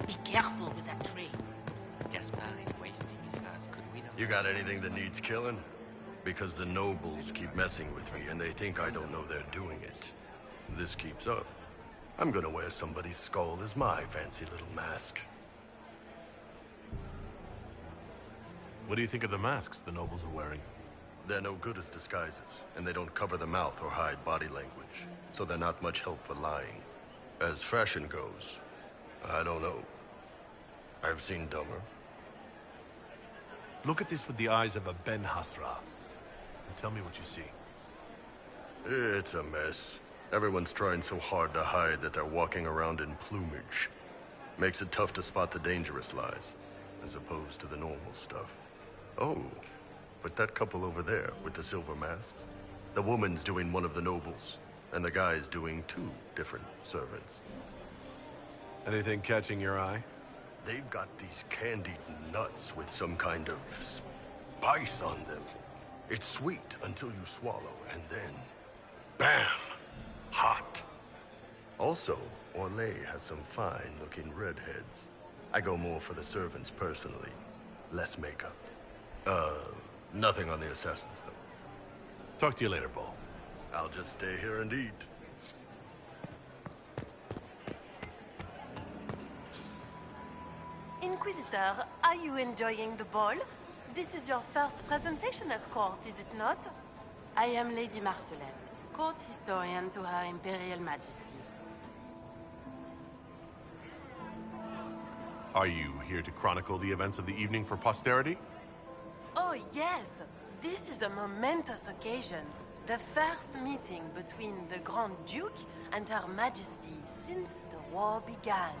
Be careful with that tree. Gaspard is wasting his last good winnow. You got anything that needs killing? Because the nobles keep messing with me, and they think I don't know they're doing it. This keeps up, I'm gonna wear somebody's skull as my fancy little mask. What do you think of the masks the nobles are wearing? They're no good as disguises, and they don't cover the mouth or hide body language, so they're not much help for lying. As fashion goes, I don't know. I've seen dumber. Look at this with the eyes of a Ben Hasra, and tell me what you see. It's a mess. Everyone's trying so hard to hide that they're walking around in plumage. Makes it tough to spot the dangerous lies, as opposed to the normal stuff. Oh, but that couple over there with the silver masks, the woman's doing one of the nobles, and the guy's doing two different servants. Anything catching your eye? They've got these candied nuts with some kind of spice on them. It's sweet until you swallow, and then, bam! Hot. Also, Orlais has some fine-looking redheads. I go more for the servants personally. Less makeup. Nothing on the assassins, though. Talk to you later, Bull. I'll just stay here and eat. Inquisitor, are you enjoying the ball? This is your first presentation at court, is it not? I am Lady Marcelette, court historian to Her Imperial Majesty. Are you here to chronicle the events of the evening for posterity? Oh, yes. This is a momentous occasion. The first meeting between the Grand Duke and Her Majesty since the war began.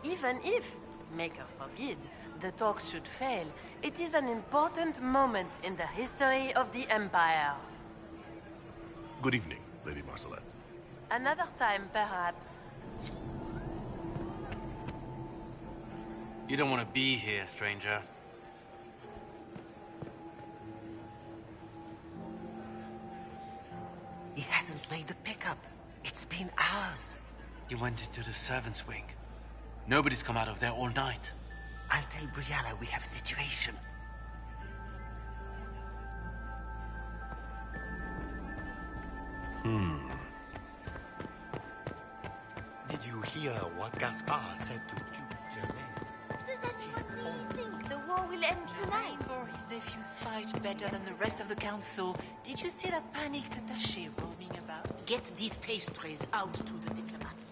Even if, Maker forbid, the talks should fail, it is an important moment in the history of the Empire. Good evening, Lady Marcelette. Another time, perhaps. You don't want to be here, stranger. He hasn't made the pickup. It's been hours. You went into the servants' wing. Nobody's come out of there all night. I'll tell Brianna we have a situation. Did you hear what Gaspard said to Duke Germain? Does anyone really think the war will end tonight? For his nephew's spite better than the rest of the council. Did you see that panicked attaché roaming about? Get these pastries out to the diplomats.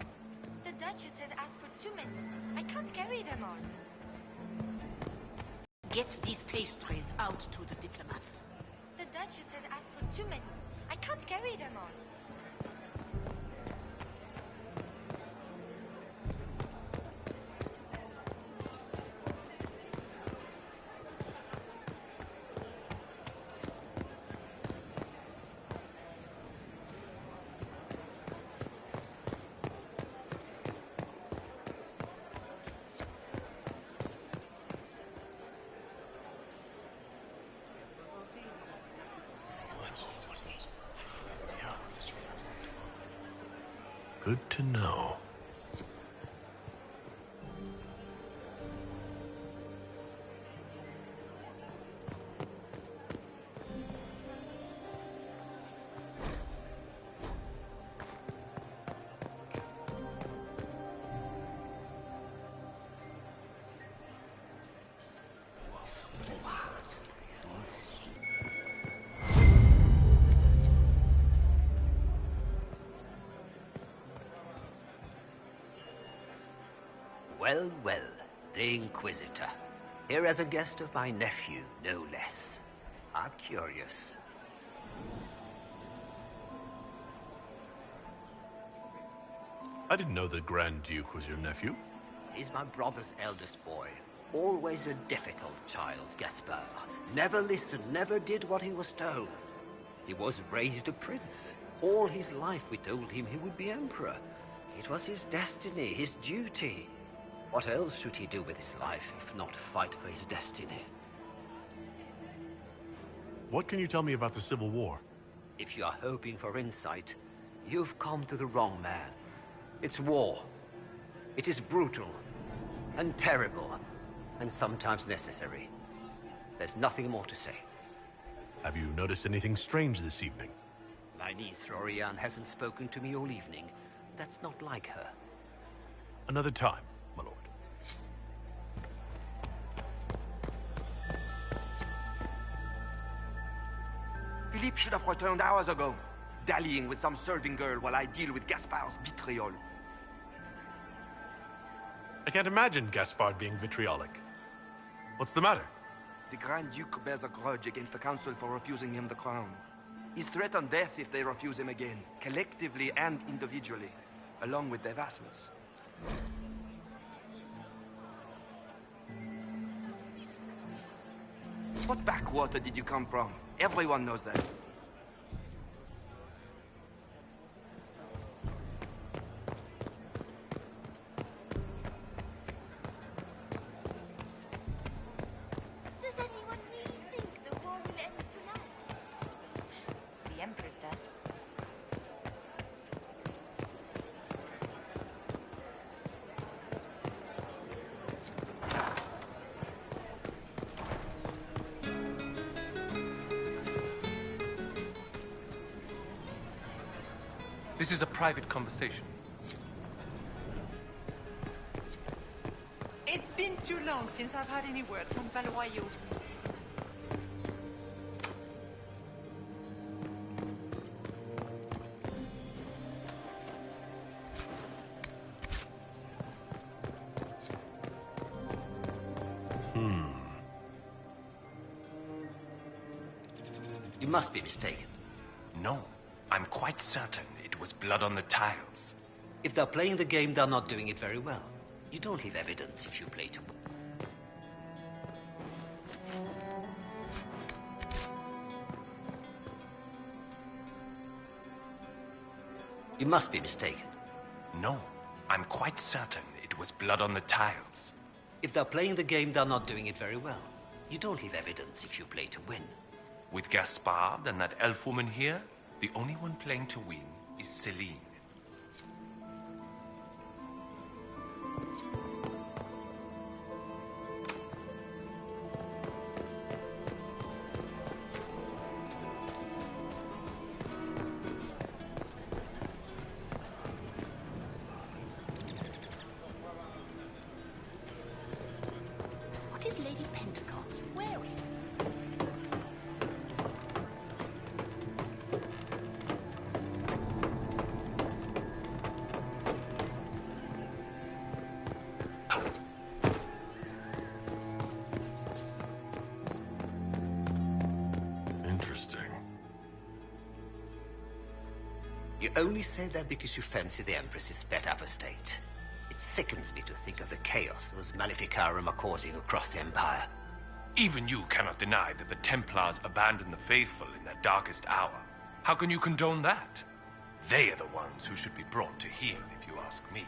The Duchess has asked for too many. I can't carry them all. Get these pastries out to the diplomats. The Duchess has asked for too many. I can't carry them all. Good to know. Well, well, the Inquisitor. Here as a guest of my nephew, no less. I'm curious. I didn't know the Grand Duke was your nephew. He's my brother's eldest boy. Always a difficult child, Gaspard. Never listened, never did what he was told. He was raised a prince. All his life we told him he would be emperor. It was his destiny, his duty. What else should he do with his life if not fight for his destiny? What can you tell me about the Civil War? If you are hoping for insight, you've come to the wrong man. It's war. It is brutal, and terrible, and sometimes necessary. There's nothing more to say. Have you noticed anything strange this evening? My niece, Rorianne, hasn't spoken to me all evening. That's not like her. Another time, my lord. Philippe should have returned hours ago, dallying with some serving girl while I deal with Gaspard's vitriol. I can't imagine Gaspard being vitriolic. What's the matter? The Grand Duke bears a grudge against the Council for refusing him the crown. He's threatened death if they refuse him again, collectively and individually, along with their vassals. What backwater did you come from? Everyone knows that. Does anyone really think the war will end tonight? The Empress does. This is a private conversation. It's been too long since I've had any word from Valoyo. You must be mistaken. No, I'm quite certain it was blood on the tiles. If they're playing the game, they're not doing it very well. You don't leave evidence if you play to win. You must be mistaken. No, I'm quite certain it was blood on the tiles. If they're playing the game, they're not doing it very well. You don't leave evidence if you play to win. With Gaspard and that elf woman here, the only one playing to win is Celine. What is Lady Pentecost wearing? Interesting. You only say that because you fancy the Empress's pet apostate. It sickens me to think of the chaos those Maleficarum are causing across the Empire. Even you cannot deny that the Templars abandoned the faithful in their darkest hour. How can you condone that? They are the ones who should be brought to heel, if you ask me.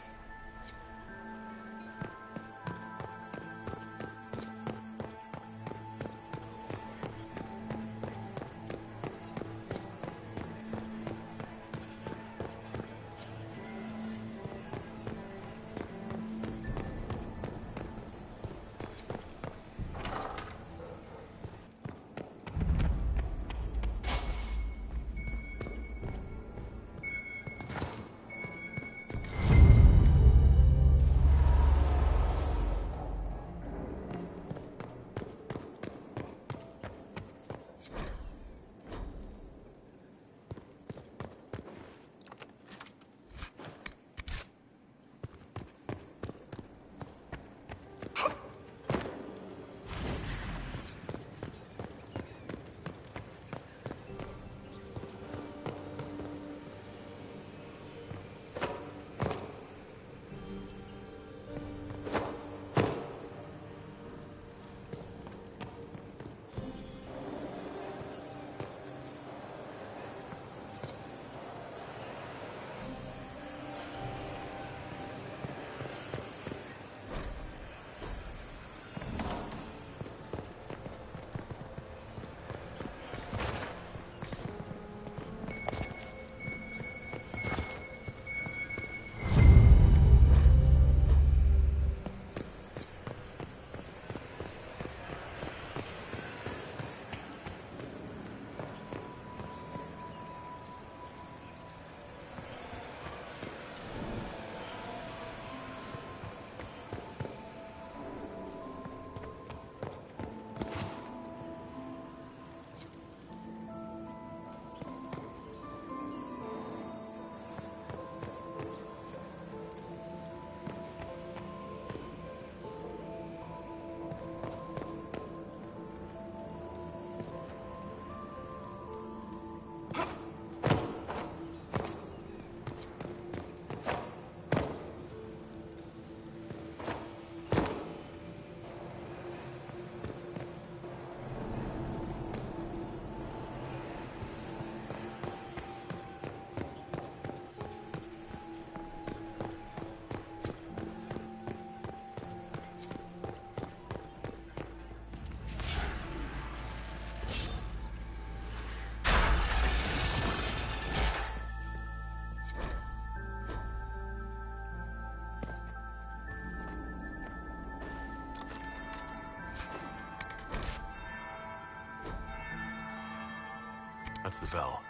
That's the bell.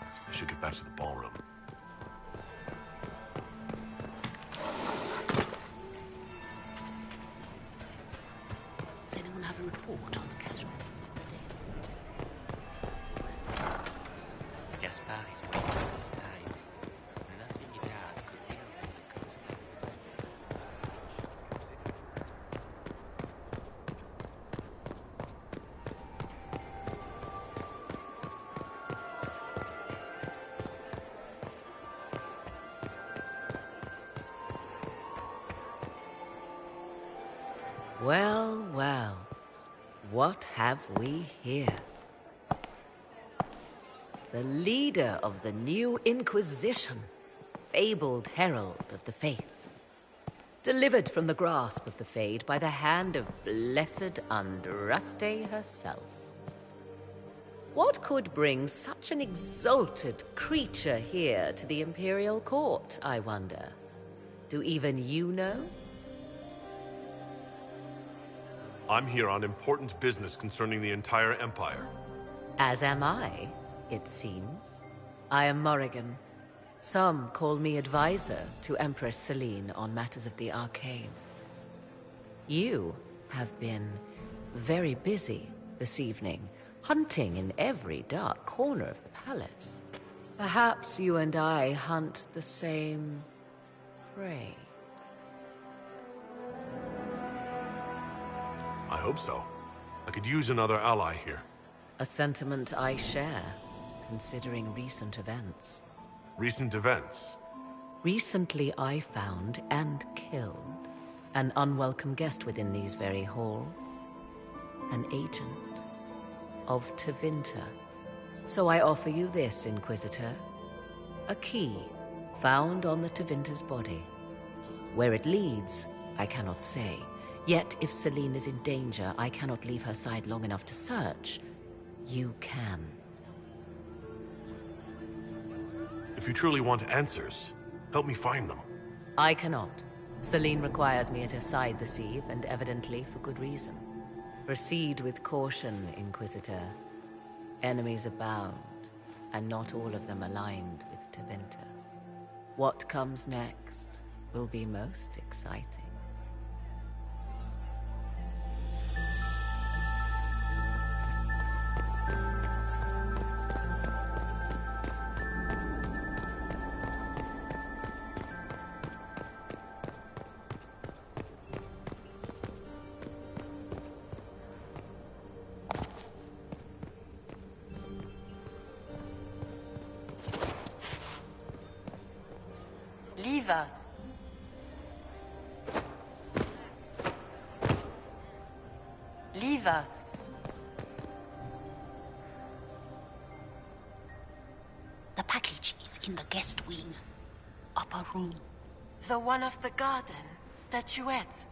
I should get back to the ballroom. Does anyone have a report on the casualties of the day? Gaspard is wasting his time. Nothing he does could interrupt the Well, well, what have we here? The leader of the new Inquisition, fabled herald of the faith, delivered from the grasp of the Fade by the hand of blessed Andraste herself. What could bring such an exalted creature here to the Imperial Court, I wonder? Do even you know? I'm here on important business concerning the entire Empire. As am I, it seems. I am Morrigan. Some call me advisor to Empress Celine on matters of the arcane. You have been very busy this evening, hunting in every dark corner of the palace. Perhaps you and I hunt the same prey. I hope so. I could use another ally here. A sentiment I share, considering recent events. Recent events? Recently I found and killed an unwelcome guest within these very halls. An agent of Tevinter. So I offer you this, Inquisitor. A key found on the Tevinter's body. Where it leads, I cannot say. Yet, if Celine is in danger, I cannot leave her side long enough to search. You can. If you truly want answers, help me find them. I cannot. Celine requires me at her side this eve, and evidently for good reason. Proceed with caution, Inquisitor. Enemies abound, and not all of them aligned with Tevinter. What comes next will be most exciting. Leave us. Leave us. The package is in the guest wing. Upper room. The one of the garden. Statuette.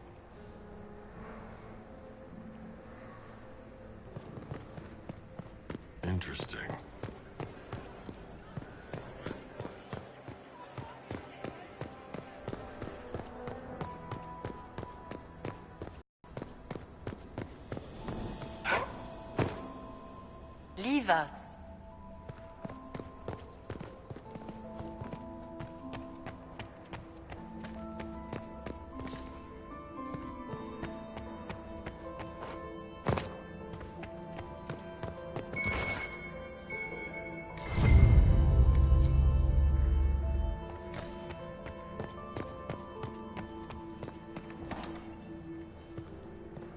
Interesting. Leave us.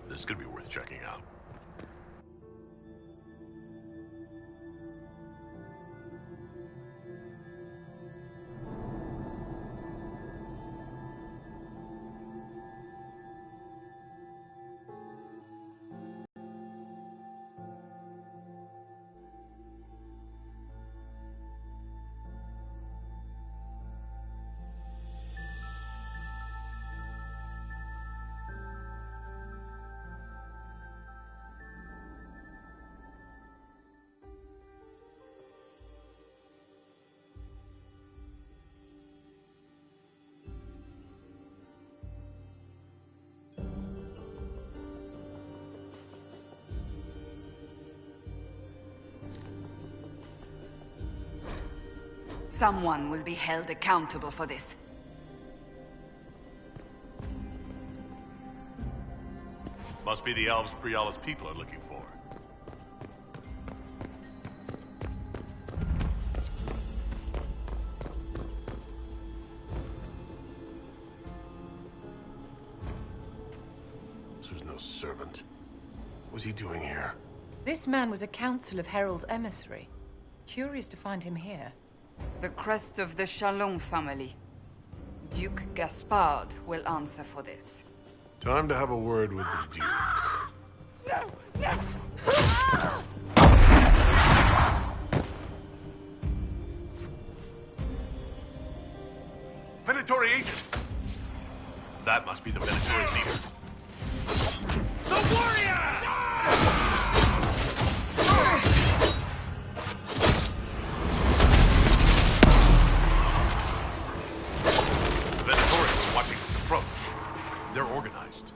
This could be worth checking out. Someone will be held accountable for this. Must be the elves Briala's people are looking for. This was no servant. What was he doing here? This man was a council of Herald's emissary. Curious to find him here. The crest of the Chalon family. Duke Gaspard will answer for this. Time to have a word with the Duke. No! No! Venatory agents! That must be the Venatory leader. The warrior! The Venatorians are watching this approach. They're organized.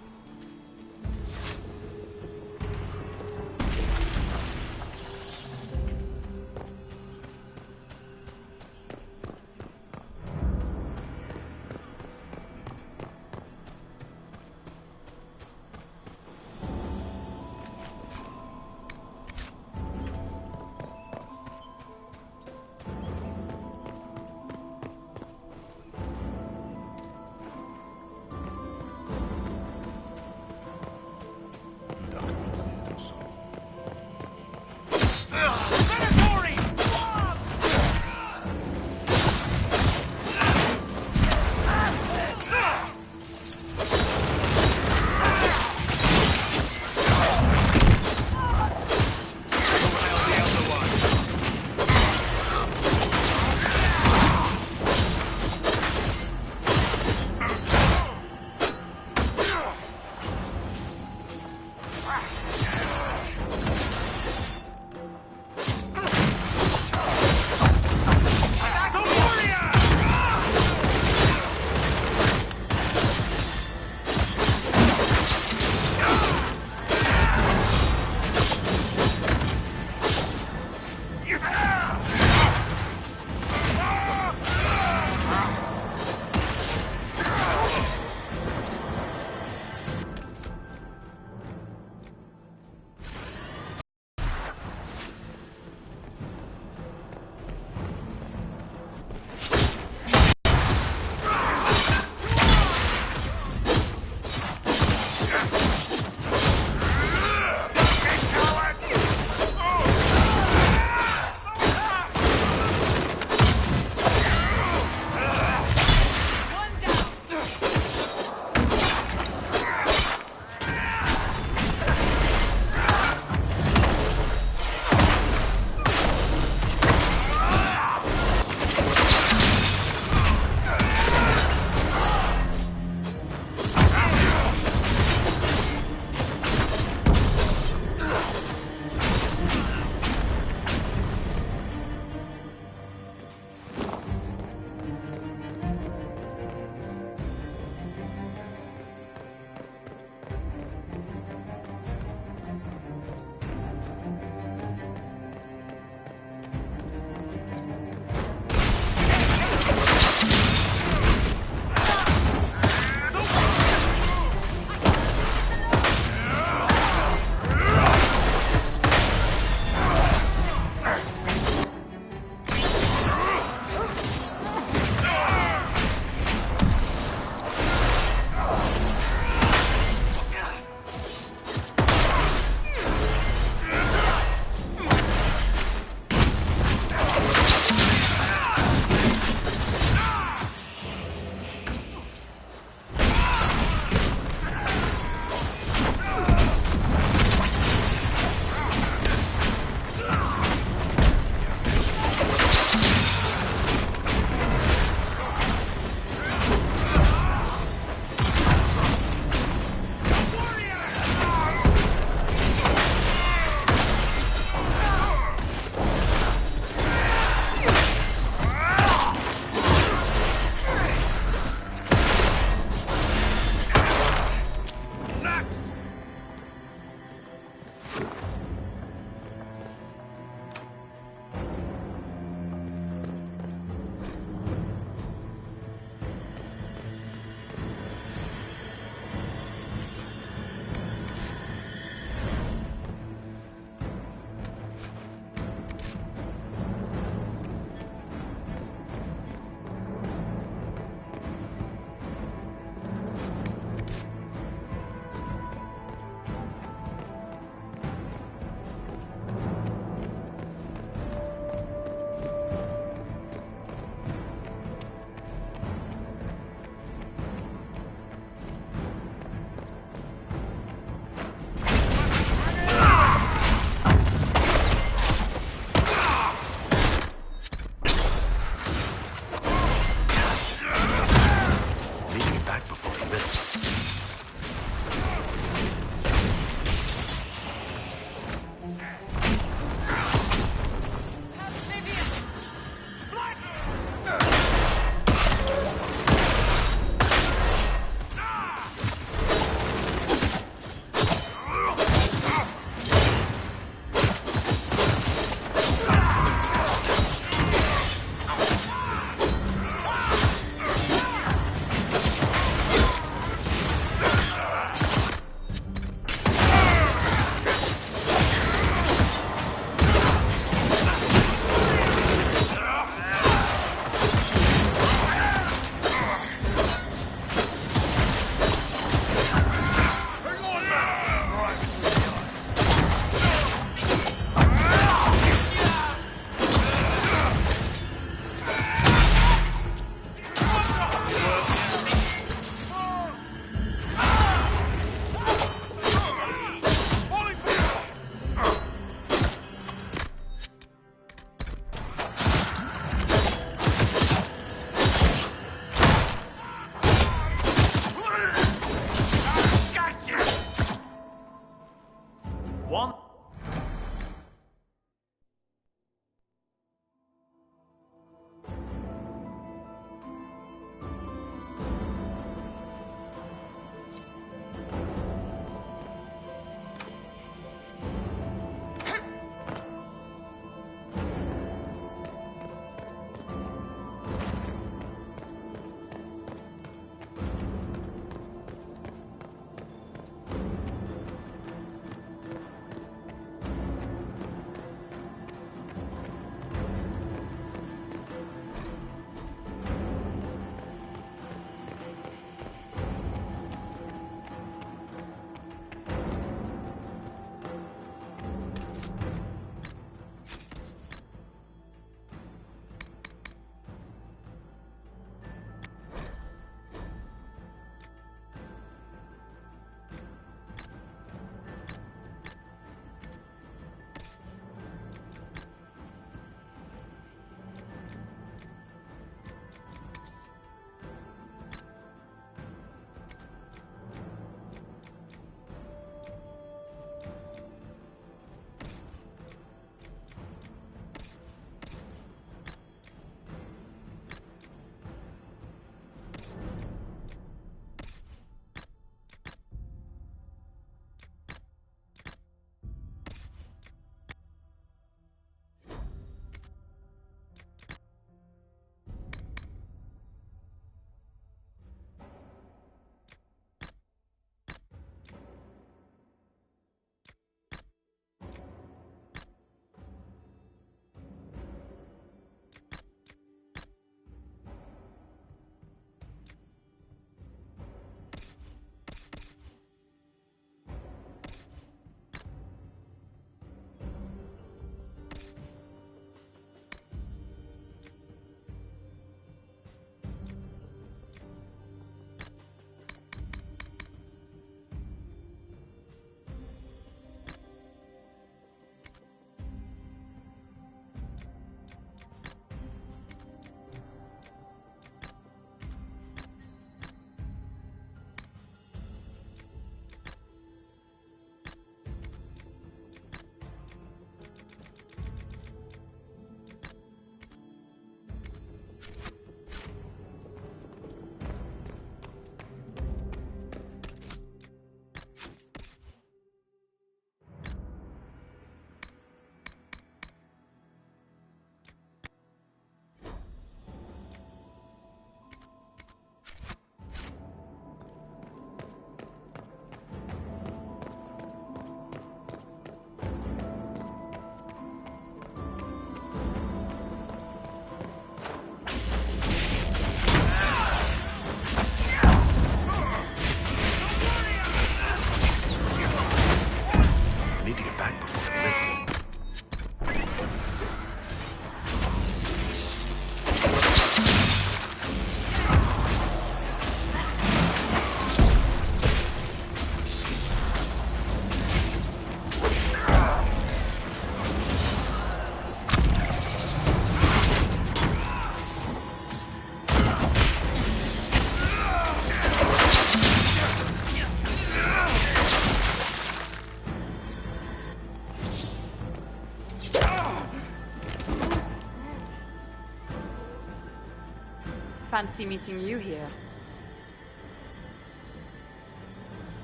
Fancy meeting you here.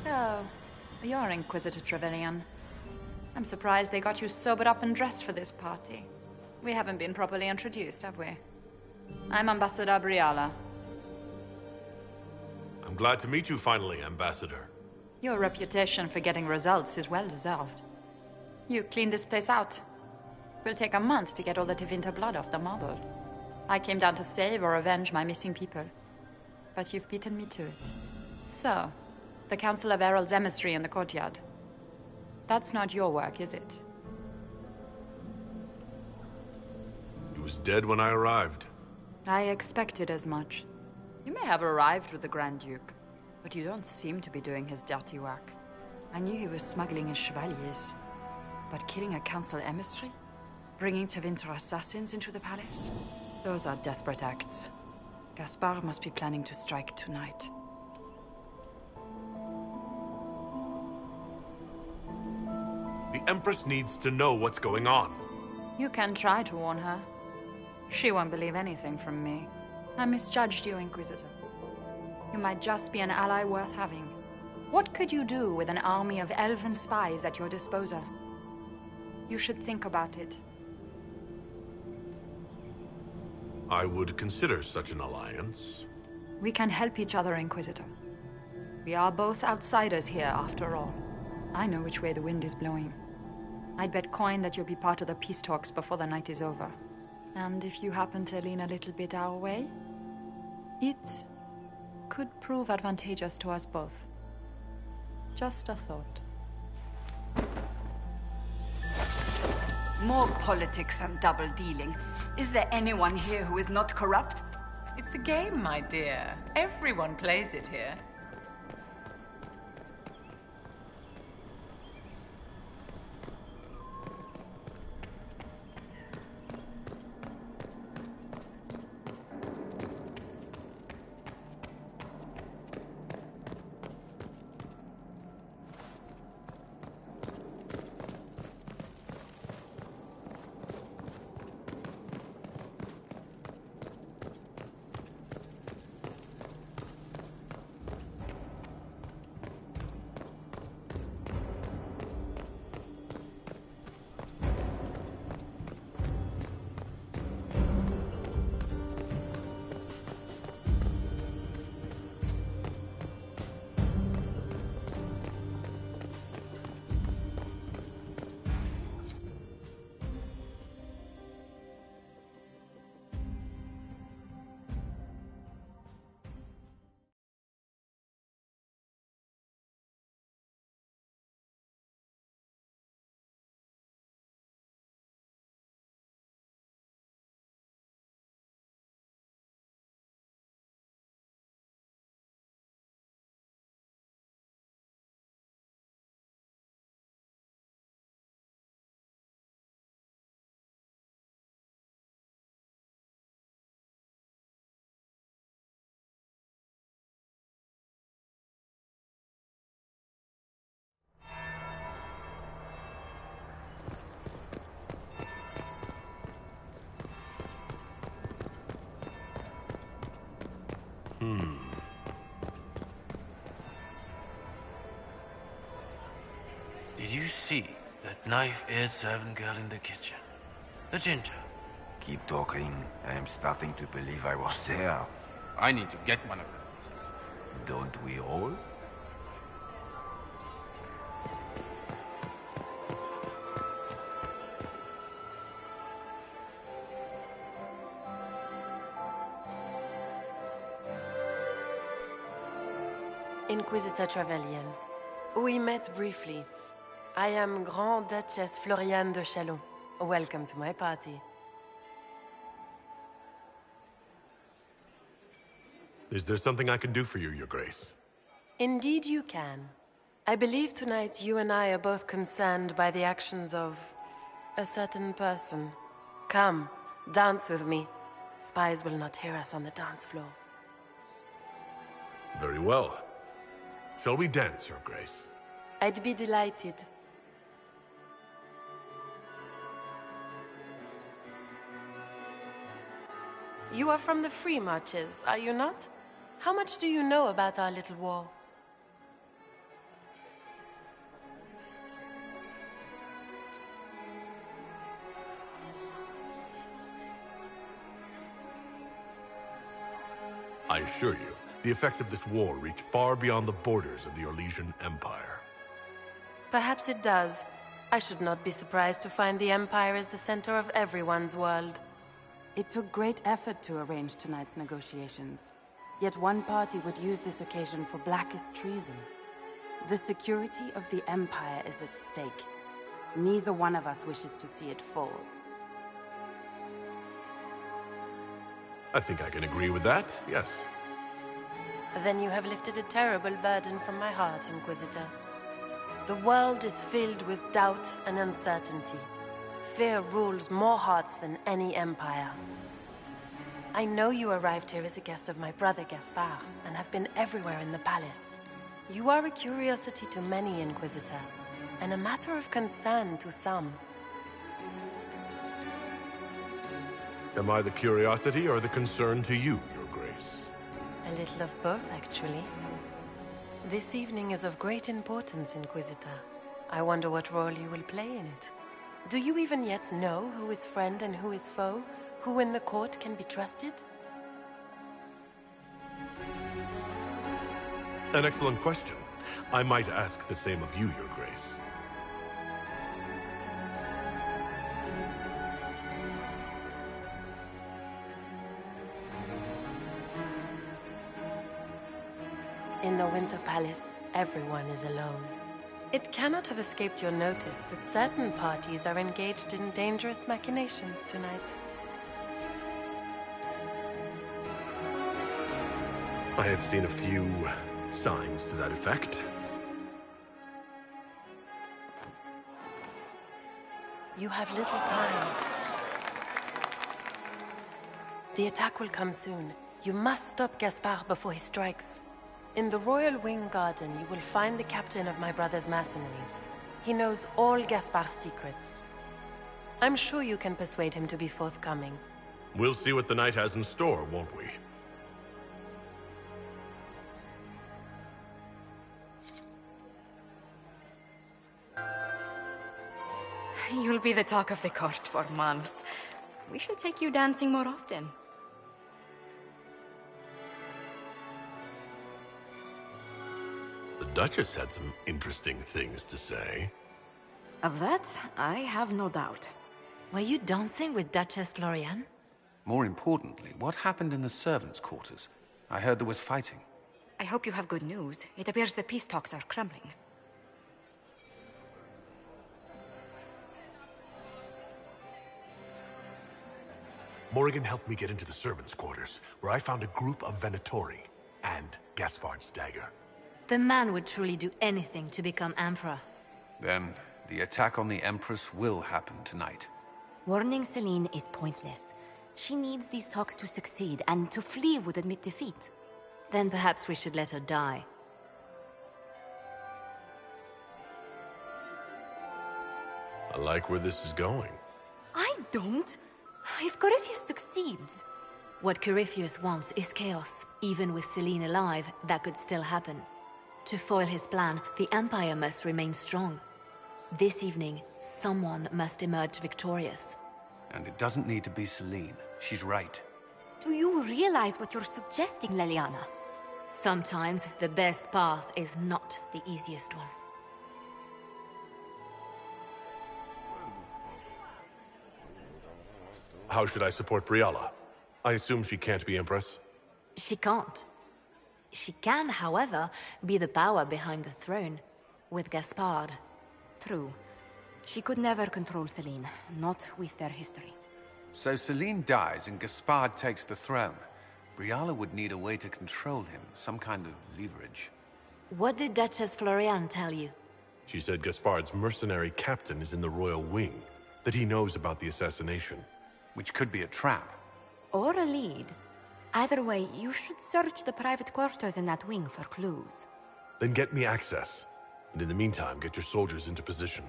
So, you're Inquisitor Trevelyan. I'm surprised they got you sobered up and dressed for this party. We haven't been properly introduced, have we? I'm Ambassador Briala. I'm glad to meet you finally, Ambassador. Your reputation for getting results is well deserved. You cleaned this place out. Will take a month to get all the Tevinter blood off the marble. I came down to save or avenge my missing people. But you've beaten me to it. So, the Council of Herald's emissary in the courtyard. That's not your work, is it? He was dead when I arrived. I expected as much. You may have arrived with the Grand Duke, but you don't seem to be doing his dirty work. I knew he was smuggling his chevaliers. But killing a council emissary? Bringing Tevinter assassins into the palace? Those are desperate acts. Gaspard must be planning to strike tonight. The Empress needs to know what's going on. You can try to warn her. She won't believe anything from me. I misjudged you, Inquisitor. You might just be an ally worth having. What could you do with an army of elven spies at your disposal? You should think about it. I would consider such an alliance. We can help each other, Inquisitor. We are both outsiders here, after all. I know which way the wind is blowing. I'd bet coin that you'll be part of the peace talks before the night is over. And if you happen to lean a little bit our way, it could prove advantageous to us both. Just a thought. More politics and double-dealing. Is there anyone here who is not corrupt? It's the game, my dear. Everyone plays it here. Did you see that knife-edged servant girl in the kitchen? The ginger. Keep talking. I am starting to believe I was there. I need to get one of those. Don't we all? Inquisitor Trevelyan. We met briefly. I am Grand Duchess Floriane de Chalon. Welcome to my party. Is there something I can do for you, Your Grace? Indeed you can. I believe tonight you and I are both concerned by the actions of a certain person. Come, dance with me. Spies will not hear us on the dance floor. Very well. Shall we dance, Your Grace? I'd be delighted. You are from the Free Marches, are you not? How much do you know about our little war? I assure you, the effects of this war reach far beyond the borders of the Orlesian Empire. Perhaps it does. I should not be surprised to find the Empire is the center of everyone's world. It took great effort to arrange tonight's negotiations. Yet one party would use this occasion for blackest treason. The security of the Empire is at stake. Neither one of us wishes to see it fall. I think I can agree with that, yes. Then you have lifted a terrible burden from my heart, Inquisitor. The world is filled with doubt and uncertainty. Fear rules more hearts than any empire. I know you arrived here as a guest of my brother Gaspard, and have been everywhere in the palace. You are a curiosity to many, Inquisitor, and a matter of concern to some. Am I the curiosity or the concern to you, Your Grace? A little of both, actually. This evening is of great importance, Inquisitor. I wonder what role you will play in it. Do you even yet know who is friend and who is foe? Who in the court can be trusted? An excellent question. I might ask the same of you, Your Grace. In the Winter Palace, everyone is alone. It cannot have escaped your notice that certain parties are engaged in dangerous machinations tonight. I have seen a few signs to that effect. You have little time. The attack will come soon. You must stop Gaspard before he strikes. In the Royal Wing Garden, you will find the captain of my brother's mercenaries. He knows all Gaspard's secrets. I'm sure you can persuade him to be forthcoming. We'll see what the night has in store, won't we? You'll be the talk of the court for months. We should take you dancing more often. The Duchess had some interesting things to say. Of that, I have no doubt. Were you dancing with Duchess Florian? More importantly, what happened in the servants' quarters? I heard there was fighting. I hope you have good news. It appears the peace talks are crumbling. Morrigan helped me get into the servants' quarters, where I found a group of Venatori and Gaspard's dagger. The man would truly do anything to become Emperor. Then, the attack on the Empress will happen tonight. Warning Celine is pointless. She needs these talks to succeed, and to flee would admit defeat. Then perhaps we should let her die. I like where this is going. I don't. If Corypheus succeeds... What Corypheus wants is chaos. Even with Celine alive, that could still happen. To foil his plan, the Empire must remain strong. This evening, someone must emerge victorious. And it doesn't need to be Celine. She's right. Do you realize what you're suggesting, Leliana? Sometimes the best path is not the easiest one. How should I support Briala? I assume she can't be Empress? She can't. She can, however, be the power behind the throne, with Gaspard. True. She could never control Celine, not with their history. So Celine dies and Gaspard takes the throne. Briala would need a way to control him, some kind of leverage. What did Duchess Florian tell you? She said Gaspard's mercenary captain is in the Royal Wing, that he knows about the assassination. Which could be a trap. Or a lead. Either way, you should search the private quarters in that wing for clues. Then get me access. And in the meantime, get your soldiers into position.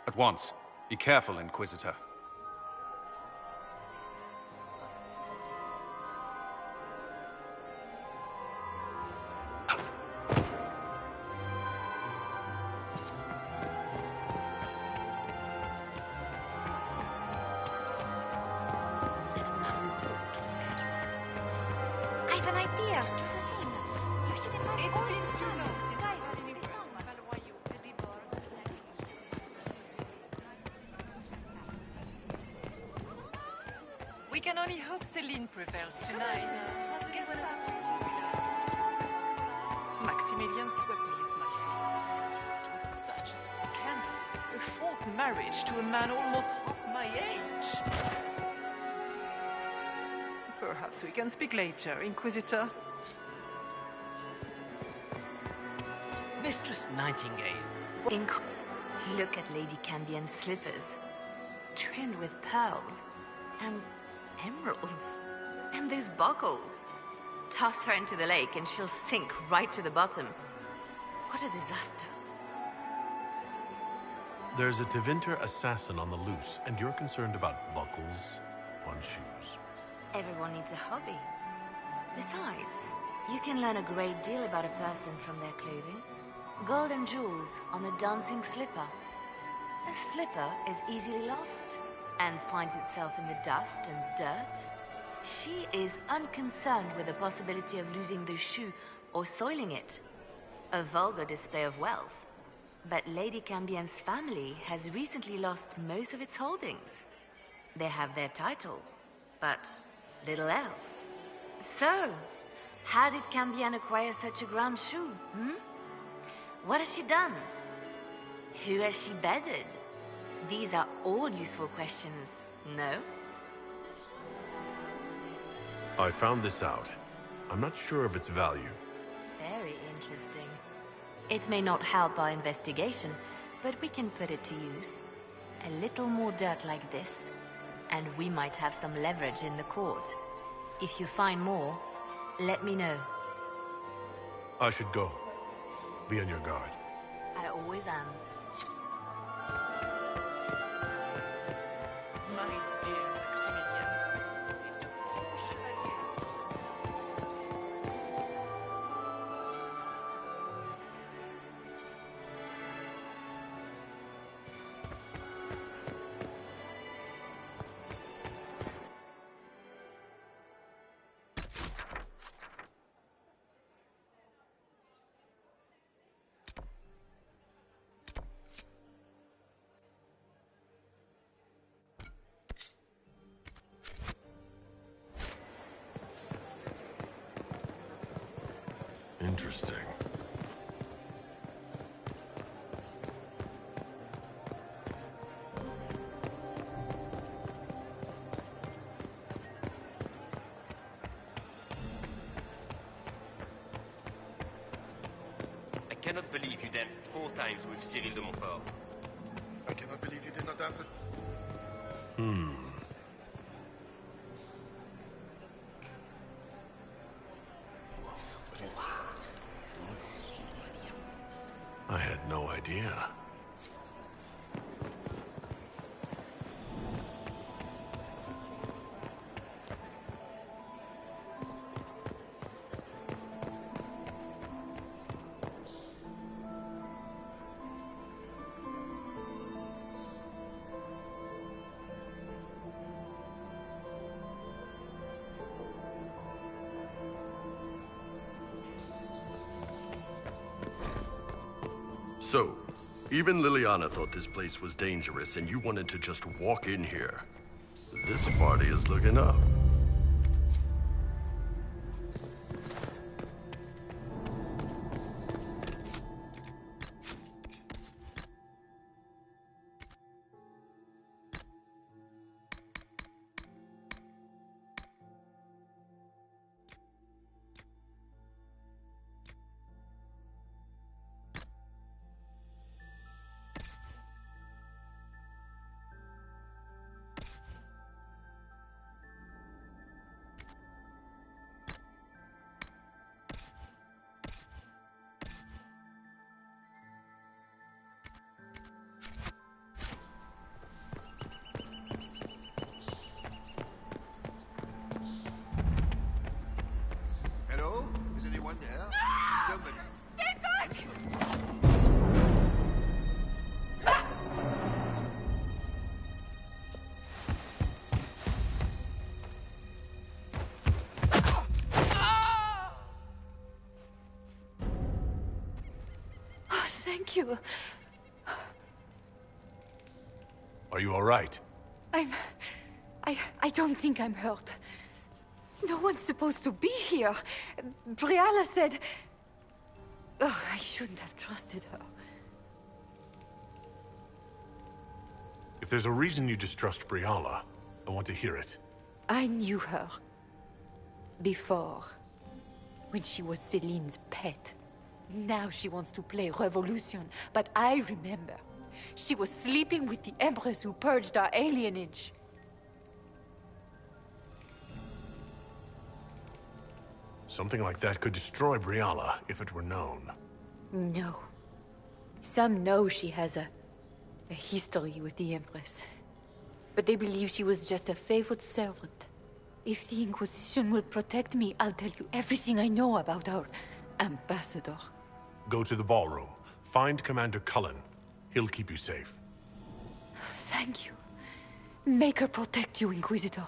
At once. Be careful, Inquisitor. have an idea, Josephine. You should invite all your friends. We can only hope Celine prevails tonight. Maximilian swept me off my feet. It was such a scandal. A fourth marriage to a man almost half my age. Perhaps we can speak later, Inquisitor. Mistress Nightingale. Look at Lady Cambien's slippers. Trimmed with pearls. And emeralds. And those buckles. Toss her into the lake and she'll sink right to the bottom. What a disaster. There's a Tevinter assassin on the loose, and you're concerned about buckles on shoes. Everyone needs a hobby. Besides, you can learn a great deal about a person from their clothing. Gold and jewels on a dancing slipper. A slipper is easily lost and finds itself in the dust and dirt. She is unconcerned with the possibility of losing the shoe or soiling it. A vulgar display of wealth. But Lady Cambien's family has recently lost most of its holdings. They have their title, but little else. So, how did Cambien acquire such a grand shoe, What has she done? Who has she bedded? These are all useful questions, no? I found this out. I'm not sure of its value. Very interesting. It may not help our investigation, but we can put it to use. A little more dirt like this, and we might have some leverage in the court. If you find more, let me know. I should go. Be on your guard. I always am. My dear Maximilian. Interesting. I cannot believe you danced 4 times with Cyril de Montfort. I cannot believe you did not dance it. I had no idea. So, even Liliana thought this place was dangerous and you wanted to just walk in here. This party is looking up. Hello? Is anyone there? Somebody. Stay back! Thank you. Are you all right? I don't think I'm hurt. No one's supposed to be here. Briala said... Oh, I shouldn't have trusted her. If there's a reason you distrust Briala, I want to hear it. I knew her. Before. When she was Celine's pet. Now she wants to play revolution, but I remember. She was sleeping with the Empress who purged our alienage. Something like that could destroy Briala if it were known. No. Some know she has a history with the Empress. But they believe she was just a favored servant. If the Inquisition will protect me, I'll tell you everything I know about our ambassador. Go to the ballroom. Find Commander Cullen. He'll keep you safe. Thank you. Make her protect you, Inquisitor.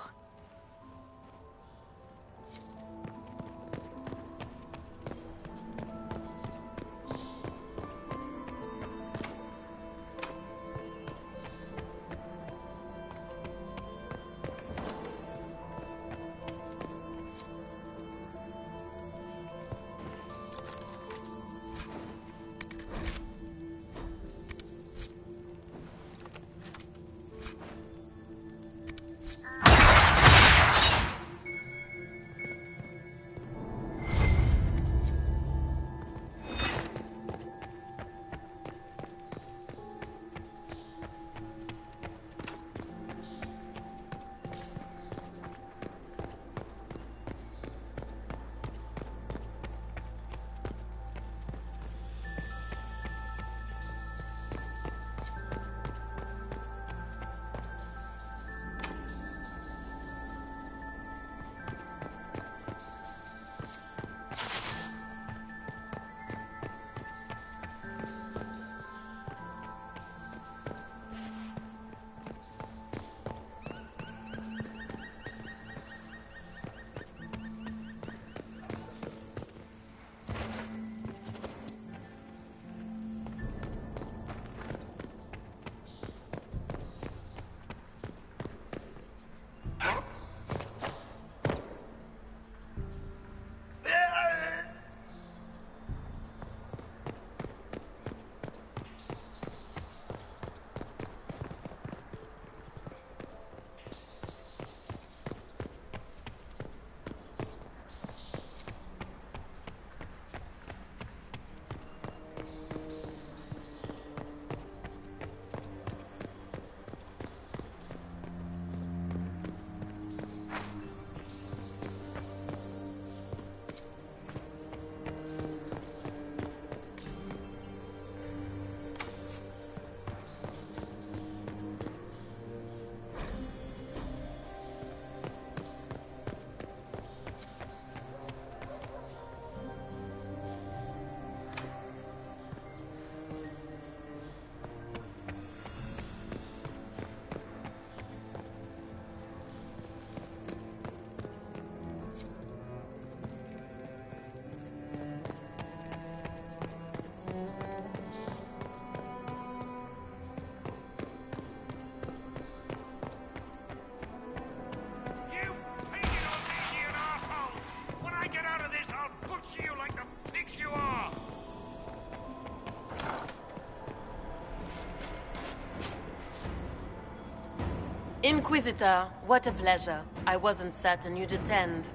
Inquisitor, what a pleasure. I wasn't certain you'd attend.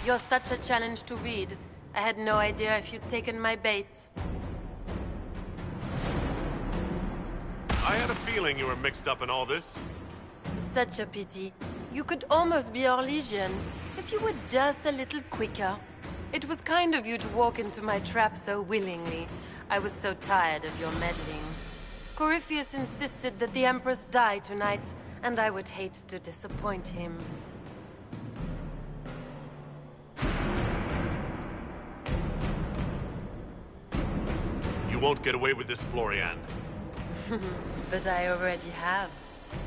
You're such a challenge to read. I had no idea if you'd taken my bait. I had a feeling you were mixed up in all this. Such a pity. You could almost be our Legion, if you were just a little quicker. It was kind of you to walk into my trap so willingly. I was so tired of your meddling. Corypheus insisted that the Empress die tonight, and I would hate to disappoint him. You won't get away with this, Florian. But I already have.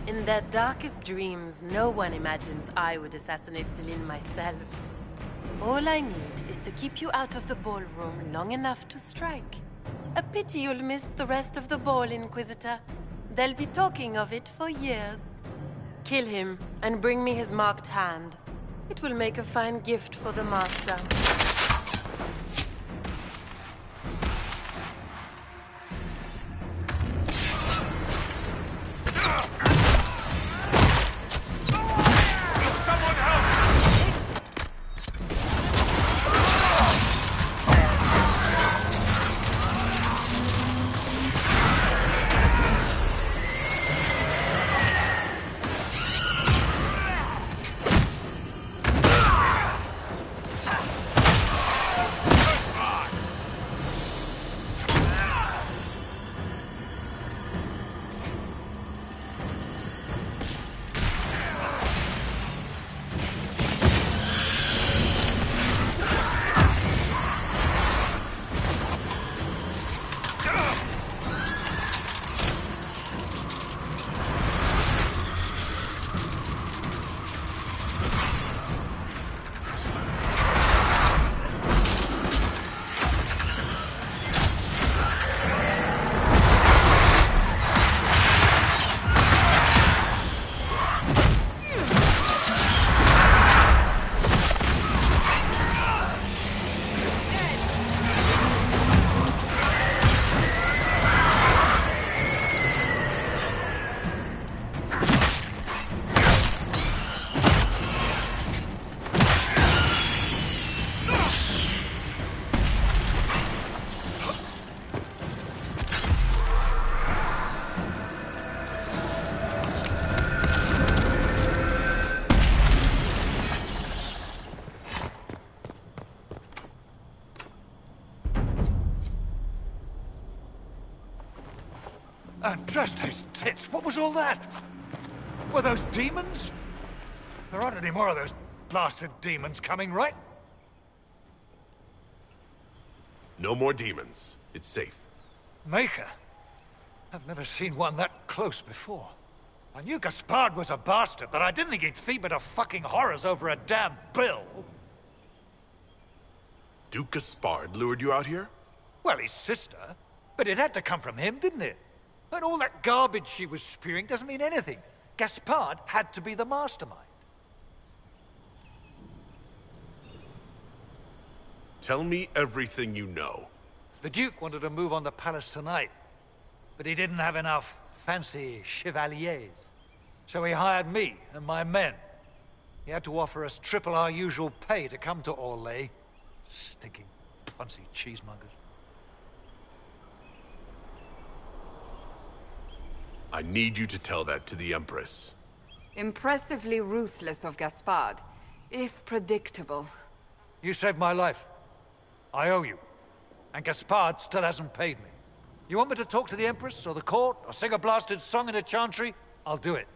In their darkest dreams, no one imagines I would assassinate Celine myself. All I need is to keep you out of the ballroom long enough to strike. A pity you'll miss the rest of the ball, Inquisitor. They'll be talking of it for years. Kill him, and bring me his marked hand. It will make a fine gift for the Master. And just his tits, what was all that? Were those demons? There aren't any more of those blasted demons coming, right? No more demons. It's safe. Maker? I've never seen one that close before. I knew Gaspard was a bastard, but I didn't think he'd feed me to fucking horrors over a damn bill. Duke Gaspard lured you out here? Well, his sister. But it had to come from him, didn't it? And all that garbage she was spewing doesn't mean anything. Gaspard had to be the mastermind. Tell me everything you know. The Duke wanted to move on the palace tonight, but he didn't have enough fancy chevaliers. So he hired me and my men. He had to offer us triple our usual pay to come to Orlais. Stinking punsy cheesemongers. I need you to tell that to the Empress. Impressively ruthless of Gaspard, if predictable. You saved my life. I owe you. And Gaspard still hasn't paid me. You want me to talk to the Empress, or the court, or sing a blasted song in a chantry? I'll do it.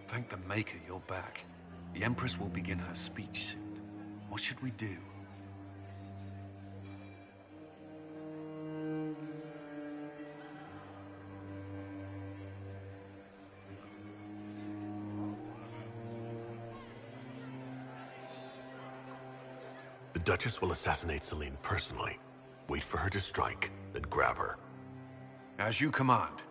Thank the Maker you're back. The Empress will begin her speech soon. What should we do? The Duchess will assassinate Celine personally. Wait for her to strike, then grab her. As you command.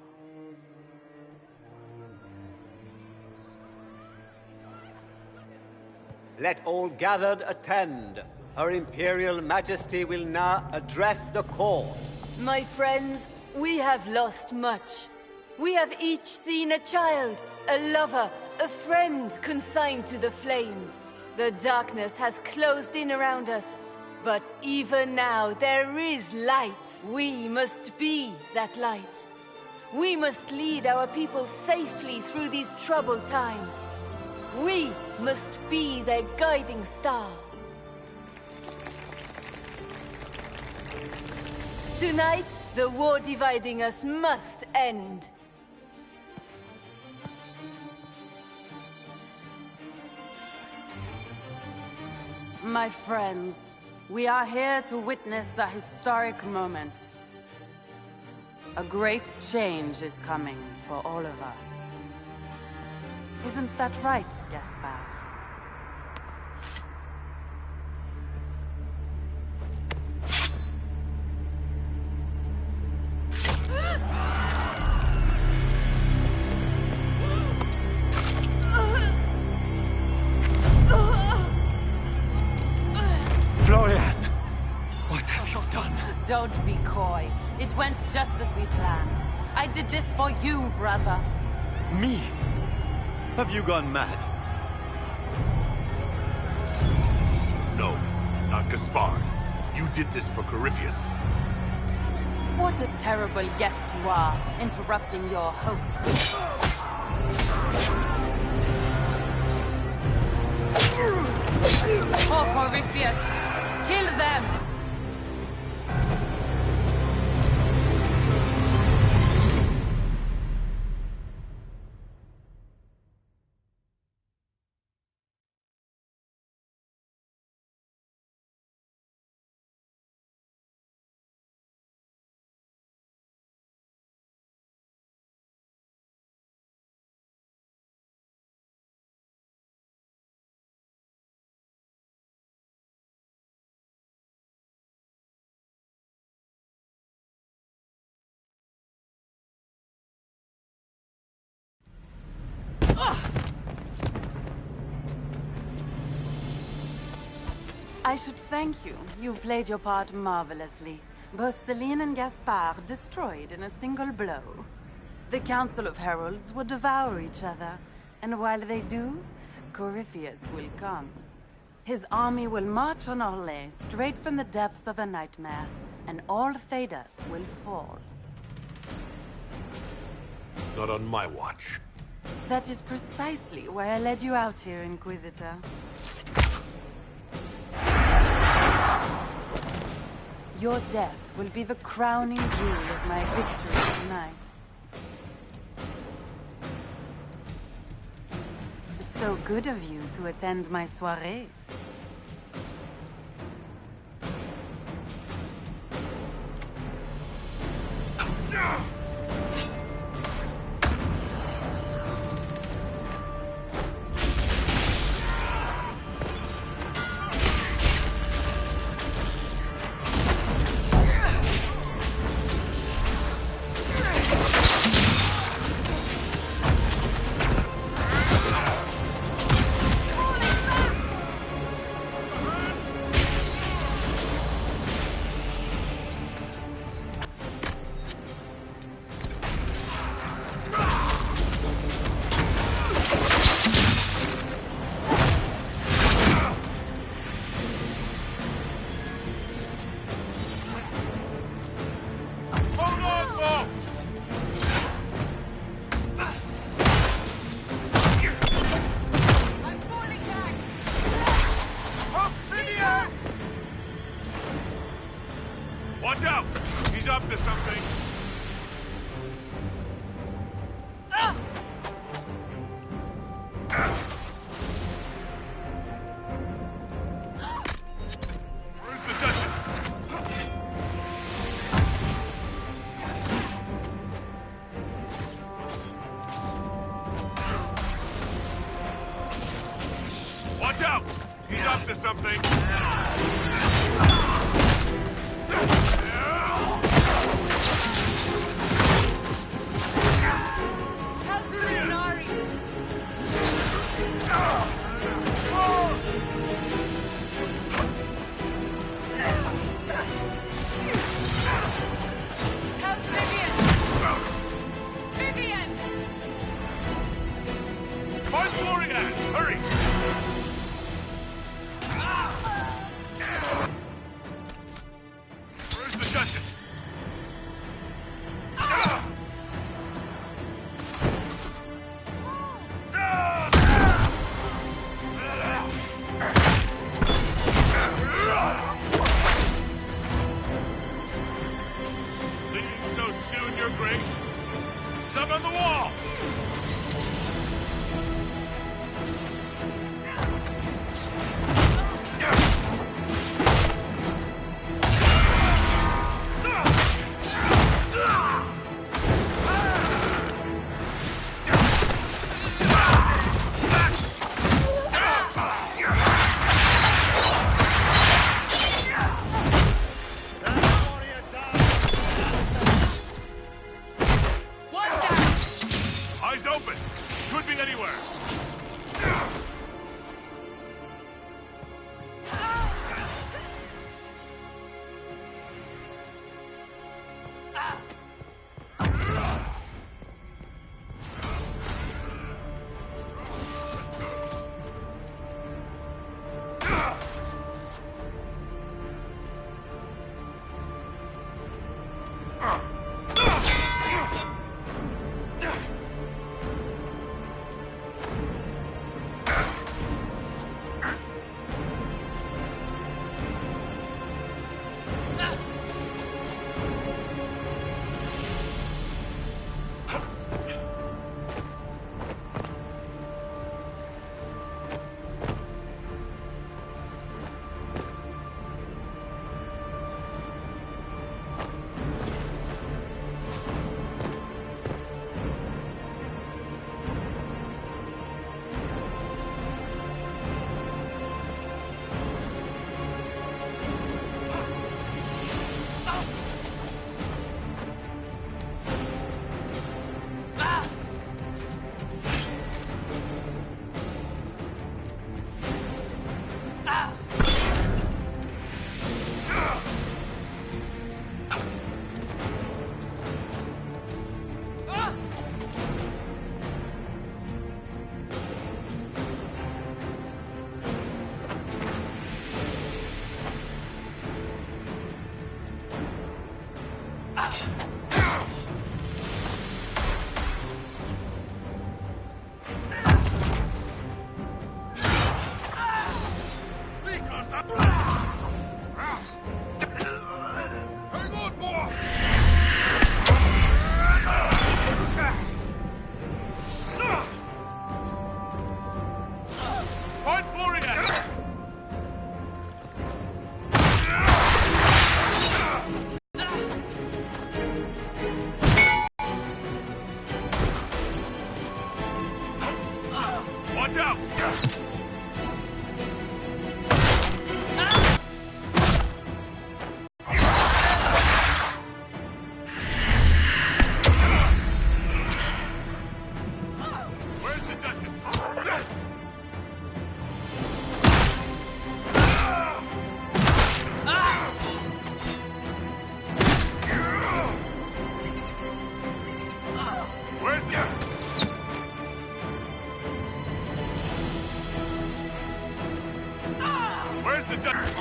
Let all gathered attend. Her Imperial Majesty will now address the court. My friends, we have lost much. We have each seen a child, a lover, a friend consigned to the flames. The darkness has closed in around us, but even now there is light. We must be that light. We must lead our people safely through these troubled times. We must be their guiding star. Tonight, the war dividing us must end. My friends, we are here to witness a historic moment. A great change is coming for all of us. Isn't that right, Gaspard? Florian! What have you done? Don't be coy. It went just as we planned. I did this for you, brother. Me? Have you gone mad? No, not Gaspard. You did this for Corypheus. What a terrible guest you are, interrupting your host. Oh, Corypheus! Kill them! I should thank you. You played your part marvelously. Both Celine and Gaspard destroyed in a single blow. The Council of Heralds will devour each other, and while they do, Corypheus will come. His army will march on Orlais straight from the depths of a nightmare, and all Thedas will fall. Not on my watch. That is precisely why I led you out here, Inquisitor. Your death will be the crowning jewel of my victory tonight. So good of you to attend my soirée. up to something. Find Florian! Hurry! Where's the Duchess? Leaving so soon, Your Grace? Some on the wall! Eyes open! Could be anywhere! Watch out! Where's the Duchess? Where's the... Where's the Duchess?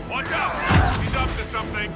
Watch out! He's up to something!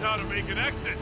How to make an exit.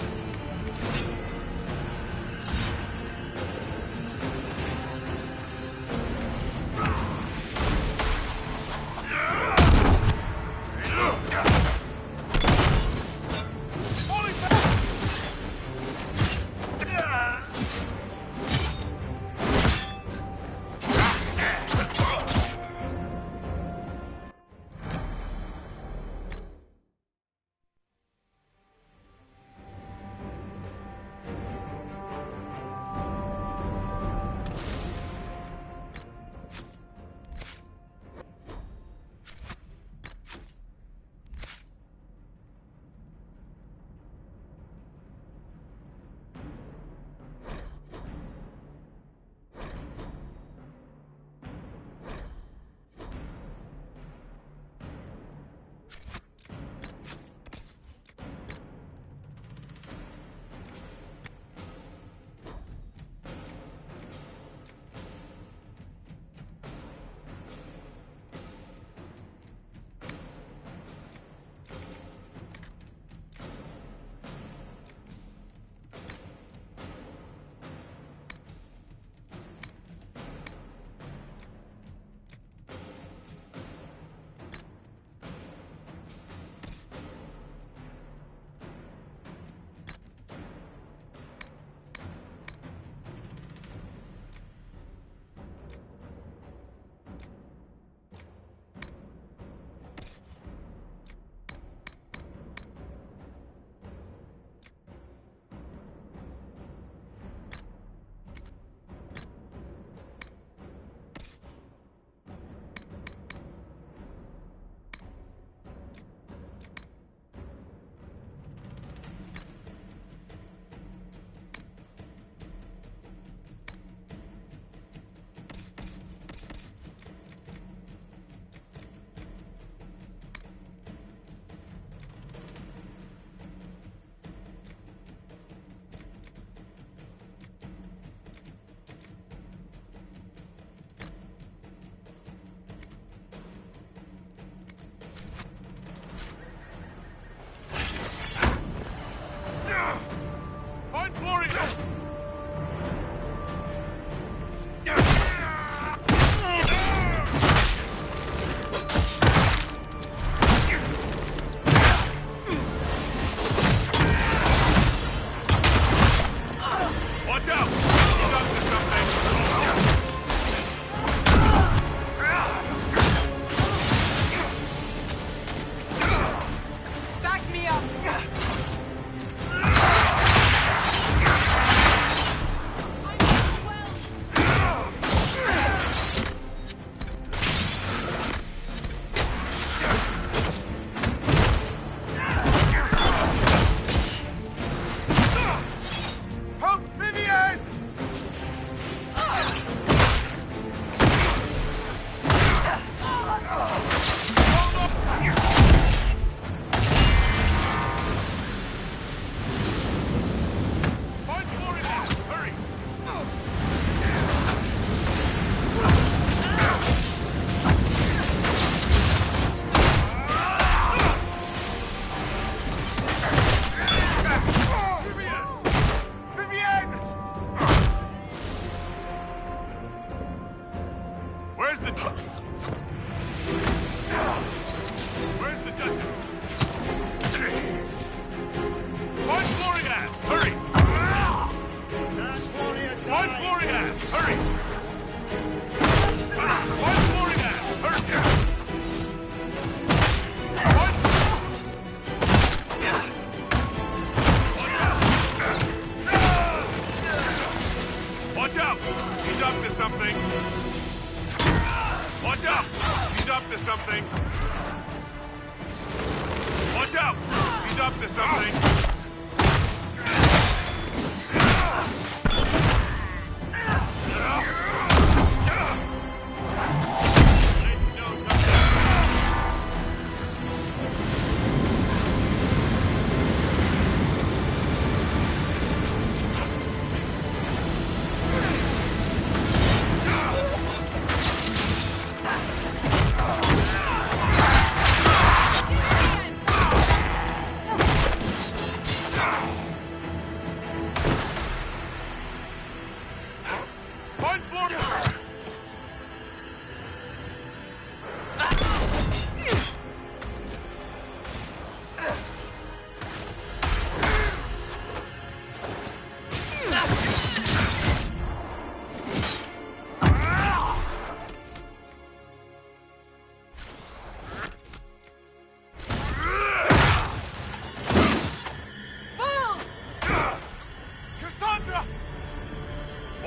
Watch out! He's up to something!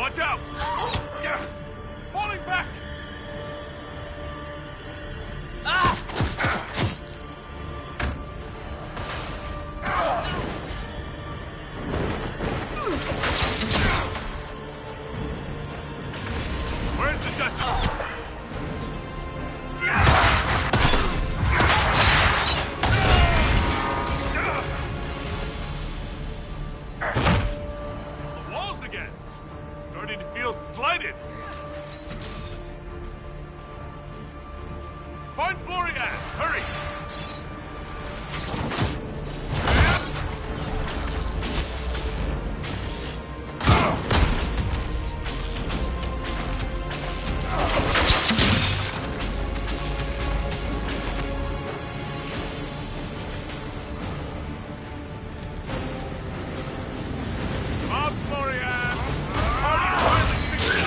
Watch out! Falling back! Where's the Dutch? The walls again! Starting to feel slighted! Find Florian! Hurry! Up, Florian! Party's finally fixed!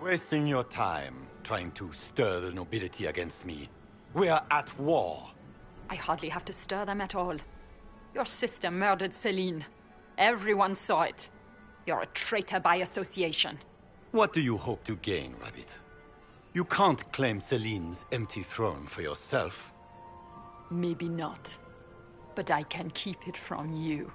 Wasting your time trying to stir the nobility against me. We are at war. I hardly have to stir them at all. Your sister murdered Celine. Everyone saw it. You're a traitor by association. What do you hope to gain, Rabbit? You can't claim Celine's empty throne for yourself. Maybe not. But I can keep it from you.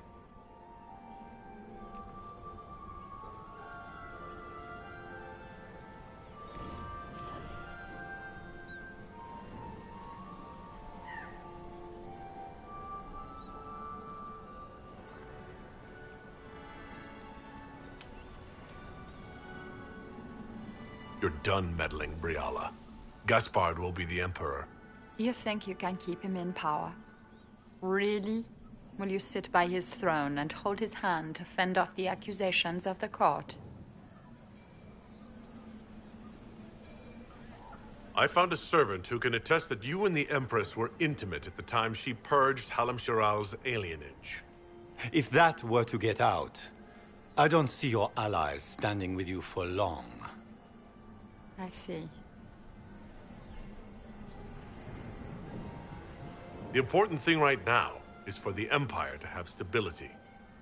You're done meddling, Briala. Gaspard will be the Emperor. You think you can keep him in power? Really? Will you sit by his throne and hold his hand to fend off the accusations of the court? I found a servant who can attest that you and the Empress were intimate at the time she purged Halam Shiral's alienage. If that were to get out, I don't see your allies standing with you for long. I see. The important thing right now is for the Empire to have stability.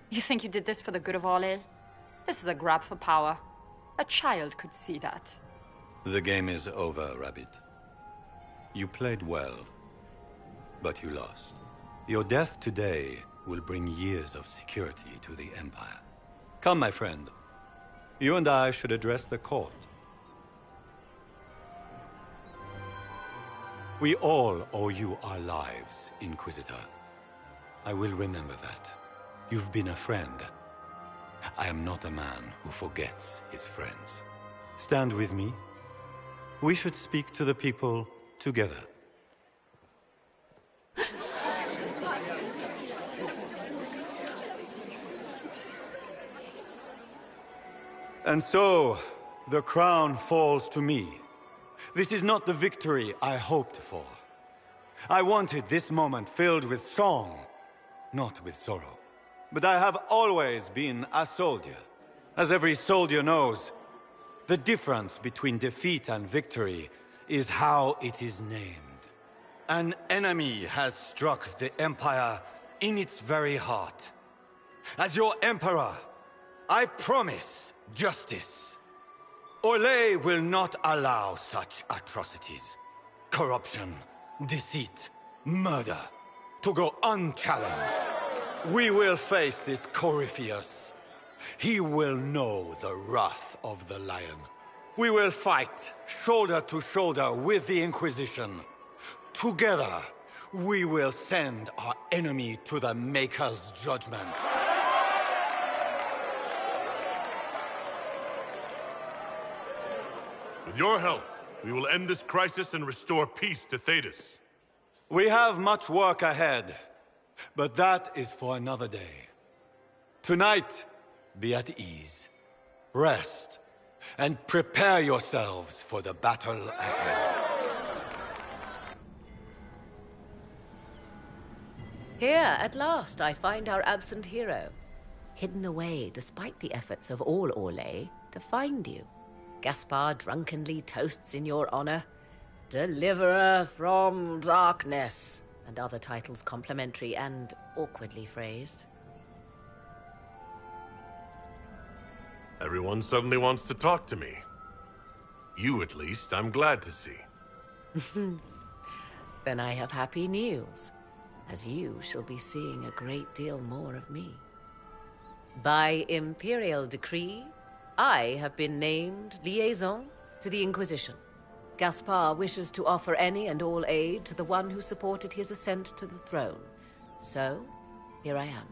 You think you did this for the good of Orlais? This is a grab for power. A child could see that. The game is over, Rabbit. You played well, but you lost. Your death today will bring years of security to the Empire. Come, my friend. You and I should address the court. We all owe you our lives, Inquisitor. I will remember that. You've been a friend. I am not a man who forgets his friends. Stand with me. We should speak to the people together. And so, the crown falls to me. This is not the victory I hoped for. I wanted this moment filled with song, not with sorrow. But I have always been a soldier. As every soldier knows, the difference between defeat and victory is how it is named. An enemy has struck the Empire in its very heart. As your Emperor, I promise justice. Orlais will not allow such atrocities. Corruption, deceit, murder, to go unchallenged. We will face this Corypheus. He will know the wrath of the Lion. We will fight shoulder to shoulder with the Inquisition. Together, we will send our enemy to the Maker's judgment. With your help, we will end this crisis and restore peace to Thedas. We have much work ahead, but that is for another day. Tonight, be at ease, rest, and prepare yourselves for the battle ahead. Here, at last, I find our absent hero, hidden away despite the efforts of all Orlais to find you. Gaspard drunkenly toasts in your honor, Deliverer from Darkness, and other titles complimentary and awkwardly phrased. Everyone suddenly wants to talk to me. You, at least, I'm glad to see. Then I have happy news, as you shall be seeing a great deal more of me. By Imperial decree, I have been named liaison to the Inquisition. Gaspard wishes to offer any and all aid to the one who supported his ascent to the throne. So, here I am.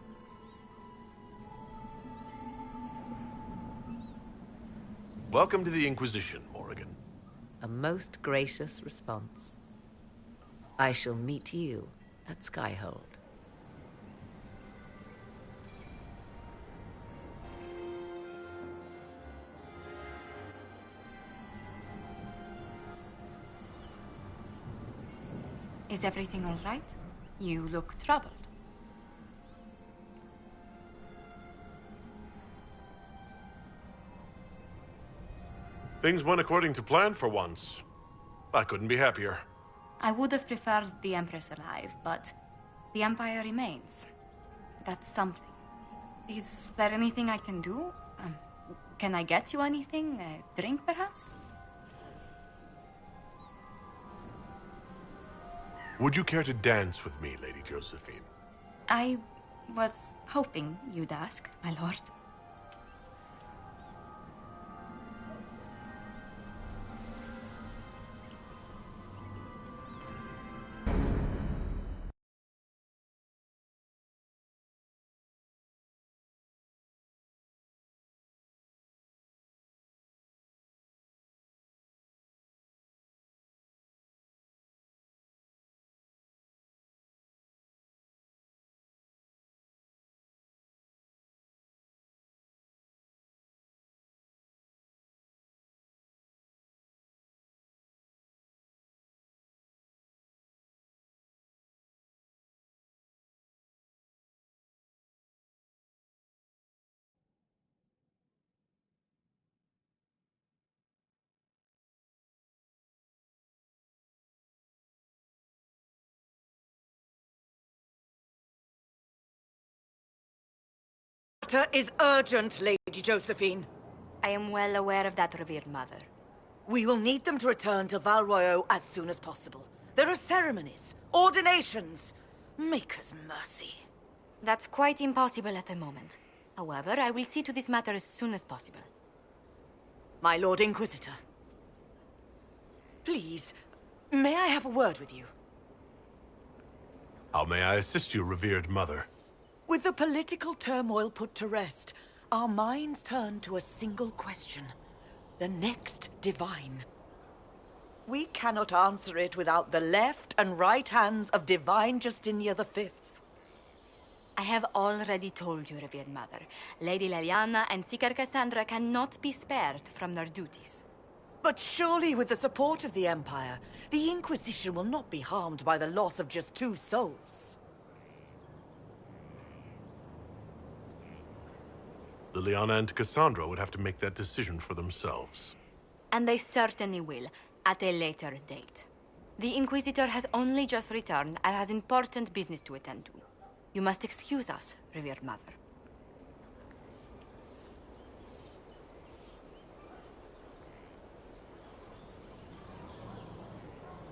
Welcome to the Inquisition, Morrigan. A most gracious response. I shall meet you at Skyhold. Is everything all right? You look troubled. Things went according to plan for once. I couldn't be happier. I would have preferred the Empress alive, but the Empire remains. That's something. Is there anything I can do? Can I get you anything? A drink, perhaps? Would you care to dance with me, Lady Josephine? I was hoping you'd ask, my lord. doctor is urgent, Lady Josephine. I am well aware of that, revered mother. We will need them to return to Val Royeaux as soon as possible. There are ceremonies, ordinations. Make us mercy. That's quite impossible at the moment. However, I will see to this matter as soon as possible. My Lord Inquisitor. Please, may I have a word with you? How may I assist you, revered mother? With the political turmoil put to rest, our minds turn to a single question. The next divine. We cannot answer it without the left and right hands of Divine Justinia V. I have already told you, revered mother. Lady Leliana and Seeker Cassandra cannot be spared from their duties. But surely with the support of the Empire, the Inquisition will not be harmed by the loss of just 2 souls. Liliana and Cassandra would have to make that decision for themselves. And they certainly will, at a later date. The Inquisitor has only just returned and has important business to attend to. You must excuse us, revered mother.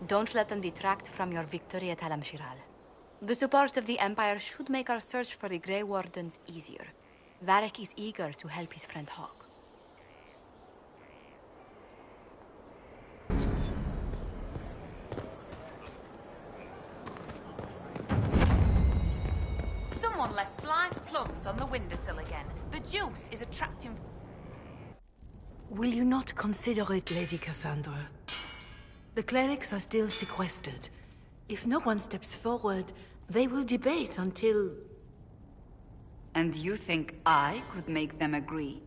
Don't let them detract from your victory at Alam-Shiral. The support of the Empire should make our search for the Grey Wardens easier. Varric is eager to help his friend Hawk. Someone left sliced plums on the windowsill again. The juice is attracting... Will you not consider it, Lady Cassandra? The clerics are still sequestered. If no one steps forward, they will debate until... And you think I could make them agree?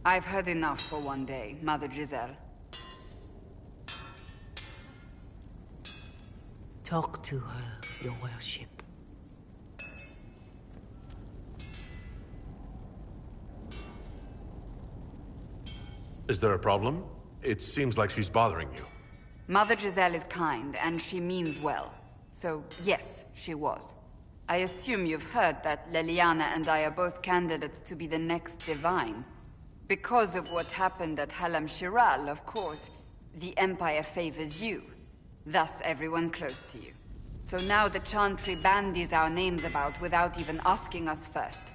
I've heard enough for one day, Mother Giselle. Talk to her, your worship. Is there a problem? It seems like she's bothering you. Mother Giselle is kind, and she means well. So, yes, she was. I assume you've heard that Leliana and I are both candidates to be the next divine. Because of what happened at Halam-Shiral, of course, the Empire favors you. Thus, everyone close to you. So now the Chantry bandies our names about without even asking us first.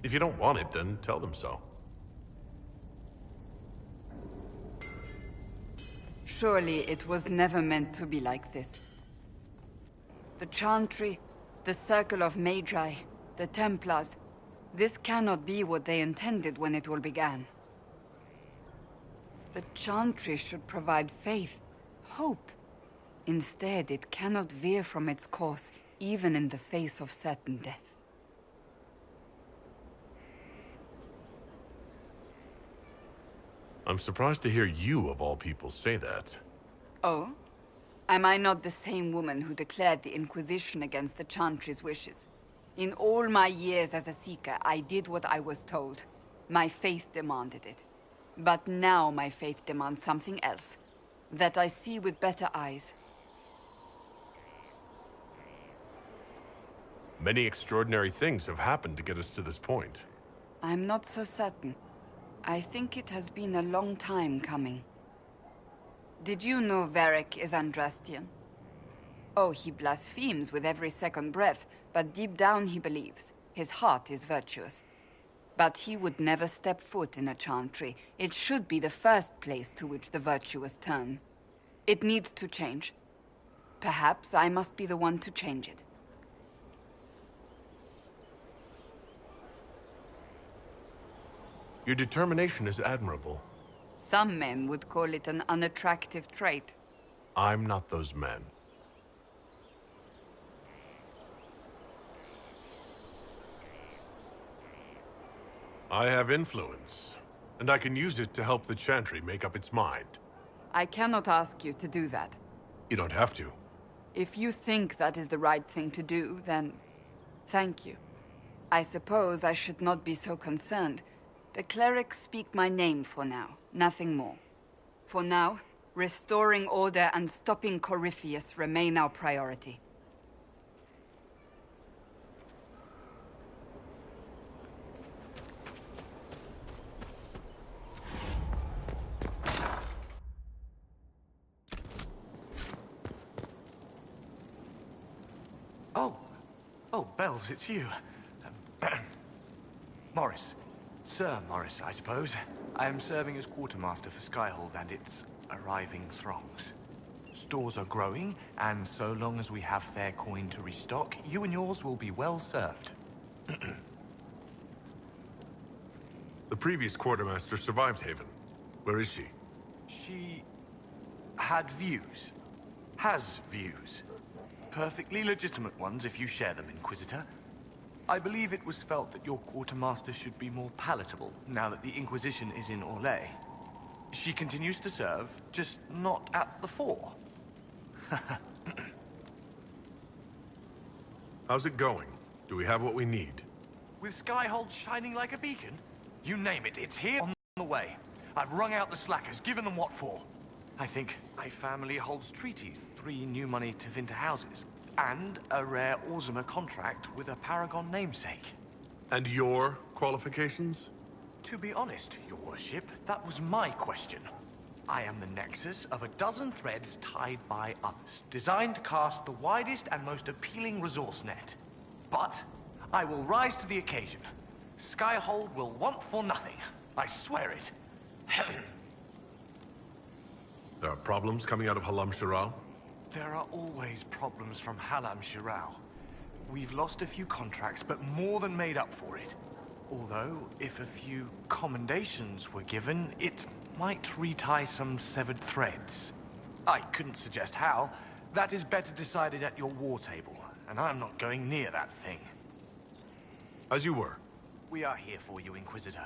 If you don't want it, then tell them so. Surely it was never meant to be like this. The Chantry, the Circle of Magi, the Templars, this cannot be what they intended when it all began. The Chantry should provide faith, hope. Instead, it cannot veer from its course, even in the face of certain death. I'm surprised to hear you, of all people, say that. Oh? Am I not the same woman who declared the Inquisition against the Chantry's wishes? In all my years as a Seeker, I did what I was told. My faith demanded it. But now my faith demands something else. That I see with better eyes. Many extraordinary things have happened to get us to this point. I'm not so certain. I think it has been a long time coming. Did you know Varric is Andrastian? Oh, he blasphemes with every second breath, but deep down he believes. His heart is virtuous. But he would never step foot in a Chantry. It should be the first place to which the virtuous turn. It needs to change. Perhaps I must be the one to change it. Your determination is admirable. Some men would call it an unattractive trait. I'm not those men. I have influence, and I can use it to help the Chantry make up its mind. I cannot ask you to do that. You don't have to. If you think that is the right thing to do, then thank you. I suppose I should not be so concerned. The clerics speak my name for now, nothing more. For now, restoring order and stopping Corypheus remain our priority. Oh, Bells, it's you. Morris. Sir Morris, I suppose. I am serving as quartermaster for Skyhold and its arriving throngs. Stores are growing, and so long as we have fair coin to restock, you and yours will be well served. The previous quartermaster survived Haven. Where is she? She had views. Has views. Perfectly legitimate ones if you share them, Inquisitor. I believe it was felt that your quartermaster should be more palatable now that the Inquisition is in Orlais. She continues to serve, just not at the fore. How's it going? Do we have what we need? With Skyhold shining like a beacon? You name it, it's here on the way. I've wrung out the slackers, given them what for. I think my family holds treaties, 3 new money Tevinter houses, and a rare Orzuma contract with a Paragon namesake. And your qualifications? To be honest, your worship, that was my question. I am the nexus of a dozen threads tied by others, designed to cast the widest and most appealing resource net. But I will rise to the occasion. Skyhold will want for nothing. I swear it. There are problems coming out of Halam Shiral? There are always problems from Halam Shiral. We've lost a few contracts, but more than made up for it. Although, if a few commendations were given, it might retie some severed threads. I couldn't suggest how. That is better decided at your war table, and I'm not going near that thing. As you were. We are here for you, Inquisitor.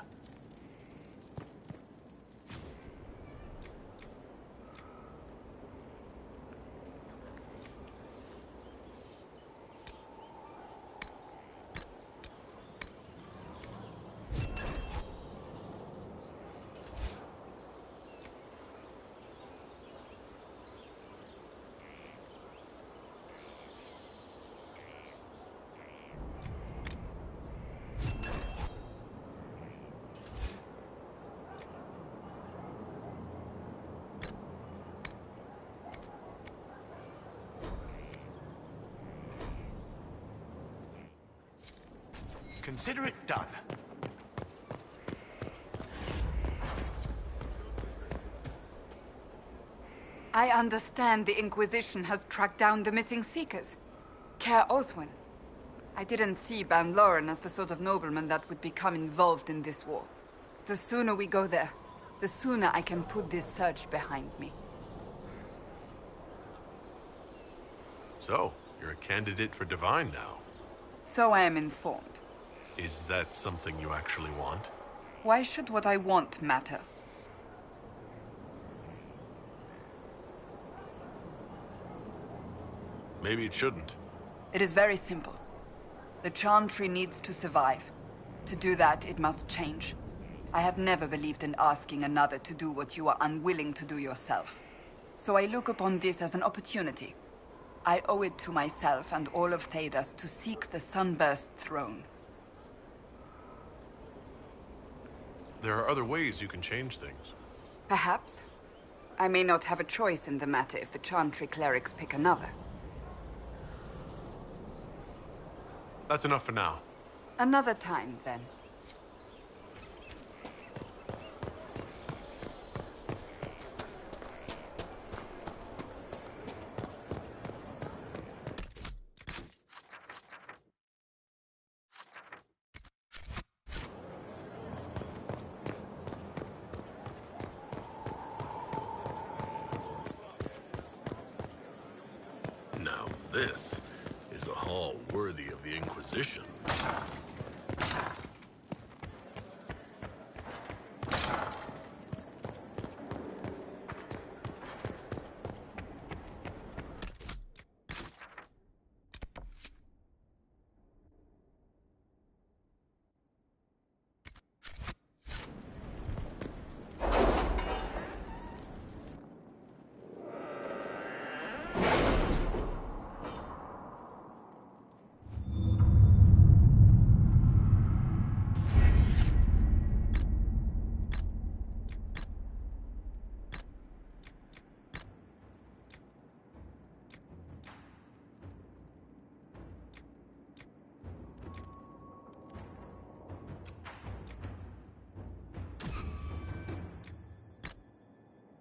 Consider it done. I understand the Inquisition has tracked down the missing Seekers. Care Oswin. I didn't see Ban Loren as the sort of nobleman that would become involved in this war. The sooner we go there, the sooner I can put this search behind me. So, you're a candidate for Divine now. So I am informed. Is that something you actually want? Why should what I want matter? Maybe it shouldn't. It is very simple. The Chantry needs to survive. To do that, it must change. I have never believed in asking another to do what you are unwilling to do yourself. So I look upon this as an opportunity. I owe it to myself and all of Thedas to seek the Sunburst throne. There are other ways you can change things. Perhaps. I may not have a choice in the matter if the Chantry clerics pick another. That's enough for now. Another time, then. Now this is a hall worthy of the Inquisition.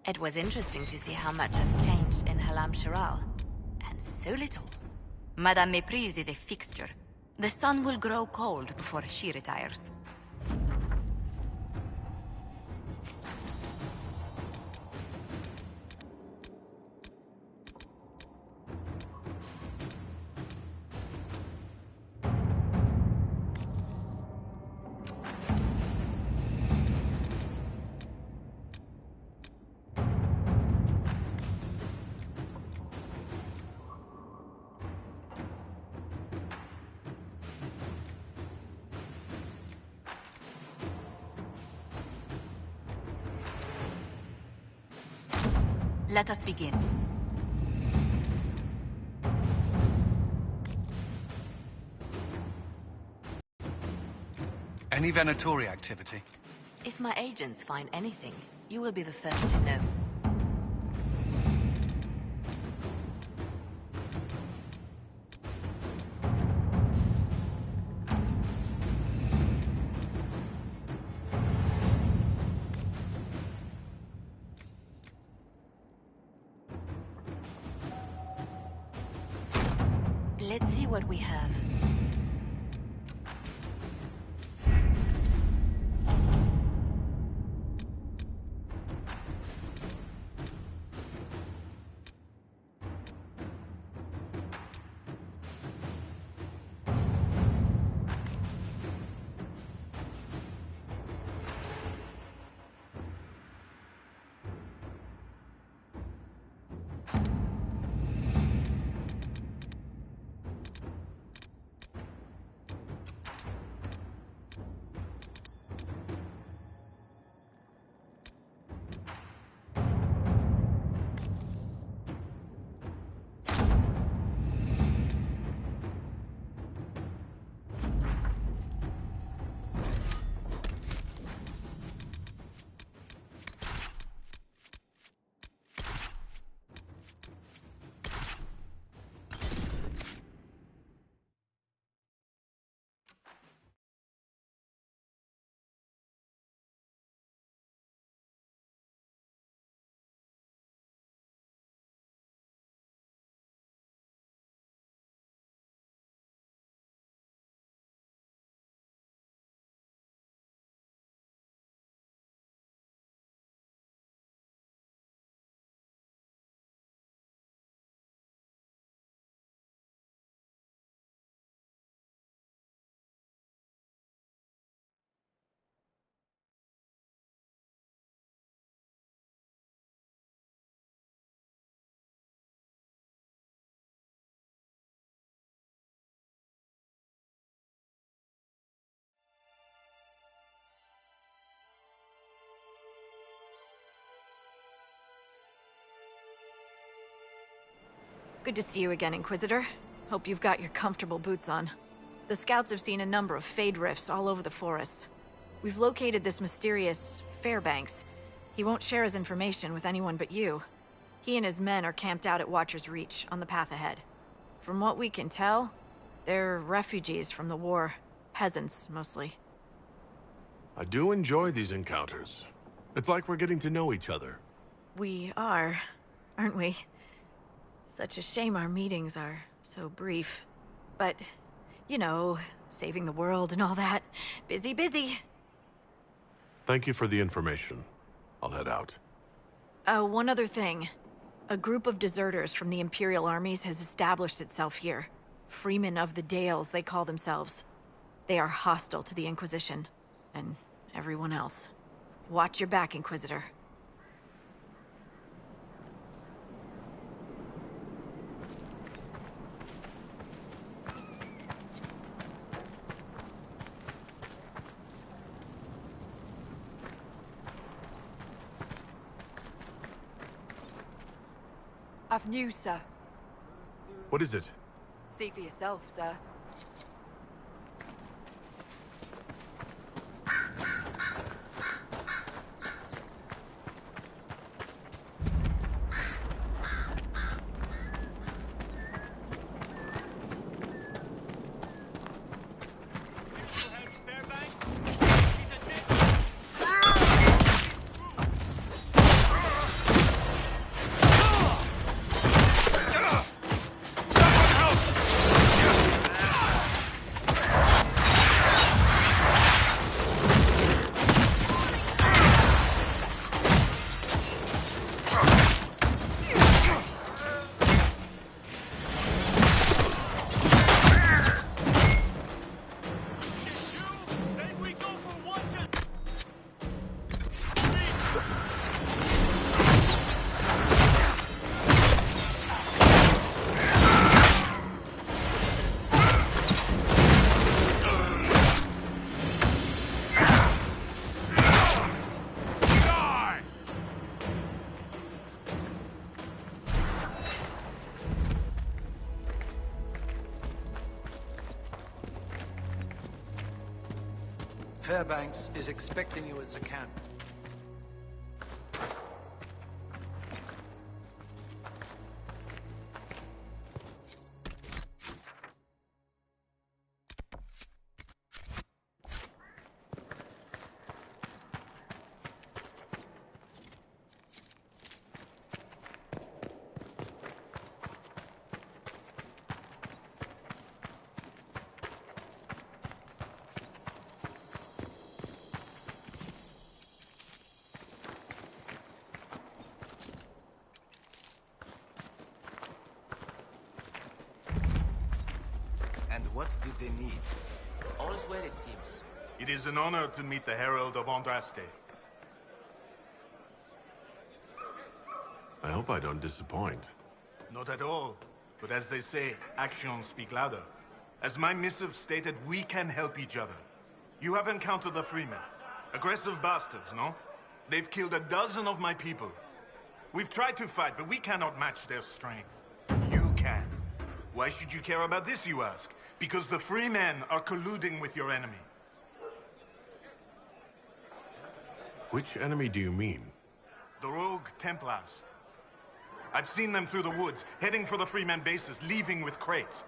It was interesting to see how much has changed in Halam Shiral. And so little. Madame Méprise is a fixture. The sun will grow cold before she retires. Let us begin. Any Venatori activity? If my agents find anything, you will be the first to know. Let's see what we have. Good to see you again, Inquisitor. Hope you've got your comfortable boots on. The scouts have seen a number of Fade rifts all over the forest. We've located this mysterious Fairbanks. He won't share his information with anyone but you. He and his men are camped out at Watcher's Reach, on the path ahead. From what we can tell, they're refugees from the war. Peasants, mostly. I do enjoy these encounters. It's like we're getting to know each other. We are, aren't we? Such a shame our meetings are so brief. But, you know, saving the world and all that. Busy, busy. Thank you for the information. I'll head out. One other thing. A group of deserters from the Imperial armies has established itself here. Freemen of the Dales, they call themselves. They are hostile to the Inquisition. And everyone else. Watch your back, Inquisitor. I've news, sir. What is it? See for yourself, sir. Fairbanks is expecting you at the camp. And what did they need? All's well, it seems. It is an honor to meet the Herald of Andraste. I hope I don't disappoint. Not at all. But as they say, actions speak louder. As my missive stated, we can help each other. You have encountered the Freemen. Aggressive bastards, no? They've killed a dozen of my people. We've tried to fight, but we cannot match their strength. You can. Why should you care about this, you ask? Because the Freemen are colluding with your enemy. Which enemy do you mean? The rogue Templars. I've seen them through the woods, heading for the Freemen bases, leaving with crates.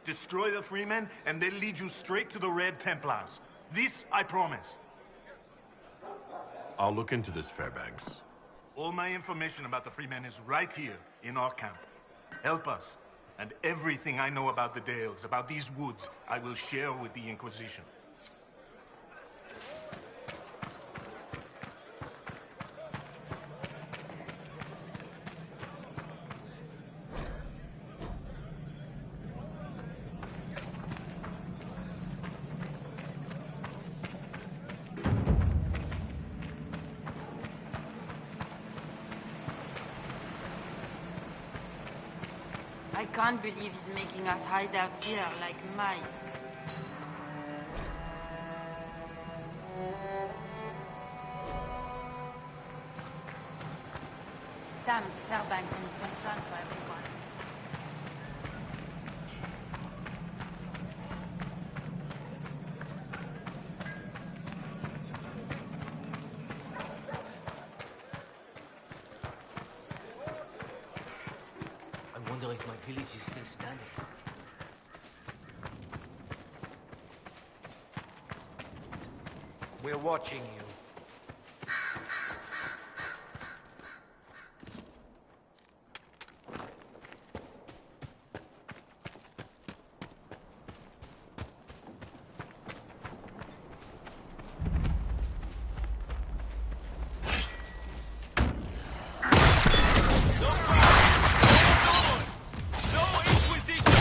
Destroy the Freemen, and they'll lead you straight to the Red Templars. This I promise. I'll look into this, Fairbanks. All my information about the Freemen is right here, in our camp. Help us, and everything I know about the Dales, about these woods, I will share with the Inquisition. I can't believe he's making us hide out here like mice. Damned Fairbanks and his concern for everyone. I wonder if my village is still standing. We're watching you. No Inquisition!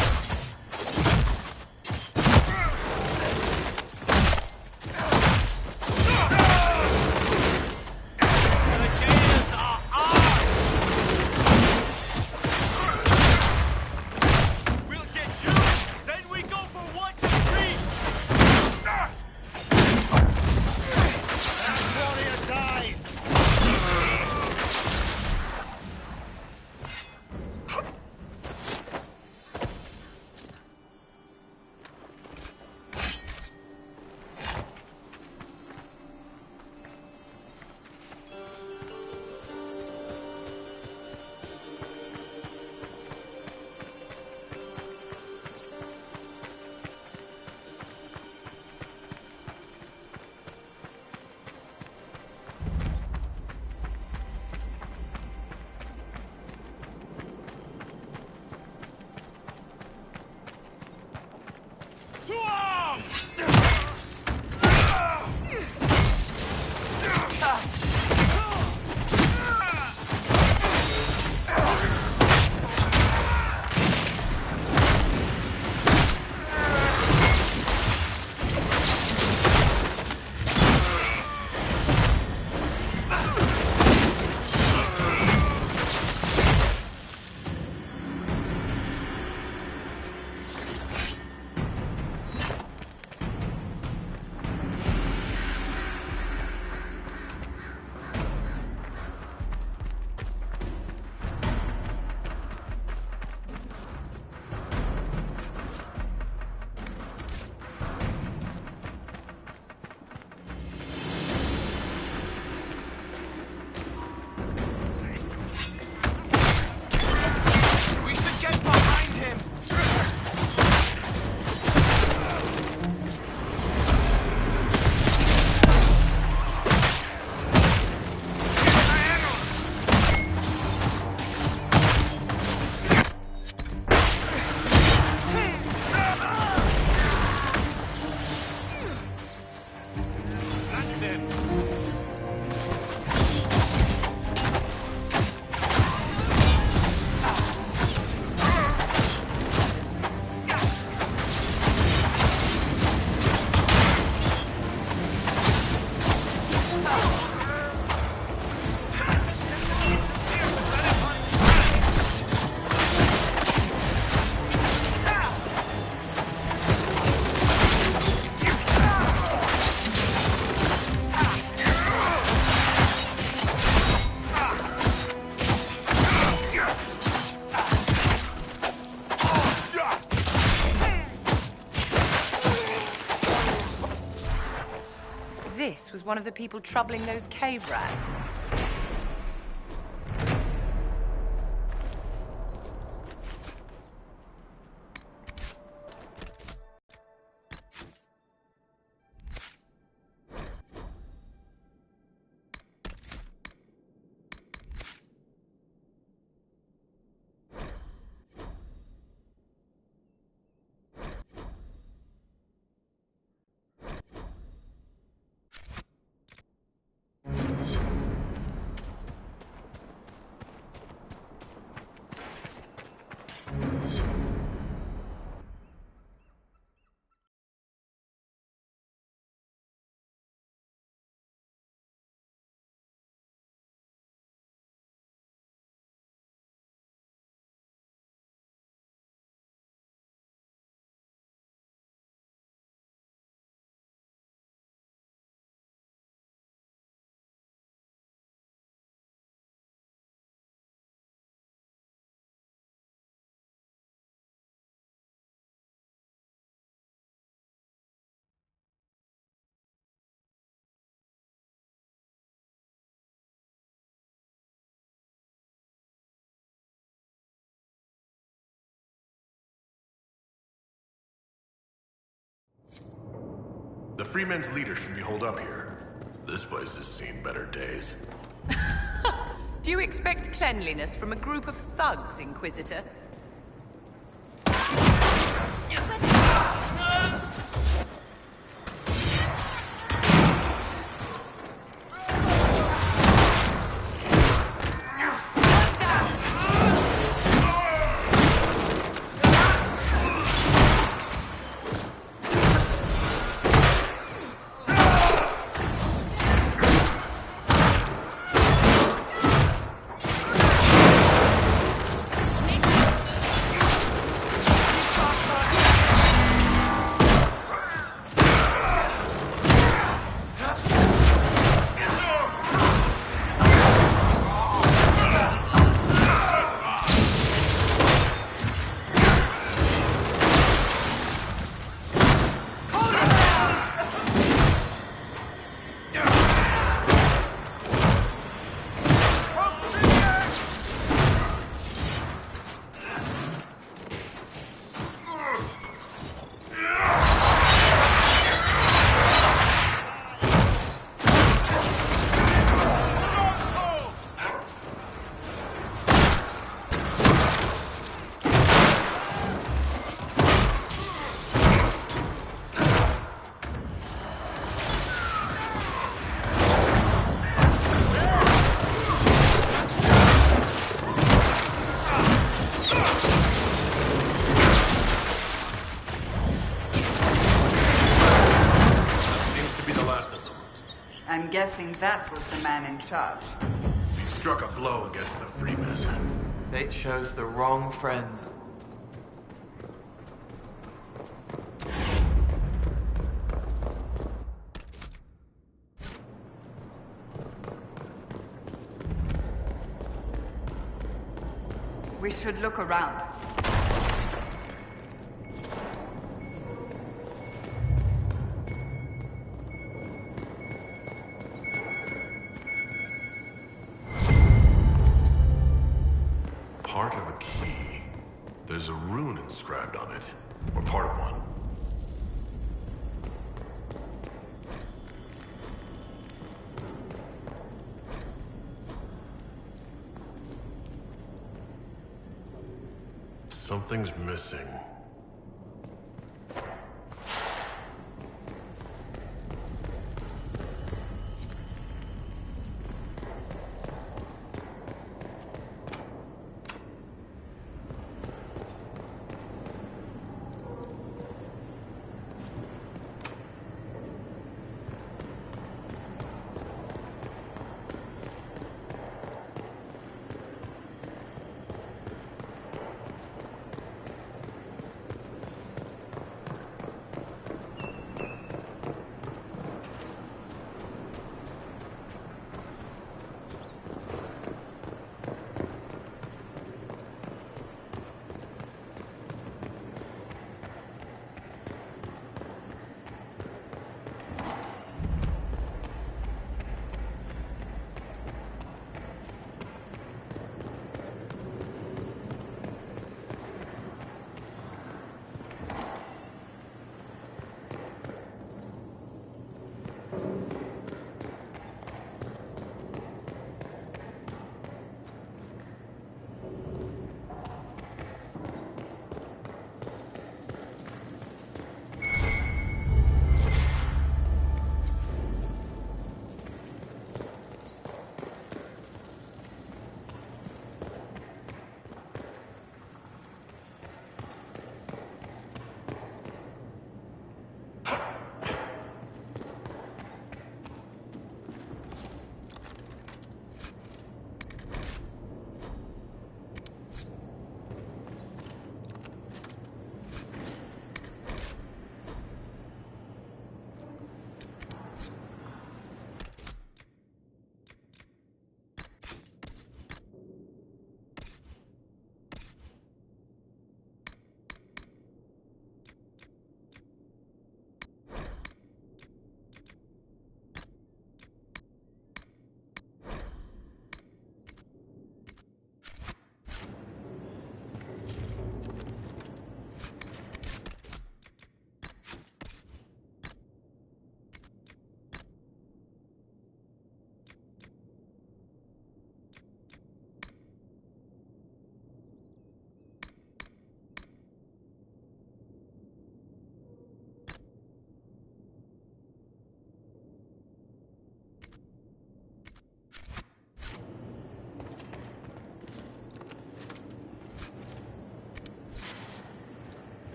this was one of the people troubling those cave rats. The Freemen's leader should be holed up here. This place has seen better days. Do you expect cleanliness from a group of thugs, Inquisitor? I'm guessing that was the man in charge. He struck a blow against the Freemen. Fate chose the wrong friends. We should look around. Part of a key. There's a rune inscribed on it. Or part of one. Something's missing.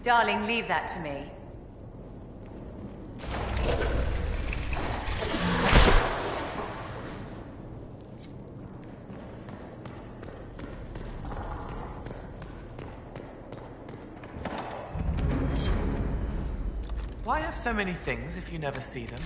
Darling, leave that to me. Why have so many things if you never see them?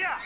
Yeah!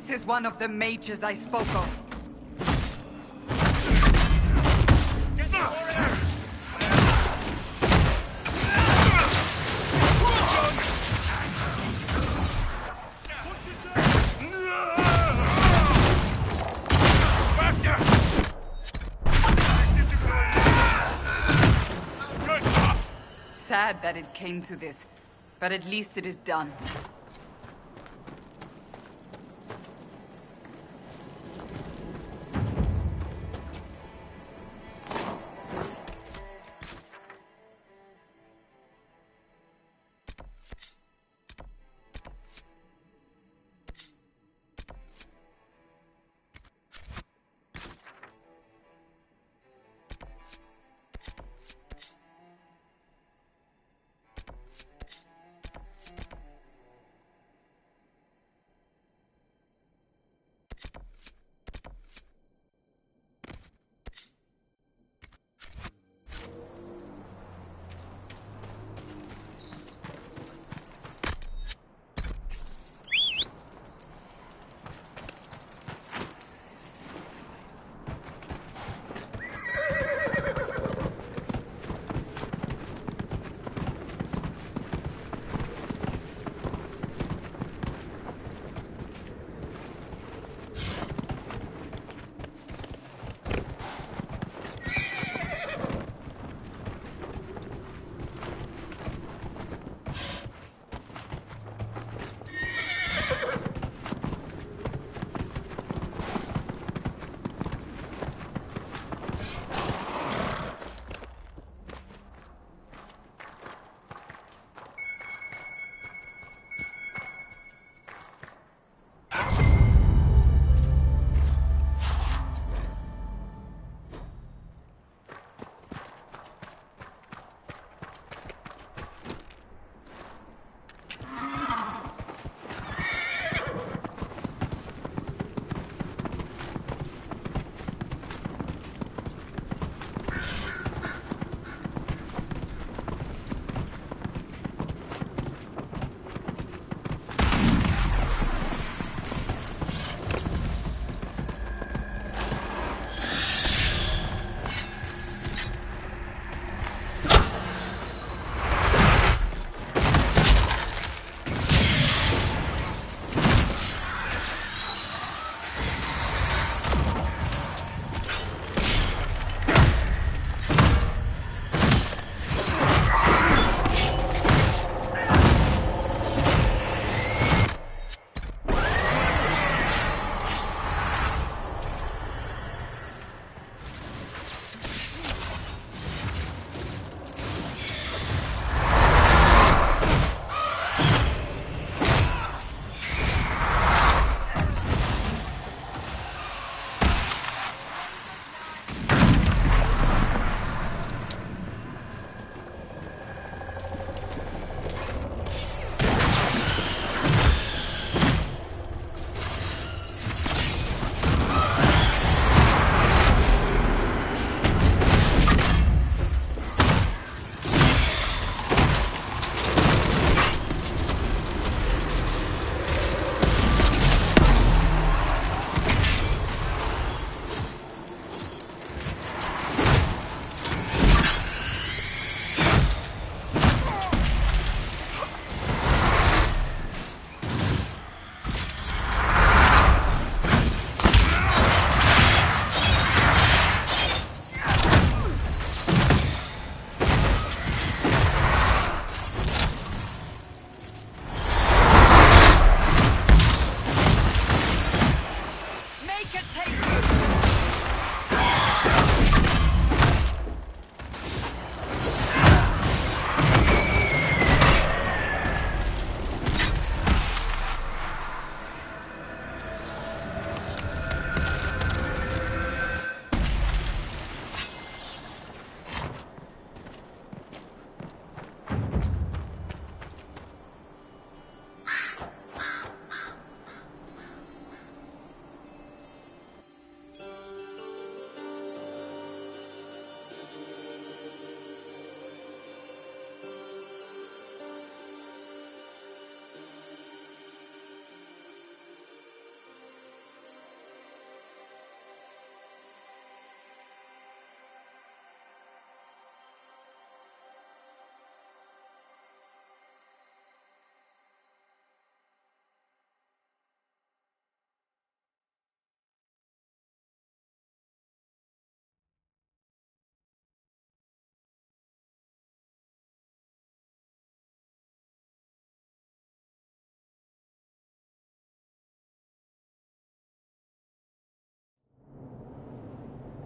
This is one of the mages I spoke of. Sad that it came to this, but at least it is done.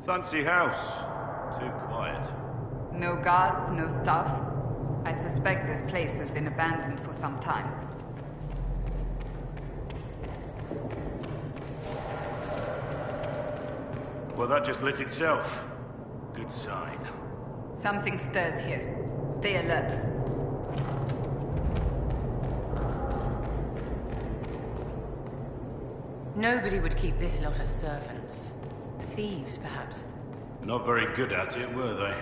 Fancy house. Too quiet. No guards, no staff. I suspect this place has been abandoned for some time. Well, that just lit itself. Good sign. Something stirs here. Stay alert. Nobody would keep this lot as servants. Thieves, perhaps. Not very good at it, were they?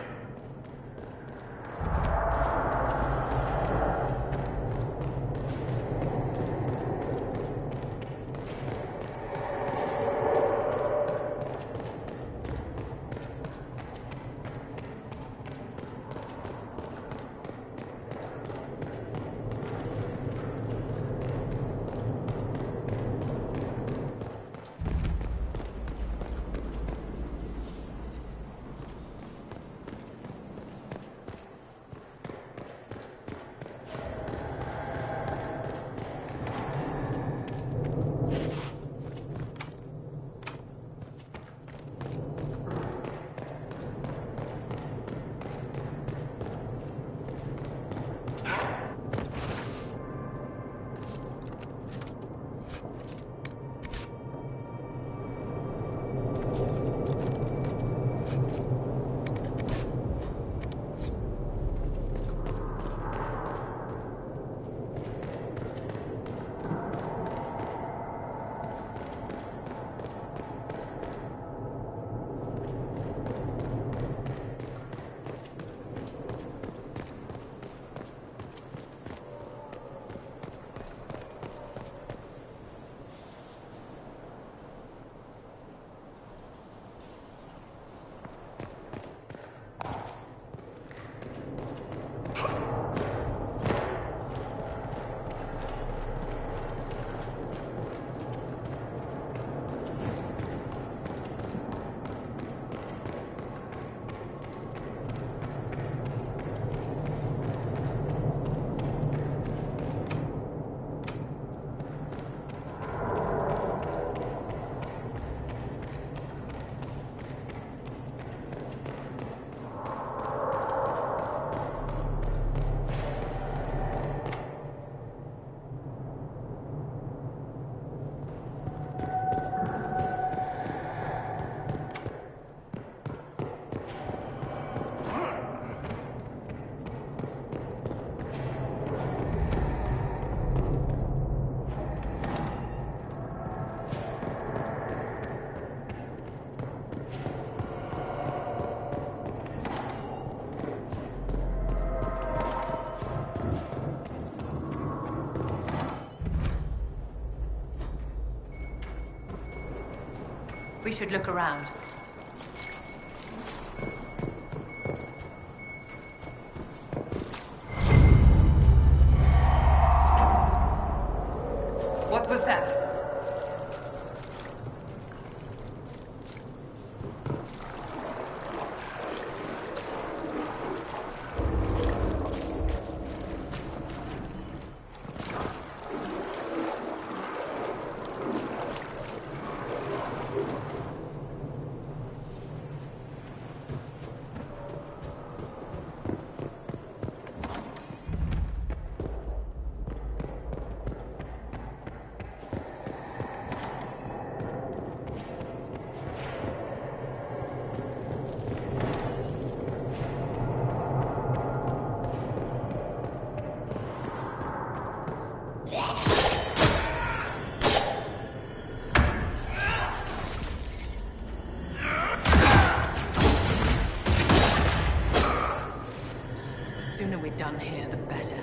We should look around. What was that? The sooner we're done here, the better.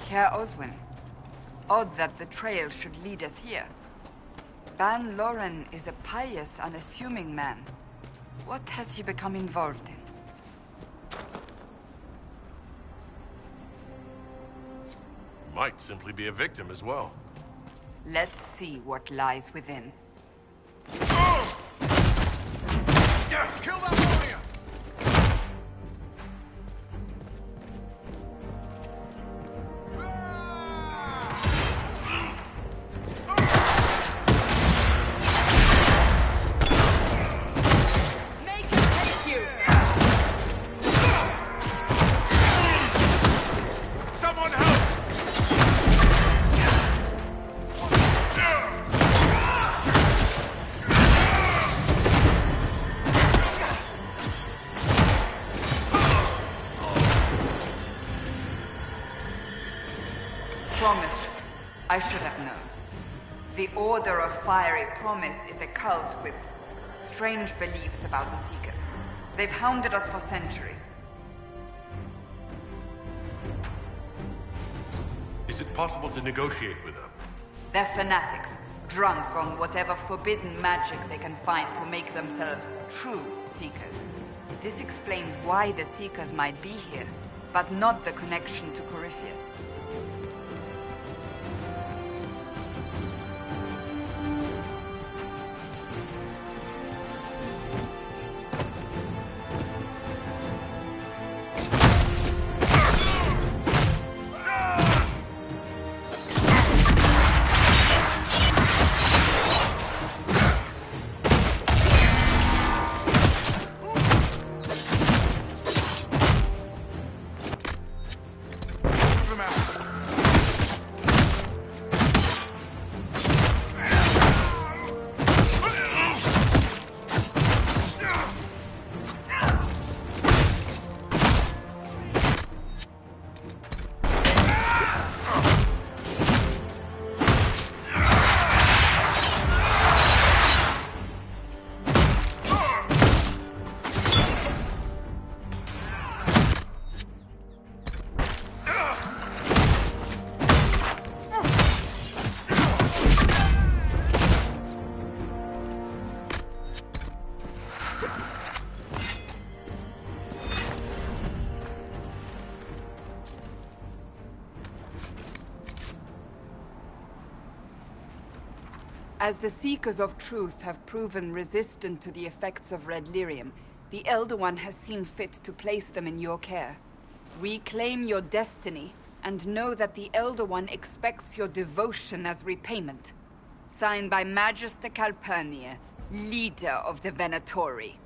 Care Oswin. Odd that the trail should lead us here. Ban Loren is a pious, unassuming man. What has he become involved in? Might simply be a victim as well. Let's see what lies within. Kill that warrior! Promises. I should have known. The Order of Fiery Promise is a cult with strange beliefs about the Seekers. They've hounded us for centuries. Is it possible to negotiate with them? They're fanatics, drunk on whatever forbidden magic they can find to make themselves true Seekers. This explains why the Seekers might be here, but not the connection to Corypheus. As the Seekers of Truth have proven resistant to the effects of red lyrium, the Elder One has seen fit to place them in your care. Reclaim your destiny, and know that the Elder One expects your devotion as repayment. Signed by Magister Calpurnia, leader of the Venatori.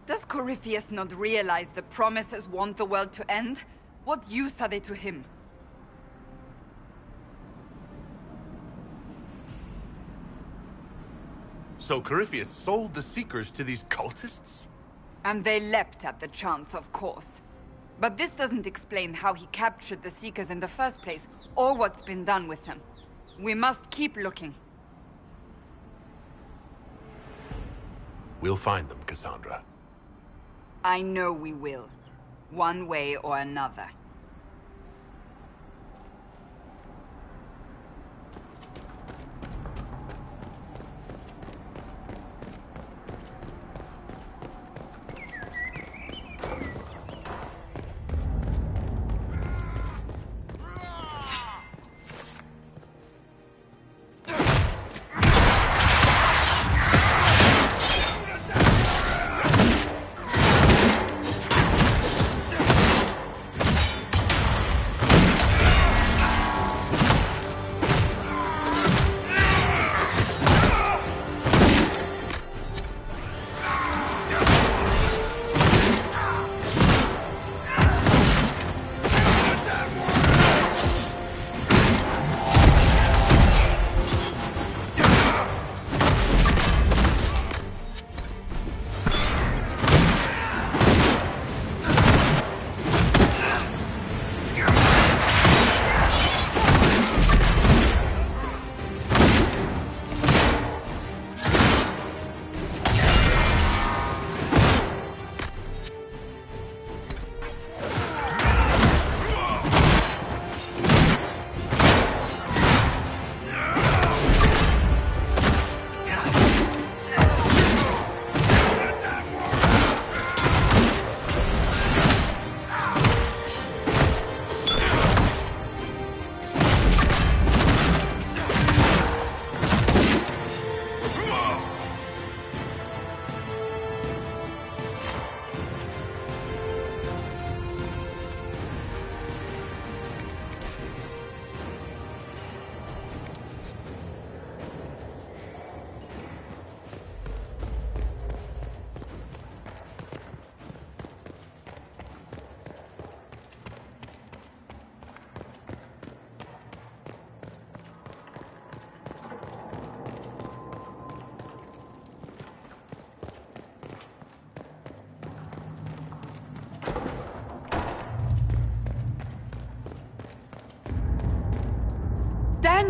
Does Corypheus not realize the promises want the world to end? What use are they to him? So Corypheus sold the Seekers to these cultists? And they leapt at the chance, of course. But this doesn't explain how he captured the Seekers in the first place, or what's been done with them. We must keep looking. We'll find them, Cassandra. I know we will. One way or another.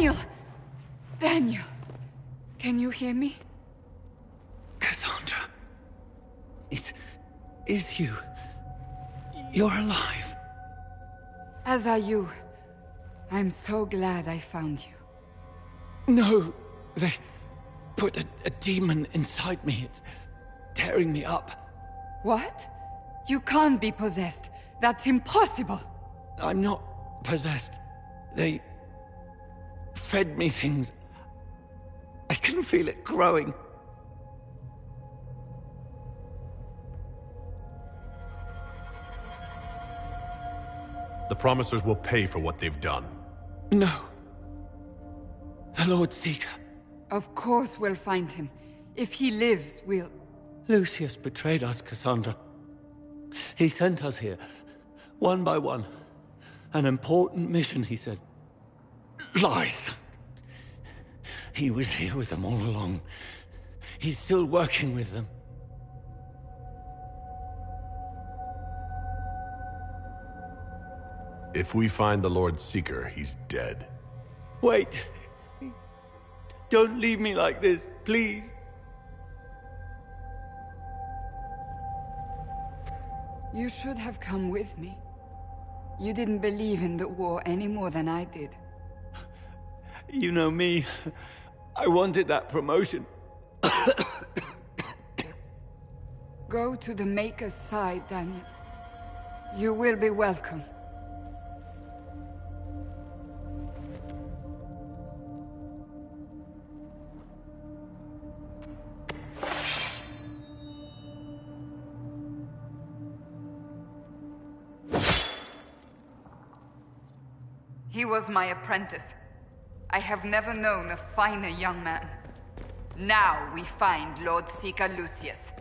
Daniel! Daniel! Can you hear me? Cassandra. It is you. You're alive. As are you. I'm so glad I found you. No, they put a demon inside me. It's tearing me up. What? You can't be possessed. That's impossible. I'm not possessed. They fed me things. I can feel it growing. The Promisers will pay for what they've done. No. The Lord Seeker. Of course we'll find him. If he lives, we'll... Lucius betrayed us, Cassandra. He sent us here, one by one. An important mission, he said. Lies. He was here with them all along. He's still working with them. If we find the Lord Seeker, he's dead. Wait. Don't leave me like this, please. You should have come with me. You didn't believe in the war any more than I did. You know me. I wanted that promotion. Go to the Maker's side, Daniel. You will be welcome. He was my apprentice. I have never known a finer young man. Now we find Lord Seeker Lucius.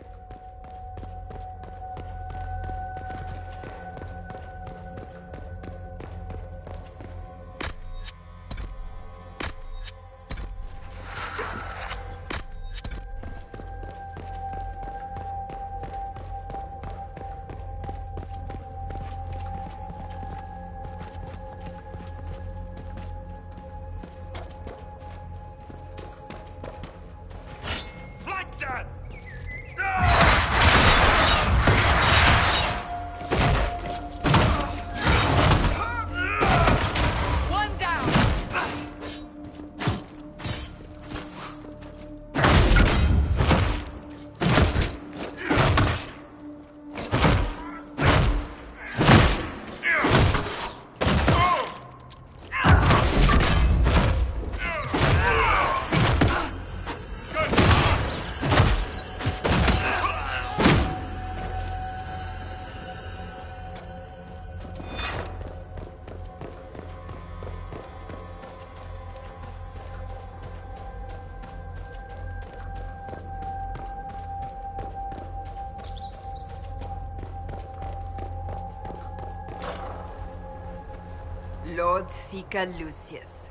Lord Seeker Lucius.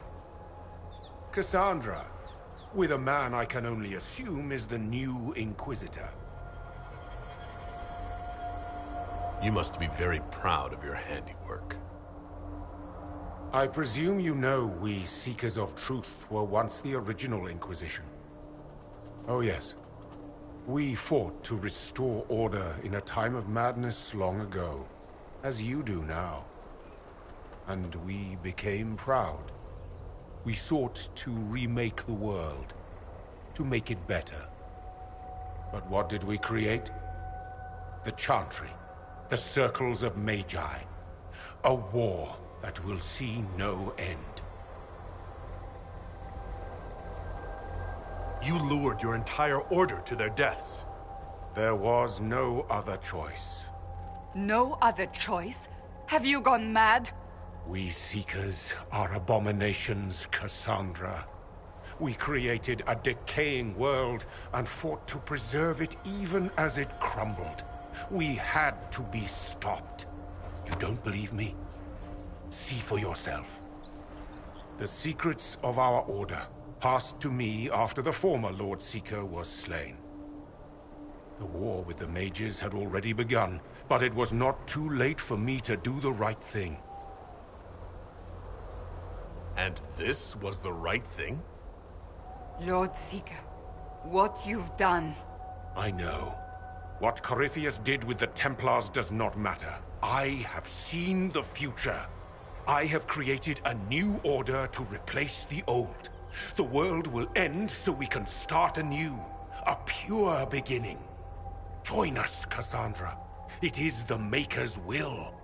Cassandra, with a man I can only assume is the new Inquisitor. You must be very proud of your handiwork. I presume you know we Seekers of Truth were once the original Inquisition. Oh yes. We fought to restore order in a time of madness long ago, as you do now. And we became proud. We sought to remake the world, to make it better. But what did we create? The Chantry, the Circles of Magi. A war that will see no end. You lured your entire order to their deaths. There was no other choice. No other choice? Have you gone mad? We Seekers are abominations, Cassandra. We created a decaying world and fought to preserve it even as it crumbled. We had to be stopped. You don't believe me? See for yourself. The secrets of our order passed to me after the former Lord Seeker was slain. The war with the mages had already begun, but it was not too late for me to do the right thing. And this was the right thing? Lord Seeker, what you've done. I know. What Corypheus did with the Templars does not matter. I have seen the future. I have created a new order to replace the old. The world will end so we can start anew. A pure beginning. Join us, Cassandra. It is the Maker's will.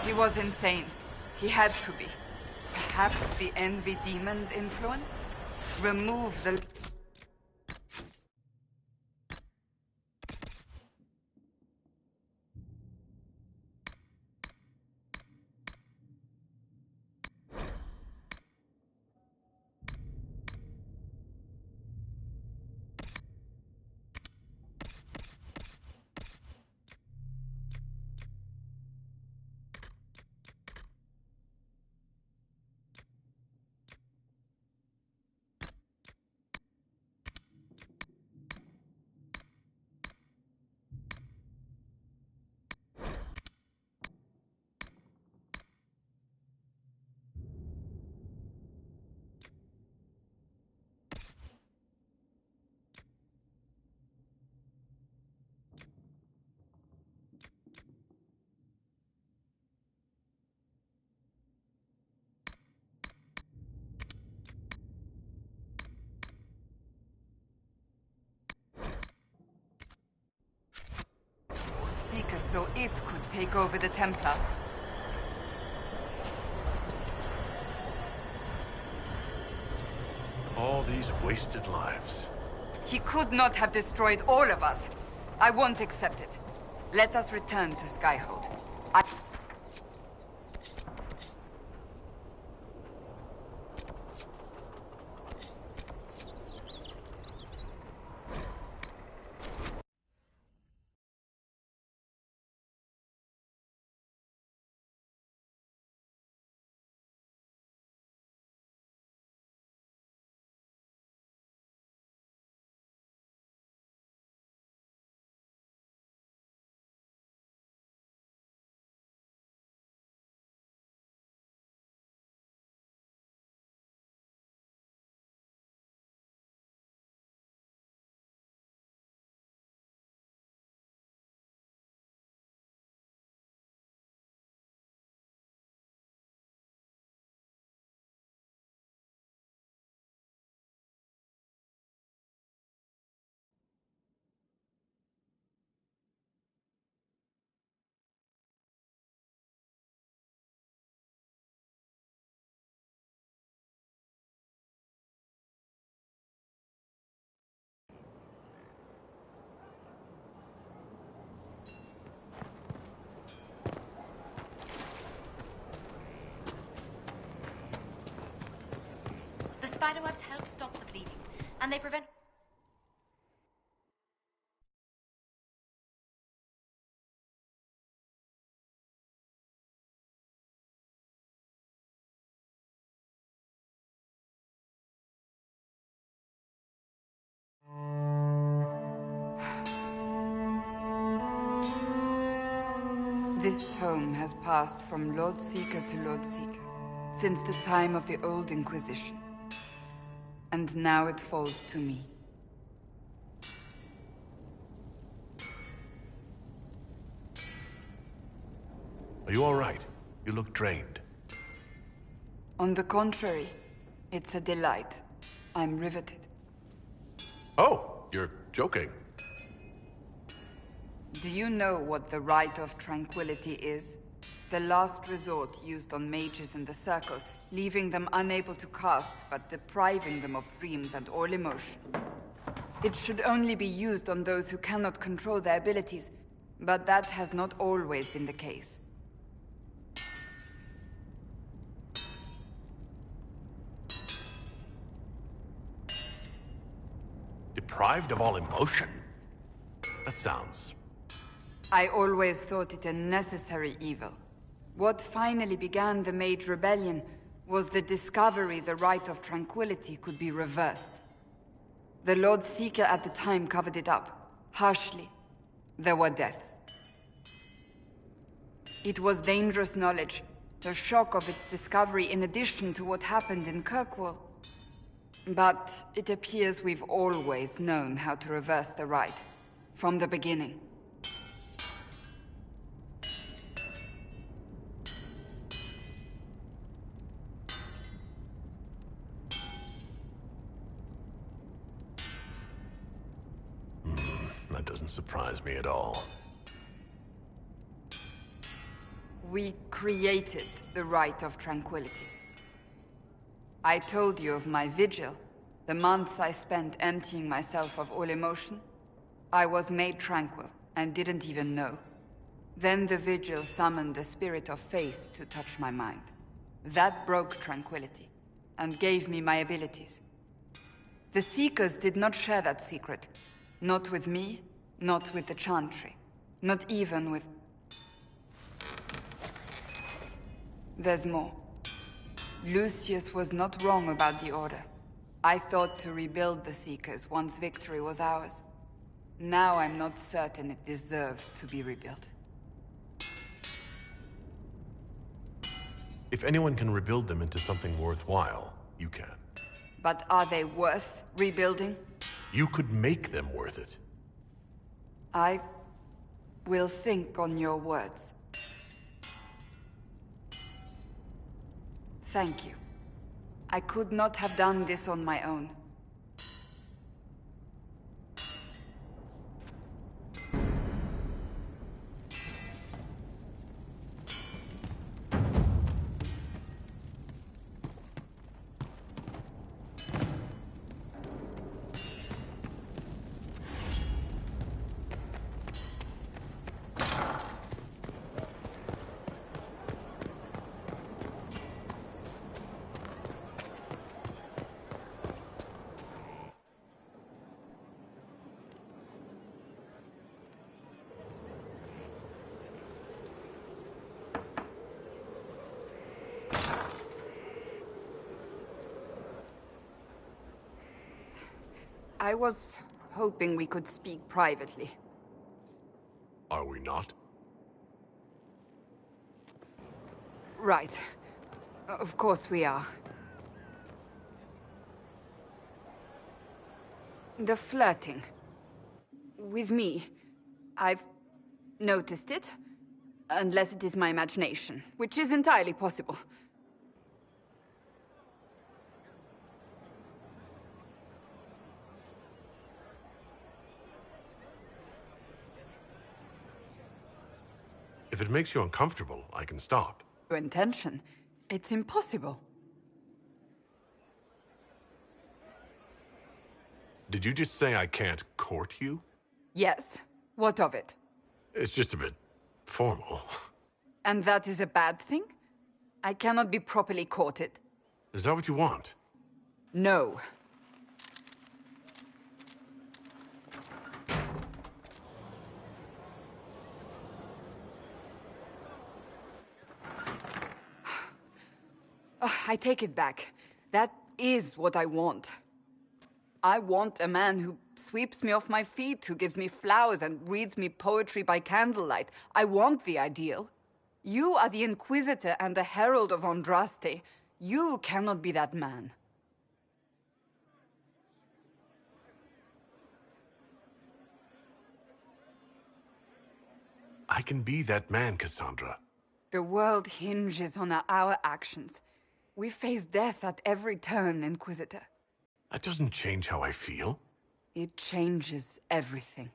He was insane. He had to be. Perhaps the Envy Demon's influence? Remove the... Seeker so it could take over the Templars. All these wasted lives. He could not have destroyed all of us. I won't accept it. Let us return to Skyhold. The spiderwebs help stop the bleeding, and they prevent... This tome has passed from Lord Seeker to Lord Seeker, since the time of the Old Inquisition. And now it falls to me. Are you all right? You look drained. On the contrary, it's a delight. I'm riveted. Oh! You're joking. Do you know what the Rite of Tranquility is? The last resort used on mages in the Circle, leaving them unable to cast, but depriving them of dreams and all emotion. It should only be used on those who cannot control their abilities, but that has not always been the case. Deprived of all emotion? That sounds... I always thought it a necessary evil. What finally began the Mage Rebellion was the discovery the Rite of Tranquility could be reversed. The Lord Seeker at the time covered it up, harshly. There were deaths. It was dangerous knowledge, the shock of its discovery in addition to what happened in Kirkwall. But it appears we've always known how to reverse the Rite, from the beginning. That doesn't surprise me at all. We created the Rite of Tranquility. I told you of my vigil, the months I spent emptying myself of all emotion. I was made tranquil, and didn't even know. Then the vigil summoned the spirit of faith to touch my mind. That broke tranquility, and gave me my abilities. The Seekers did not share that secret. Not with me, not with the Chantry, not even with... There's more. Lucius was not wrong about the Order. I thought to rebuild the Seekers once victory was ours. Now I'm not certain it deserves to be rebuilt. If anyone can rebuild them into something worthwhile, you can. But are they worth rebuilding? You could make them worth it. I will think on your words. Thank you. I could not have done this on my own. I was hoping we could speak privately. Are we not? Right. Of course we are. The flirting. With me. I've noticed it. Unless it is my imagination, which is entirely possible. If it makes you uncomfortable, I can stop. Your intention? It's impossible. Did you just say I can't court you? Yes. What of it? It's just a bit formal. And that is a bad thing? I cannot be properly courted. Is that what you want? No. I take it back. That is what I want. I want a man who sweeps me off my feet, who gives me flowers and reads me poetry by candlelight. I want the ideal. You are the Inquisitor and the Herald of Andraste. You cannot be that man. I can be that man, Cassandra. The world hinges on our actions. We face death at every turn, Inquisitor. That doesn't change how I feel. It changes everything.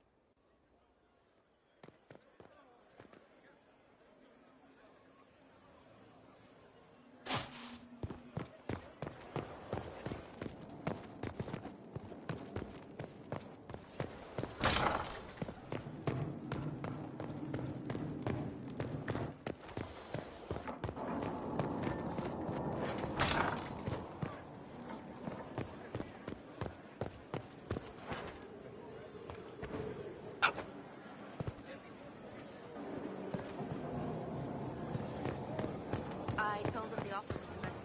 I told them the offer was the best.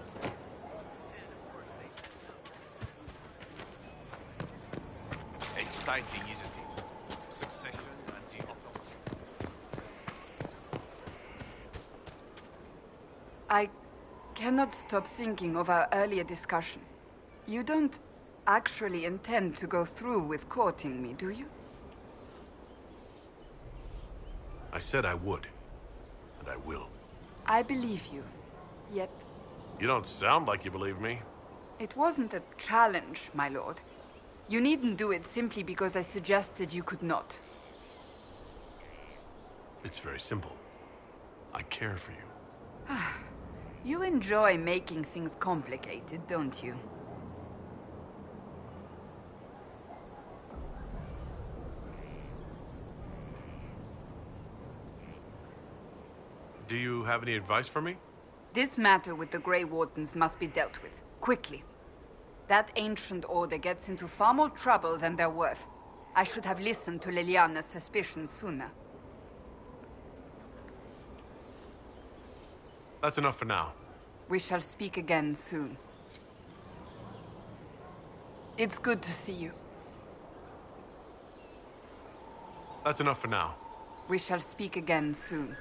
Exciting, isn't it? Succession and the opposite. I cannot stop thinking of our earlier discussion. You don't actually intend to go through with courting me, do you? I said I would. And I will. I believe you. Yet, You don't sound like you believe me. it wasn't a challenge, my lord. You needn't do it simply because I suggested you could not. It's very simple. I care for you. You enjoy making things complicated, don't you? Do you have any advice for me? This matter with the Grey Wardens must be dealt with, quickly. That ancient order gets into far more trouble than they're worth. I should have listened to Liliana's suspicions sooner. That's enough for now. We shall speak again soon. It's good to see you. That's enough for now. We shall speak again soon.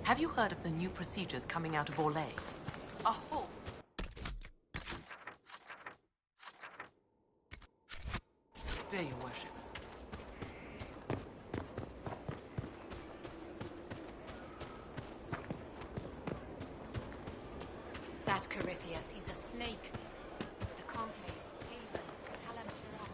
Have you heard of the new procedures coming out of Orlais? Oh. Stay, Your Worship. That Corypheus, he's a snake. The Conclave, Haven, Halam Shira.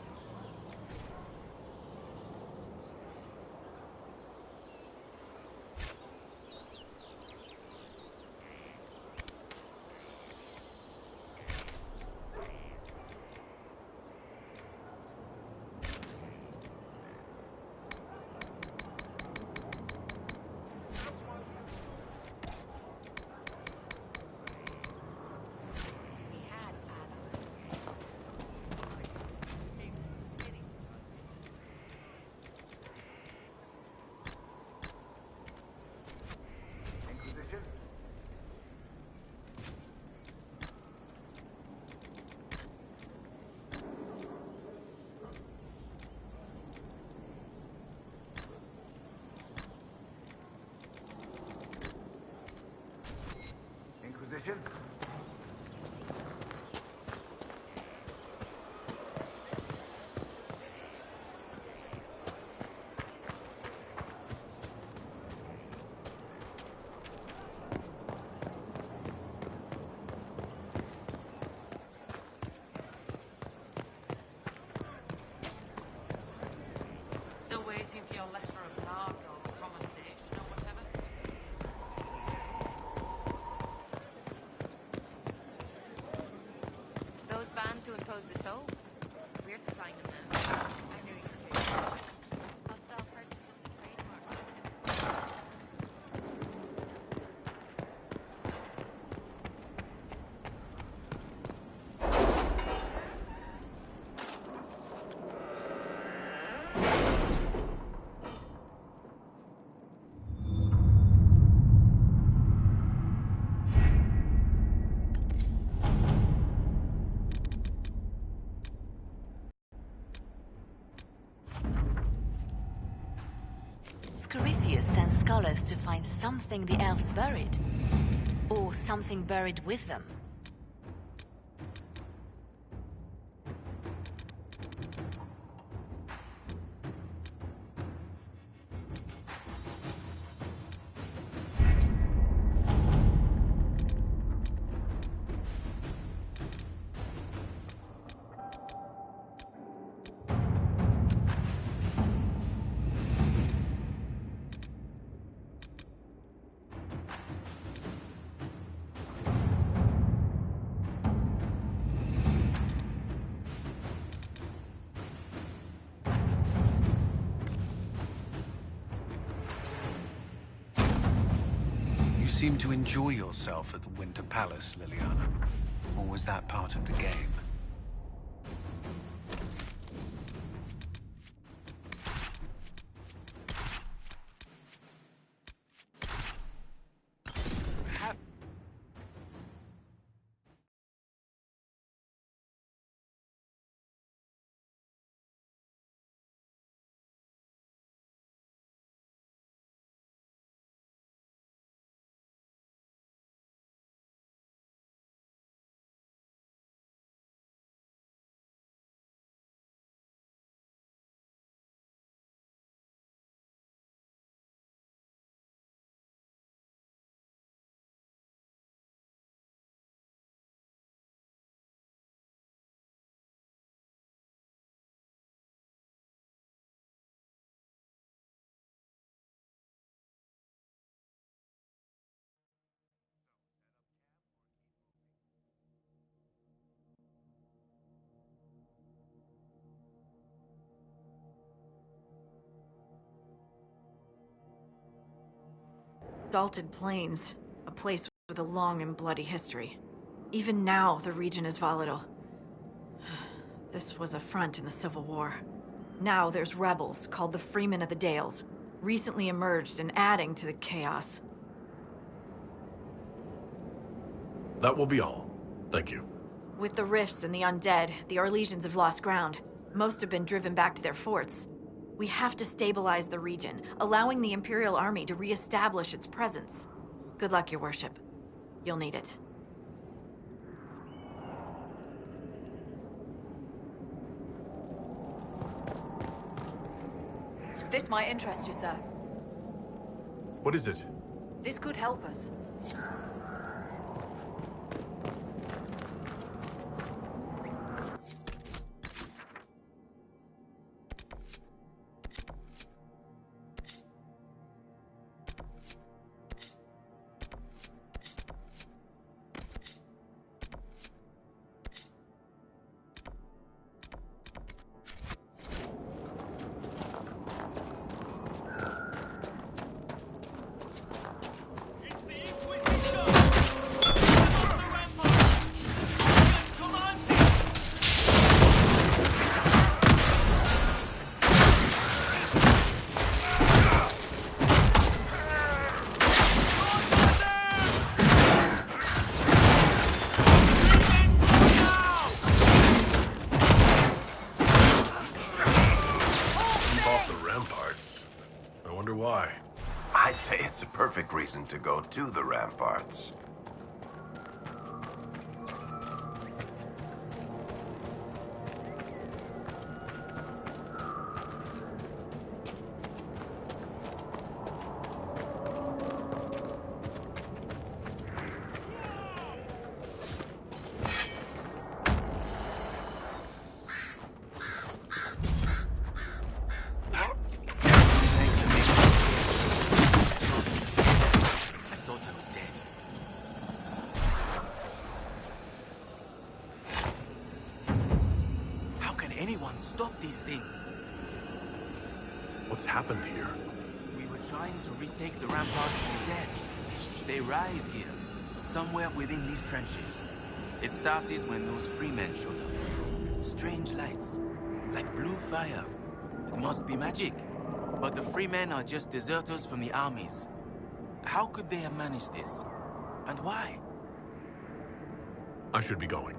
Inquisition? Still waiting for your letter of marque or commendation or whatever? Those bands who impose the tolls, we're supplying them now. I knew you could do it. Hostile purchase of the trademark. Corypheus sends scholars to find something the elves buried. Or something buried with them. seemed to enjoy yourself at the Winter Palace, Liliana. Or was that part of the game? Salted Plains, a place with a long and bloody history. Even now, the region is volatile. This was a front in the Civil War. Now there's rebels called the Freemen of the Dales, recently emerged and adding to the chaos. That will be all. Thank you. With the rifts and the undead, the Orlesians have lost ground. Most have been driven back to their forts. We have to stabilize the region, allowing the Imperial Army to re-establish its presence. Good luck, Your Worship. You'll need it. This might interest you, sir. What is it? This could help us. I'd say it's a perfect reason to go to the ramparts. Anyone stop these things? What's happened here? We were trying to retake the ramparts from the dead. They rise here, somewhere within these trenches. It started when those freemen showed up. Strange lights, like blue fire. It must be magic. But the freemen are just deserters from the armies. How could they have managed this? And why? I should be going.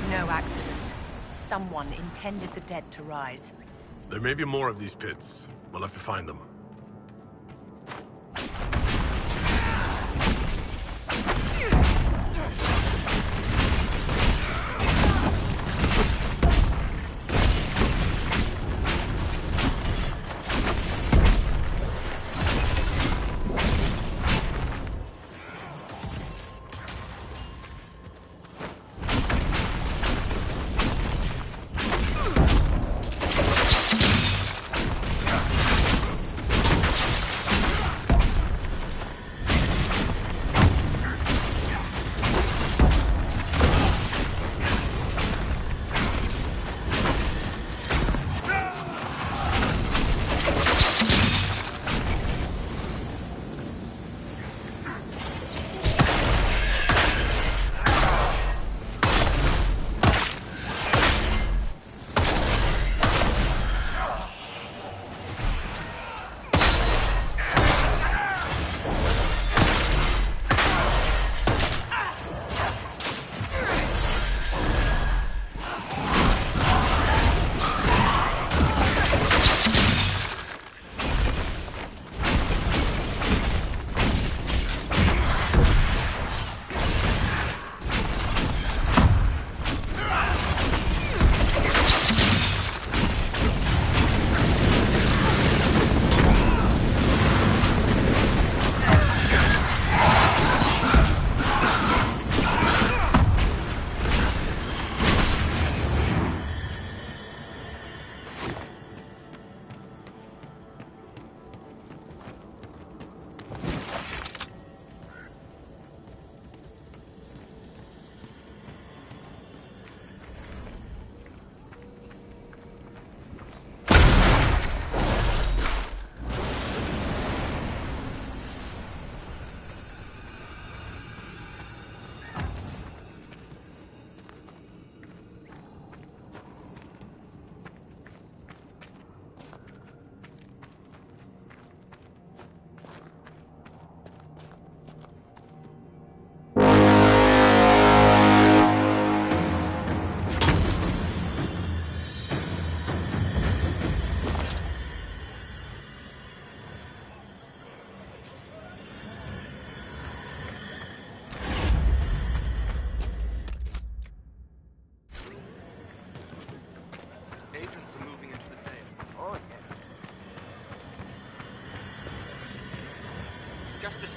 no accident. Someone intended the dead to rise. There may be more of these pits. We'll have to find them.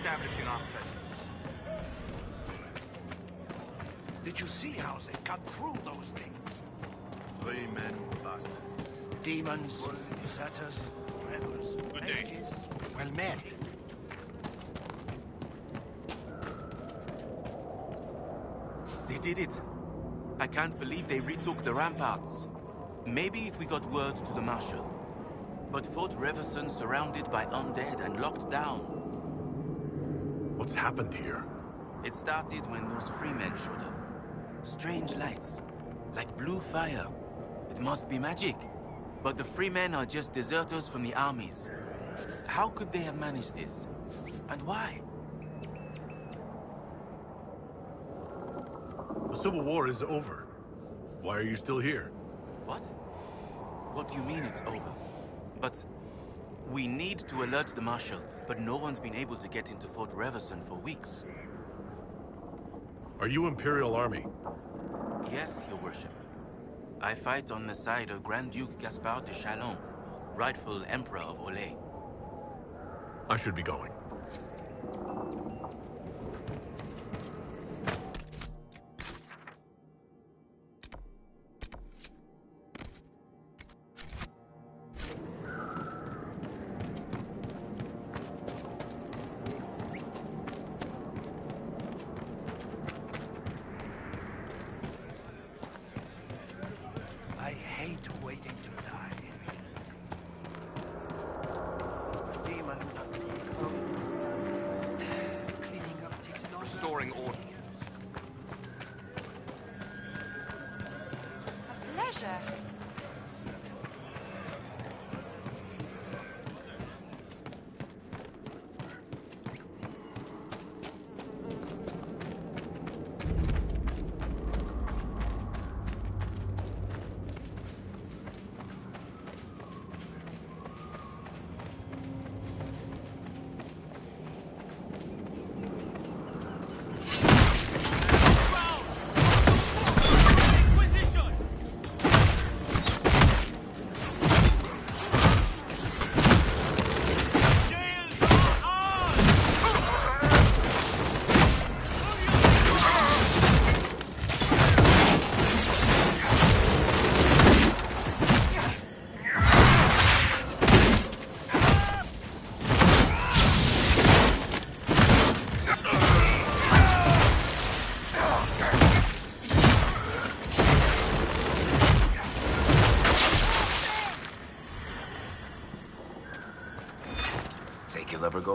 Establishing our presence. Did you see how they cut through those things? Free men, bastards. Demons, deserters, rebels, Good day. mages. Well met. They did it. I can't believe they retook the ramparts. Maybe if we got word to the Marshal. But Fort Reverson surrounded by undead and locked down. What's happened here? It started when those freemen showed up. Strange lights, like blue fire. It must be magic. But the freemen are just deserters from the armies. How could they have managed this? And why? The Civil War is over. Why are you still here? What? What do you mean it's over? But we need to alert the Marshal, but no one's been able to get into Fort Reverson for weeks. Are you Imperial Army? Yes, Your Worship. I fight on the side of Grand Duke Gaspard de Chalon, rightful Emperor of Olay. I should be going.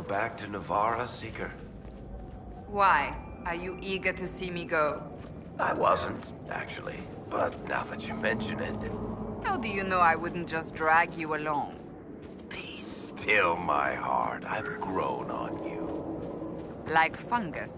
back to Navarra, Seeker? Why? Are you eager to see me go? I wasn't, actually. But now that you mention it... How do you know I wouldn't just drag you along? Be still, my heart. I've grown on you. Like fungus.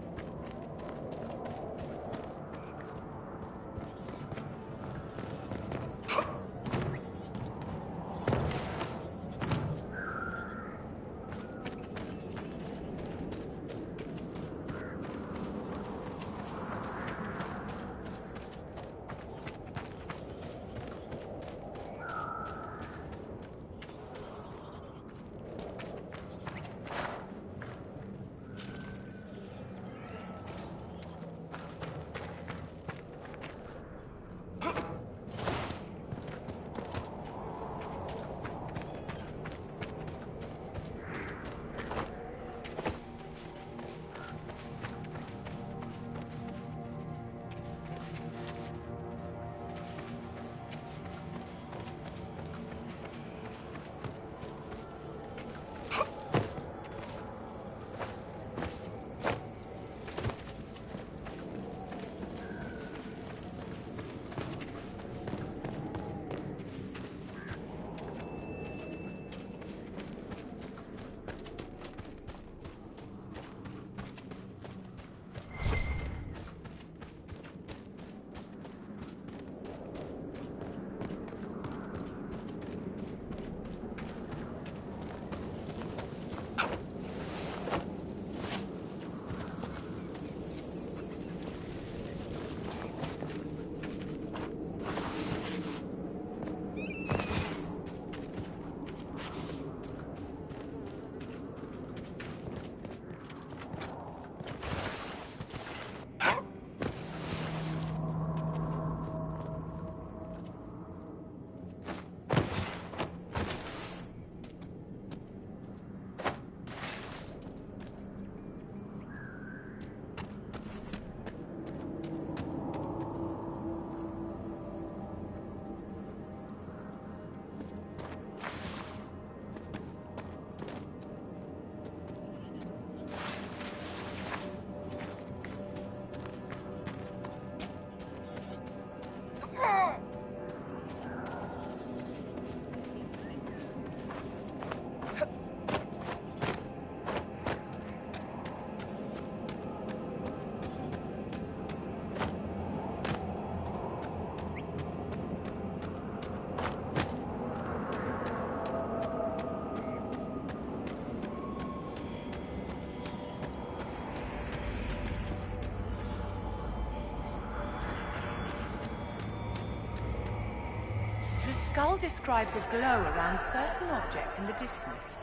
The skull describes a glow around certain objects in the distance.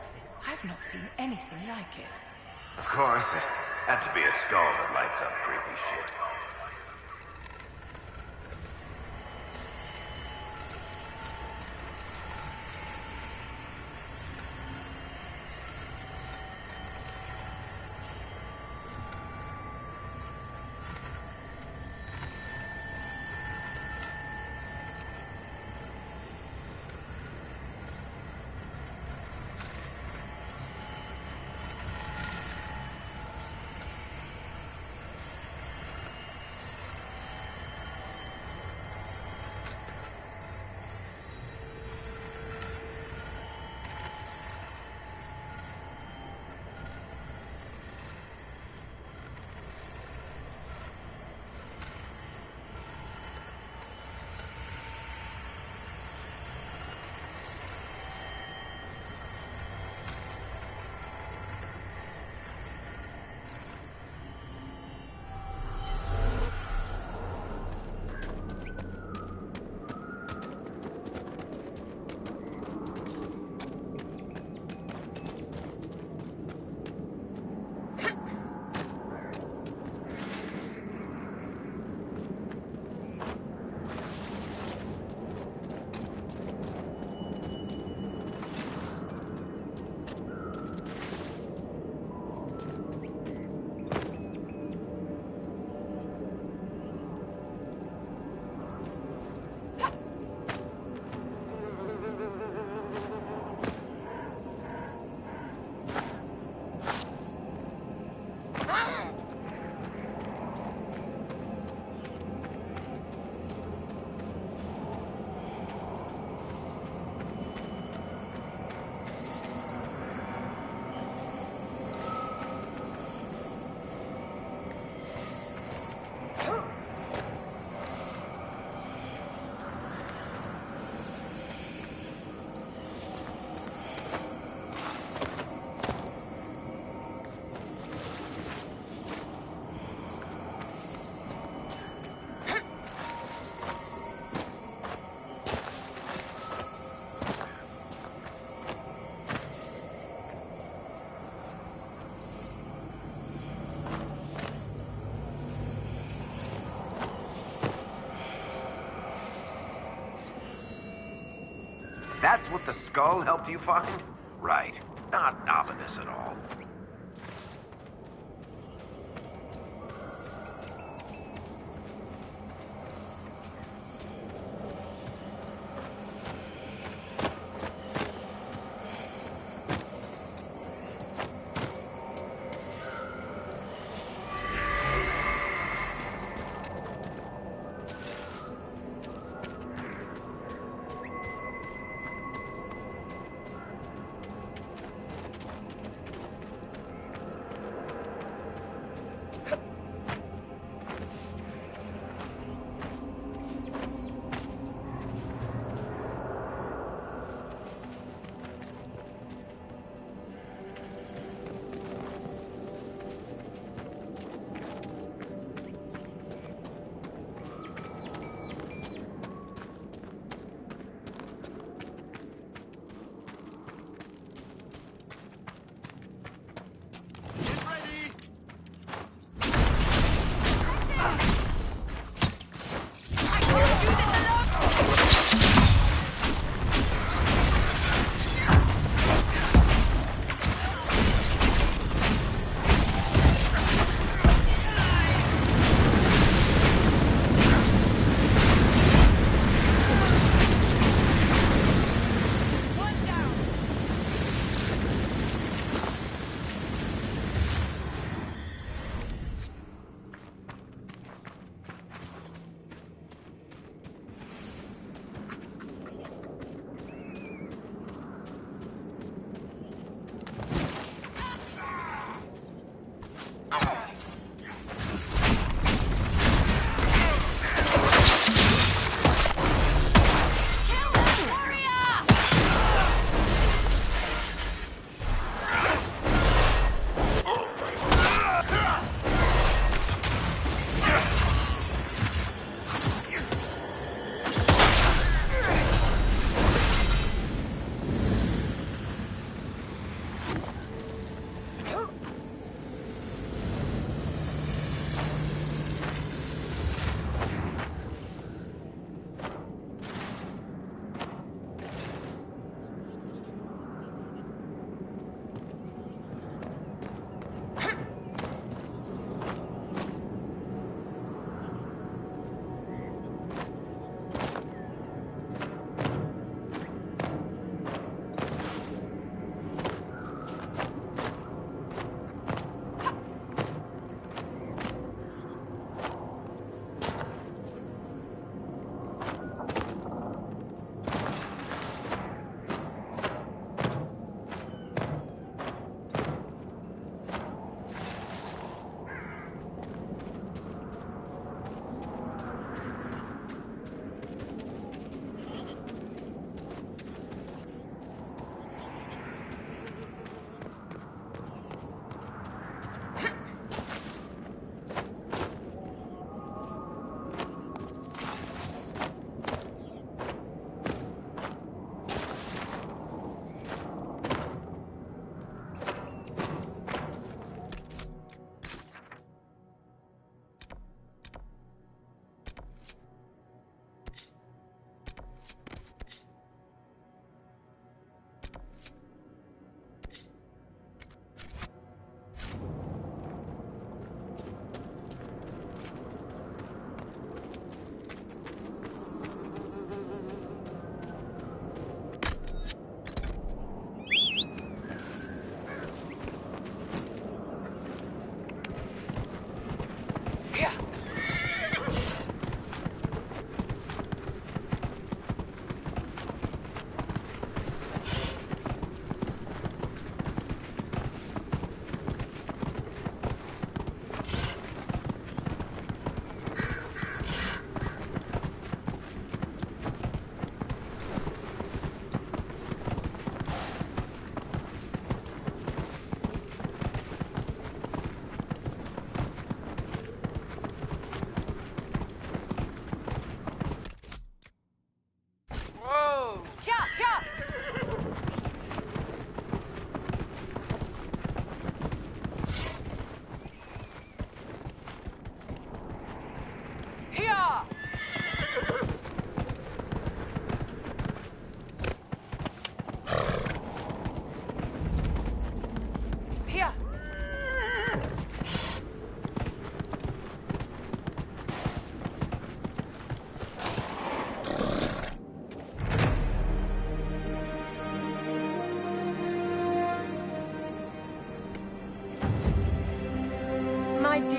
I've not seen anything like it. Of course, it had to be a skull that lights up creepy shit. That's what the skull helped you find? Right. Not ominous at all.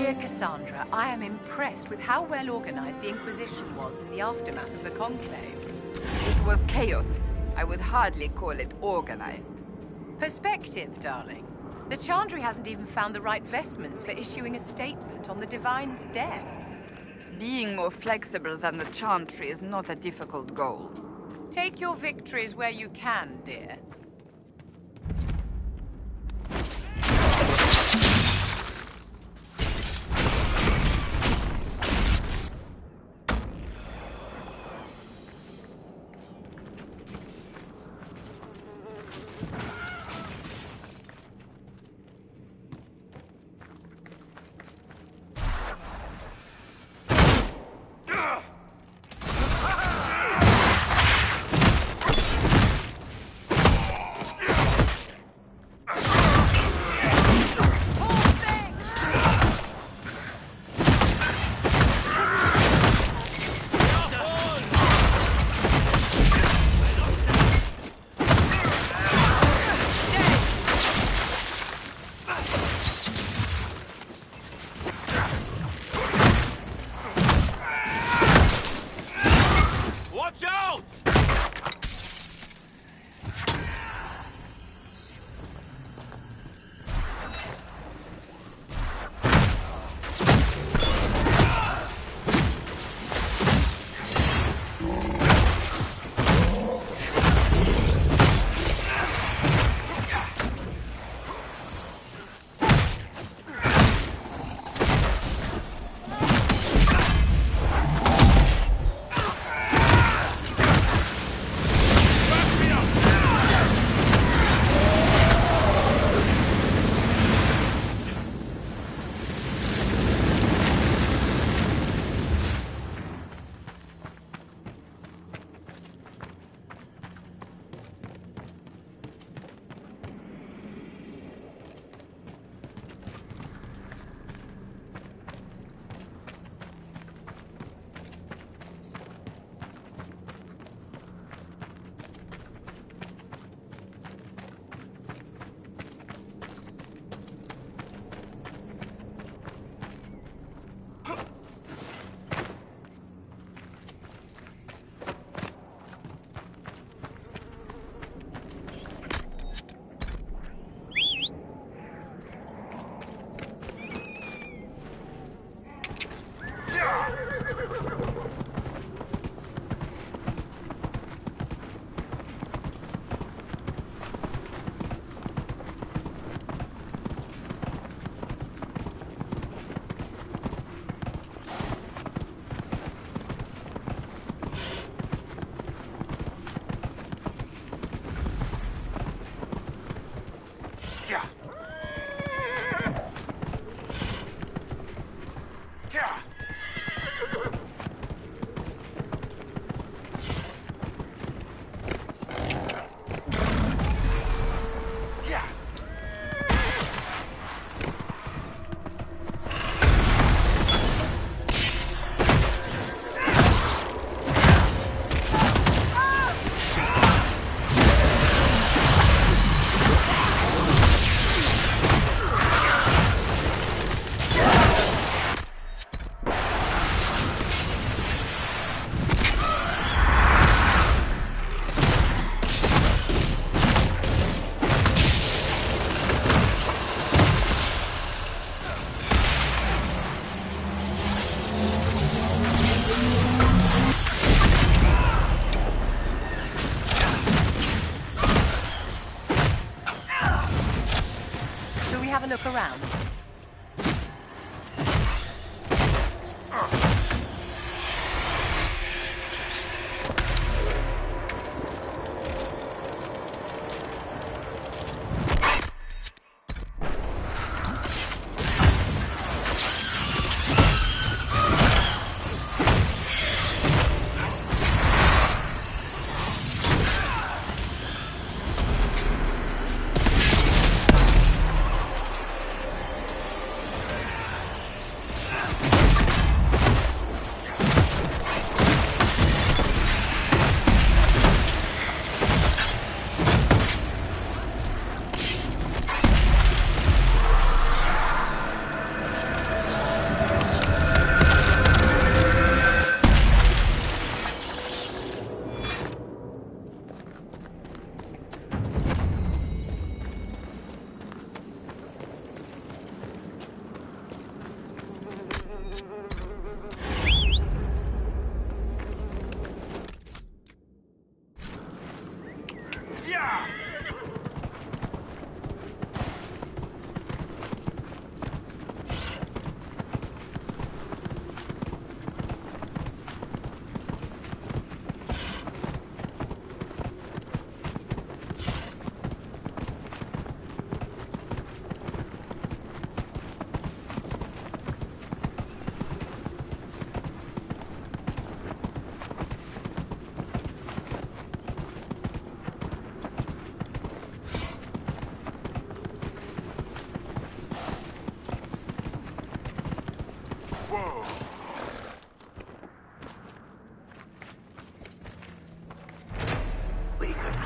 Dear Cassandra, I am impressed with how well organized the Inquisition was in the aftermath of the Conclave. It was chaos. I would hardly call it organized. Perspective, darling. The Chantry hasn't even found the right vestments for issuing a statement on the Divine's death. Being more flexible than the Chantry is not a difficult goal. Take your victories where you can, dear.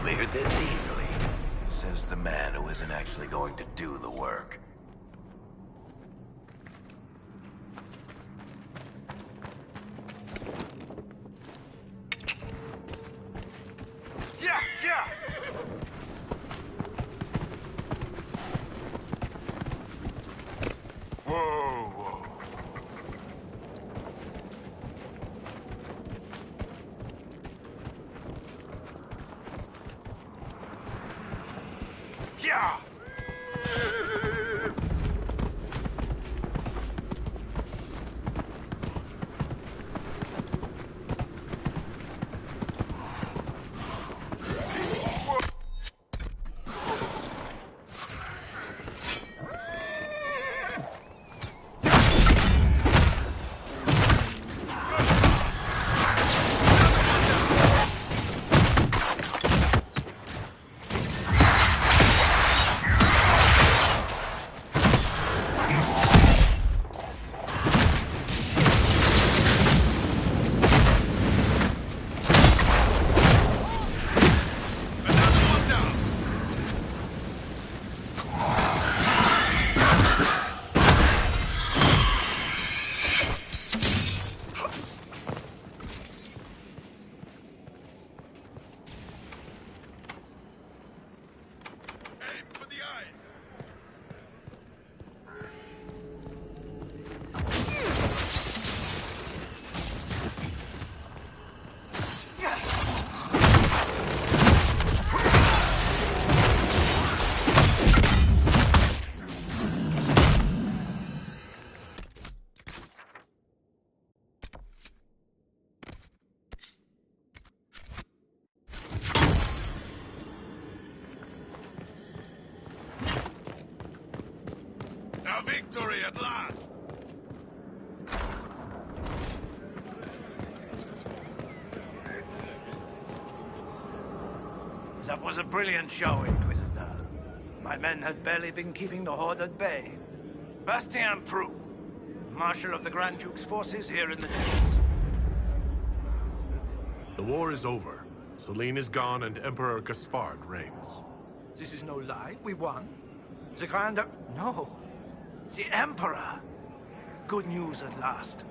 cleared this easily, says the man who isn't actually going to do the work. Yeah, yeah! Whoa, whoa. Yeah! Our victory at last! That was a brilliant show, Inquisitor. My men have barely been keeping the Horde at bay. Bastien Prou, Marshal of the Grand Duke's forces here in the Dunes. The war is over. Celine is gone and Emperor Gaspard reigns. This is no lie. We won. The Grand... No. The Emperor. Good news at last.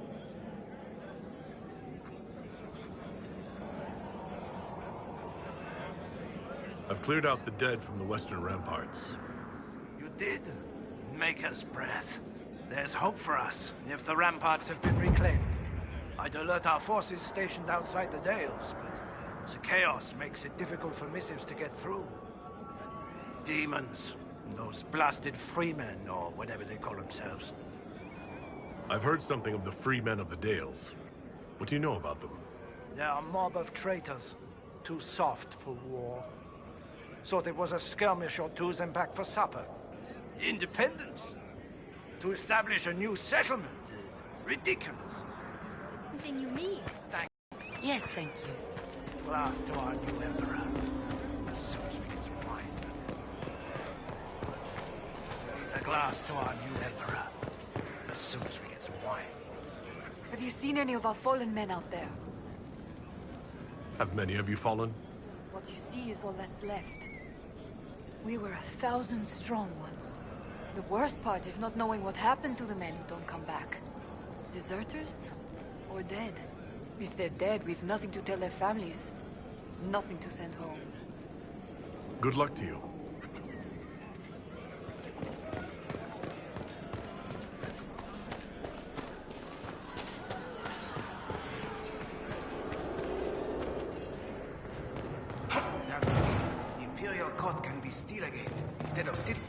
I've cleared out the dead from the western ramparts. You did? Maker's breath. There's hope for us, if the ramparts have been reclaimed. I'd alert our forces stationed outside the Dales, but the chaos makes it difficult for missives to get through. Demons. Those blasted freemen, or whatever they call themselves. I've heard something of the free men of the Dales. What do you know about them? They're a mob of traitors. Too soft for war. Thought it was a skirmish or two, then back for supper. Independence. To establish a new settlement. Ridiculous. Something you need. Yes, thank you. Glass to our new emperor. As soon as we get some wine. A glass to our new emperor. As soon as we get some wine. Have you seen any of our fallen men out there? Have many of you fallen? What you see is all that's left. We were 1,000 strong once. The worst part is not knowing what happened to the men who don't come back. Deserters? Or dead? If they're dead, we've nothing to tell their families. Nothing to send home. Good luck to you. The Imperial court can be still again, instead of sitting.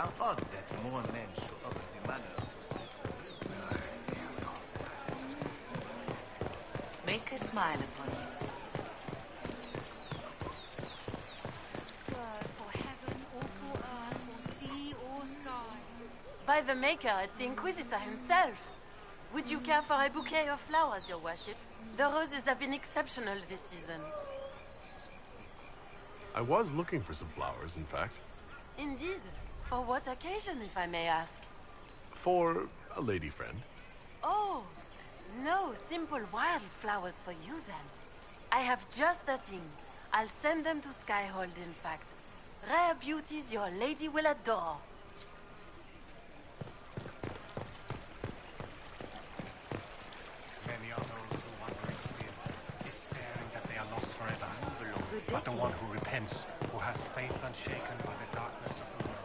How odd that more men show up at the manor to speak. Make a smile upon you. For heaven or for earth or sea or sky. By the Maker, it's the Inquisitor himself. Would you care for a bouquet of flowers, your worship? The roses have been exceptional this season. I was looking for some flowers, in fact. Indeed. For what occasion, if I may ask? For a lady friend. Oh, no simple wildflowers for you then. I have just the thing. I'll send them to Skyhold, in fact. Rare beauties your lady will adore. Many are those who wander in sin, despairing that they are lost forever. But the one who repents, who has faith unshaken by the darkness of the world.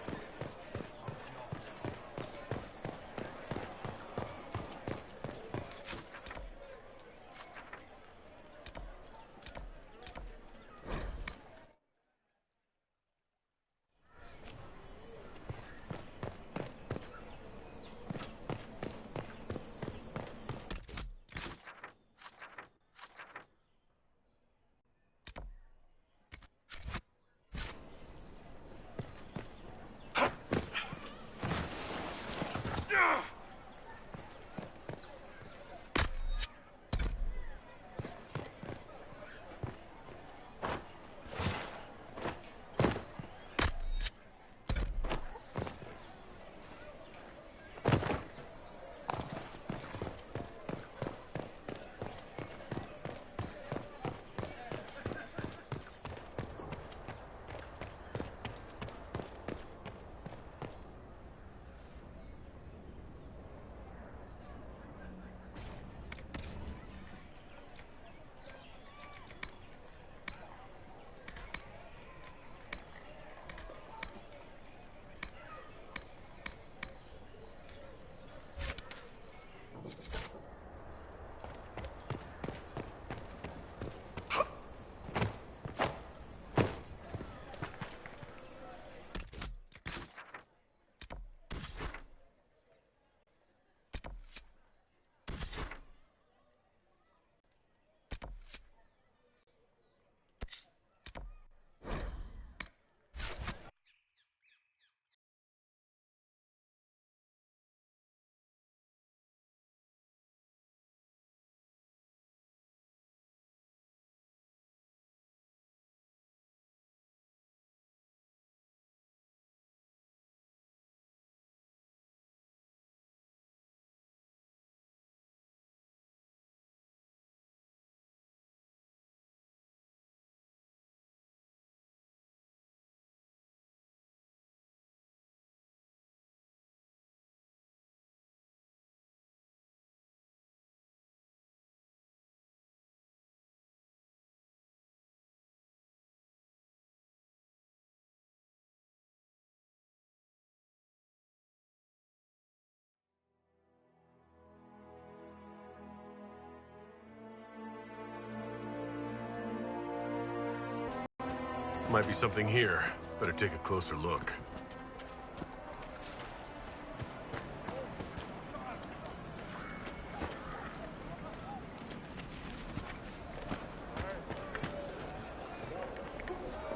Might be something here. Better take a closer look.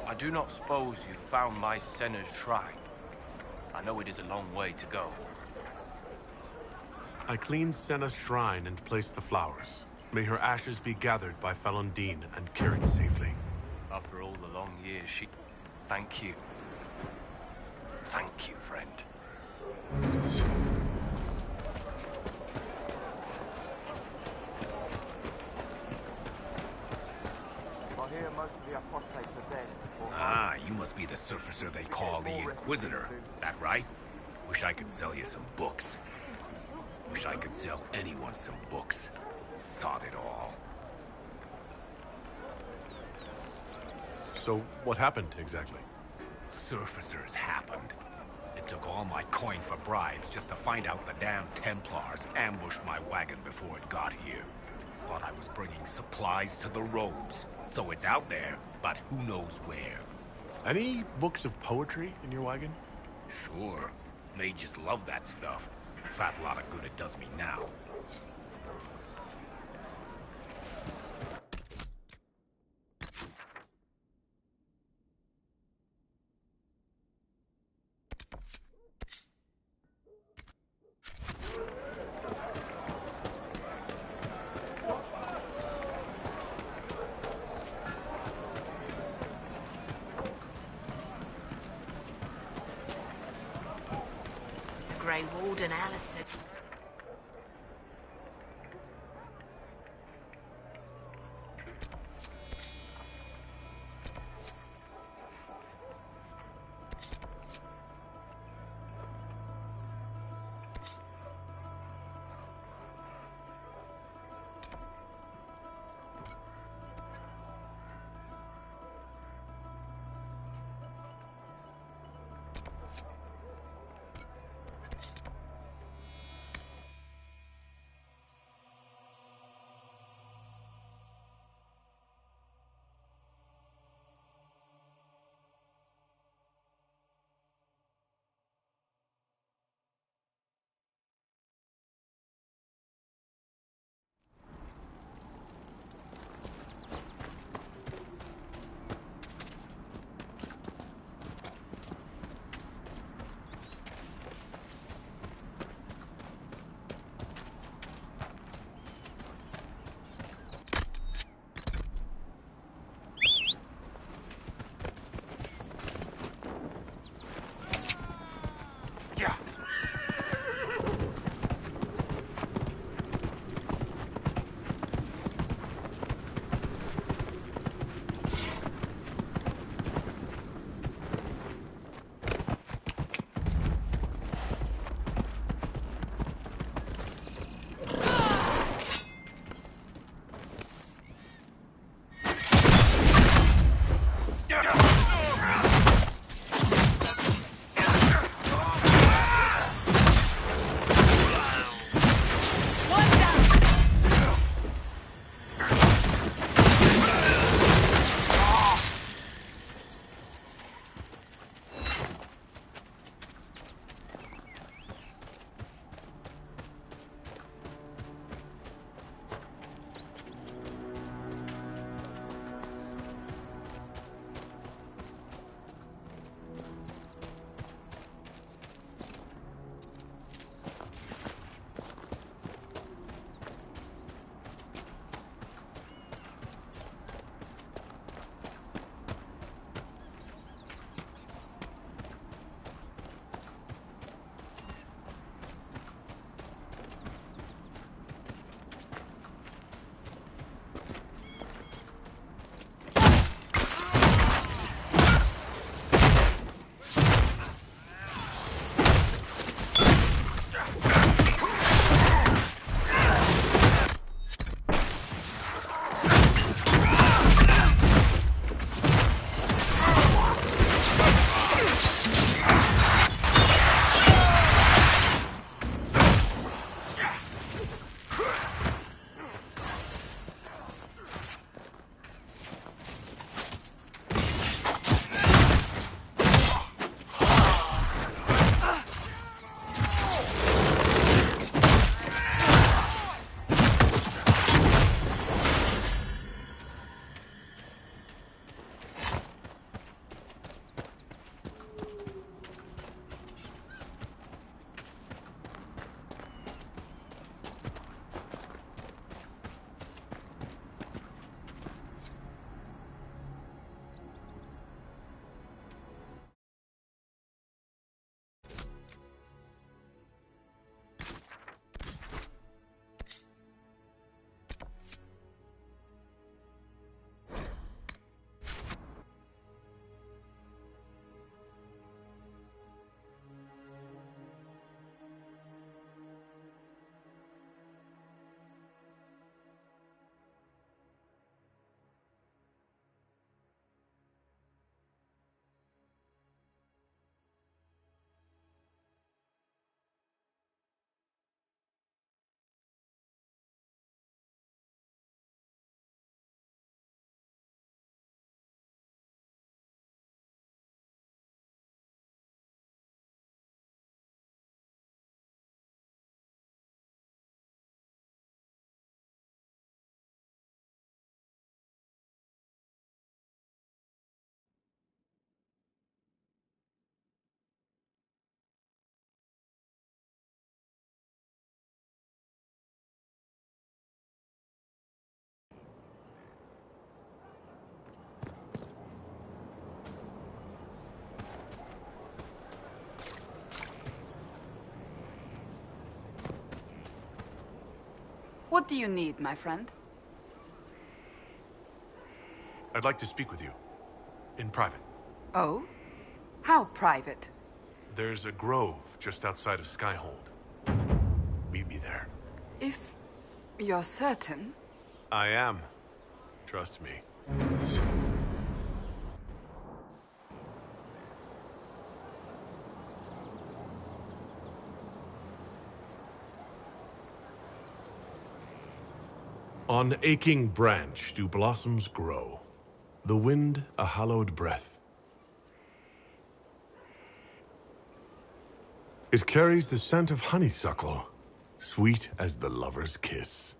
I do not suppose you found my Senna's shrine. I know it is a long way to go. I cleaned Senna's shrine and placed the flowers. May her ashes be gathered by Falondine and carried safely. After all the long years, she... Thank you. Thank you, friend. Ah, you must be the surfacer they call the Inquisitor. That right? Wish I could sell you some books. Wish I could sell anyone some books. Sod it all. So, what happened exactly? Surfacers happened. It took all my coin for bribes just to find out the damn Templars ambushed my wagon before it got here. Thought I was bringing supplies to the roads. So it's out there, but who knows where. Any books of poetry in your wagon? Sure. Mages love that stuff. Fat lot of good it does me now. Grey Warden Alistair. What do you need, my friend? I'd like to speak with you. In private. Oh? How private? There's a grove just outside of Skyhold. Meet me there. If you're certain... I am. Trust me. On aching branch do blossoms grow, the wind a hallowed breath. It carries the scent of honeysuckle, sweet as the lover's kiss.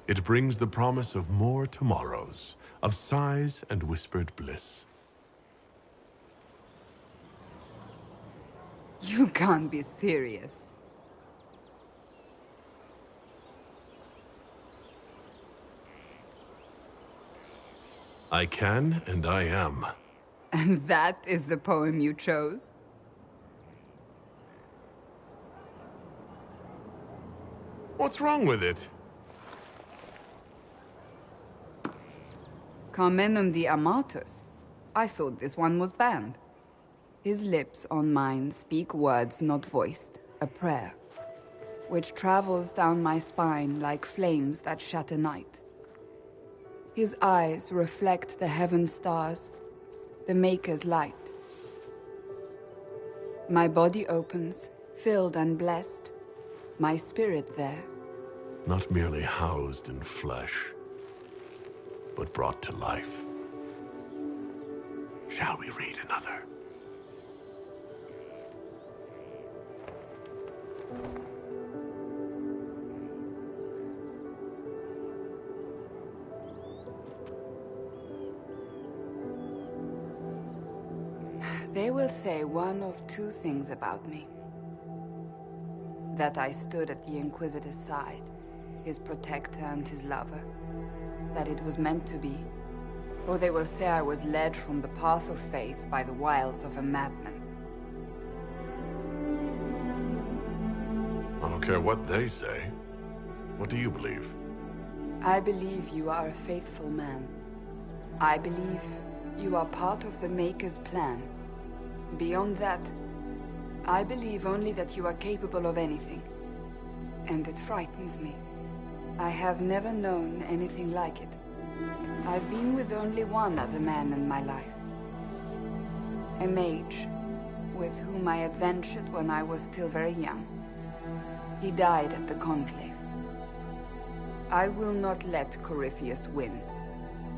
It brings the promise of more tomorrows, of sighs and whispered bliss. You can't be serious. I can, and I am. And that is the poem you chose? What's wrong with it? Carmenum de Amatus. I thought this one was banned. His lips on mine speak words not voiced, a prayer, which travels down my spine like flames that shatter night. His eyes reflect the heaven stars, the Maker's light. My body opens, filled and blessed, my spirit there. Not merely housed in flesh, but brought to life. Shall we read another? They will say one of two things about me. That I stood at the Inquisitor's side, his protector and his lover. That it was meant to be. Or they will say I was led from the path of faith by the wiles of a madman. I don't care what they say. What do you believe? I believe you are a faithful man. I believe you are part of the Maker's plan. Beyond that, I believe only that you are capable of anything. And it frightens me. I have never known anything like it. I've been with only one other man in my life. A mage, with whom I adventured when I was still very young. He died at the Conclave. I will not let Corypheus win.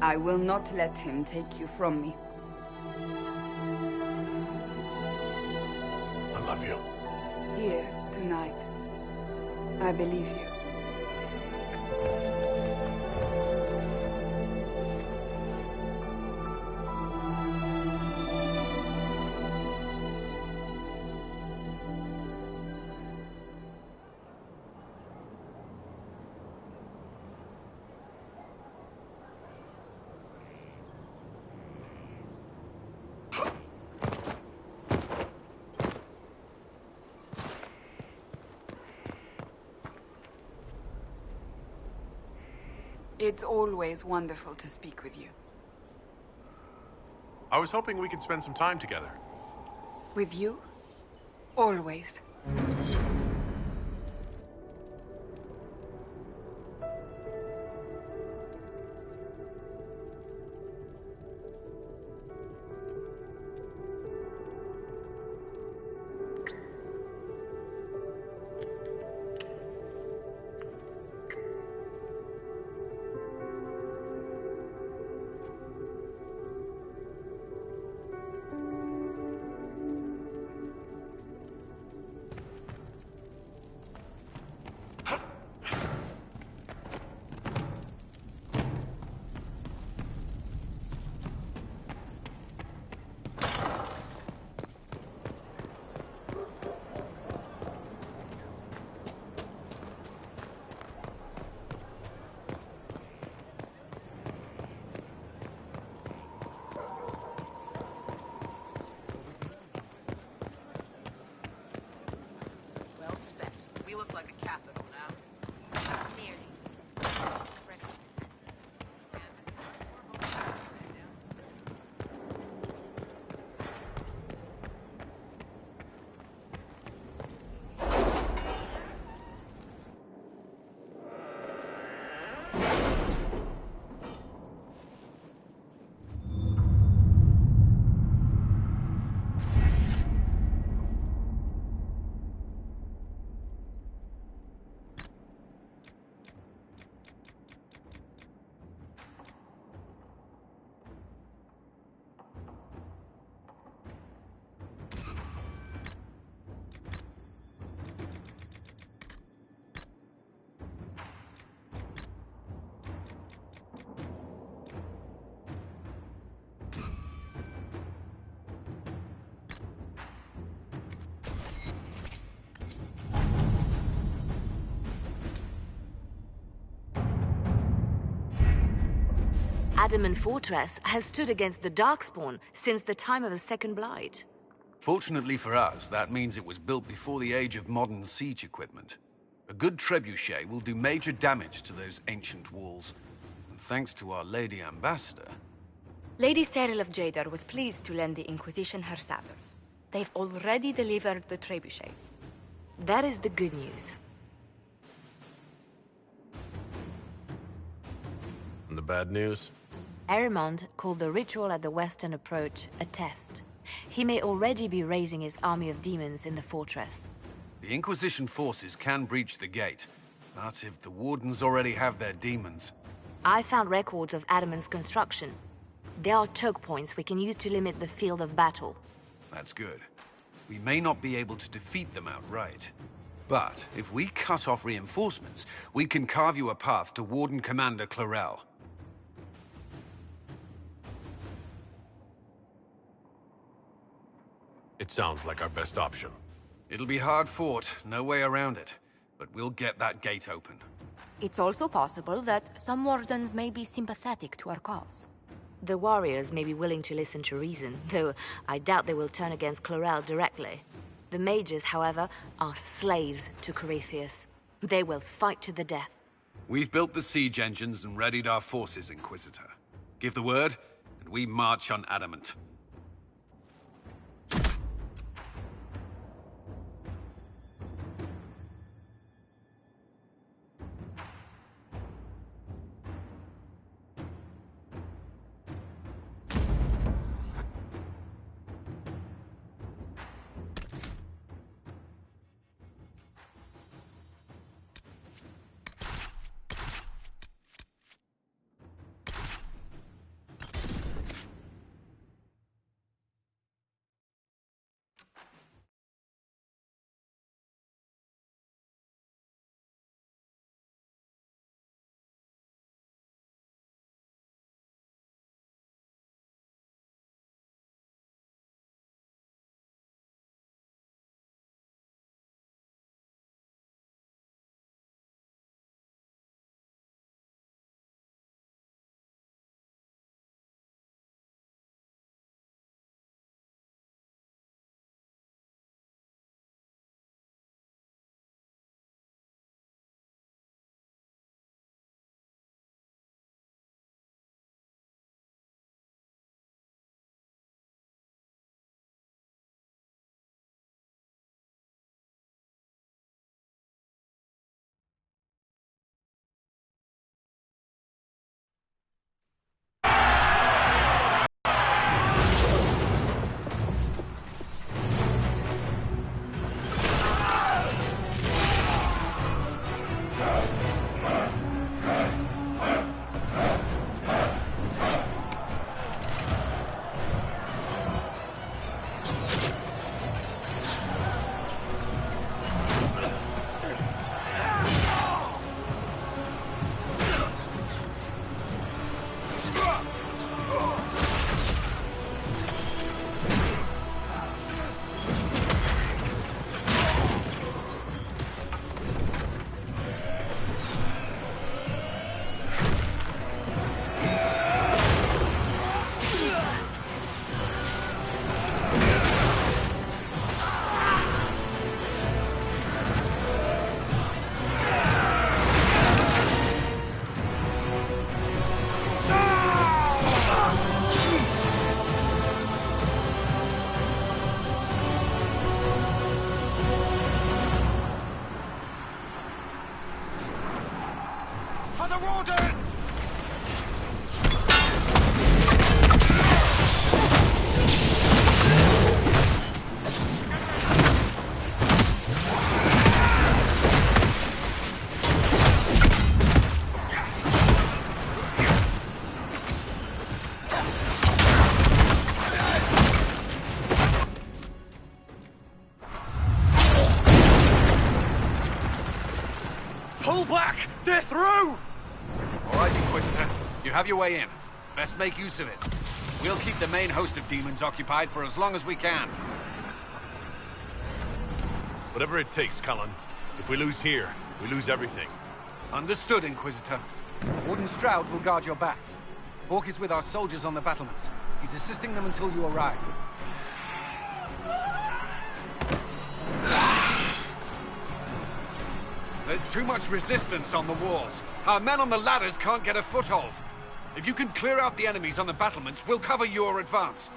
I will not let him take you from me. I love you. Here, tonight. I believe you. It's always wonderful to speak with you. I was hoping we could spend some time together. With you? Always. We look like a capital now. Adamant Fortress has stood against the Darkspawn since the time of the Second Blight. Fortunately for us, that means it was built before the age of modern siege equipment. A good trebuchet will do major damage to those ancient walls. And thanks to our Lady Ambassador... Lady Cyril of Jadar was pleased to lend the Inquisition her sabers. They've already delivered the trebuchets. That is the good news. And the bad news? Erimond called the ritual at the western approach a test. He may already be raising his army of demons in the fortress. The Inquisition forces can breach the gate, but if the Wardens already have their demons... I found records of Adamant's construction. There are choke points we can use to limit the field of battle. That's good. We may not be able to defeat them outright. But if we cut off reinforcements, we can carve you a path to Warden Commander Clarel. It sounds like our best option. It'll be hard fought, no way around it. But we'll get that gate open. It's also possible that some Wardens may be sympathetic to our cause. The warriors may be willing to listen to reason, though I doubt they will turn against Clarel directly. The mages, however, are slaves to Corypheus. They will fight to the death. We've built the siege engines and readied our forces, Inquisitor. Give the word, and we march on Adamant. black! They're through! All right, Inquisitor. You have your way in. Best make use of it. We'll keep the main host of demons occupied for as long as we can. Whatever it takes, Cullen. If we lose here, we lose everything. Understood, Inquisitor. Warden Stroud will guard your back. Hawk is with our soldiers on the battlements. He's assisting them until you arrive. There's too much resistance on the walls. Our men on the ladders can't get a foothold. If you can clear out the enemies on the battlements, we'll cover your advance.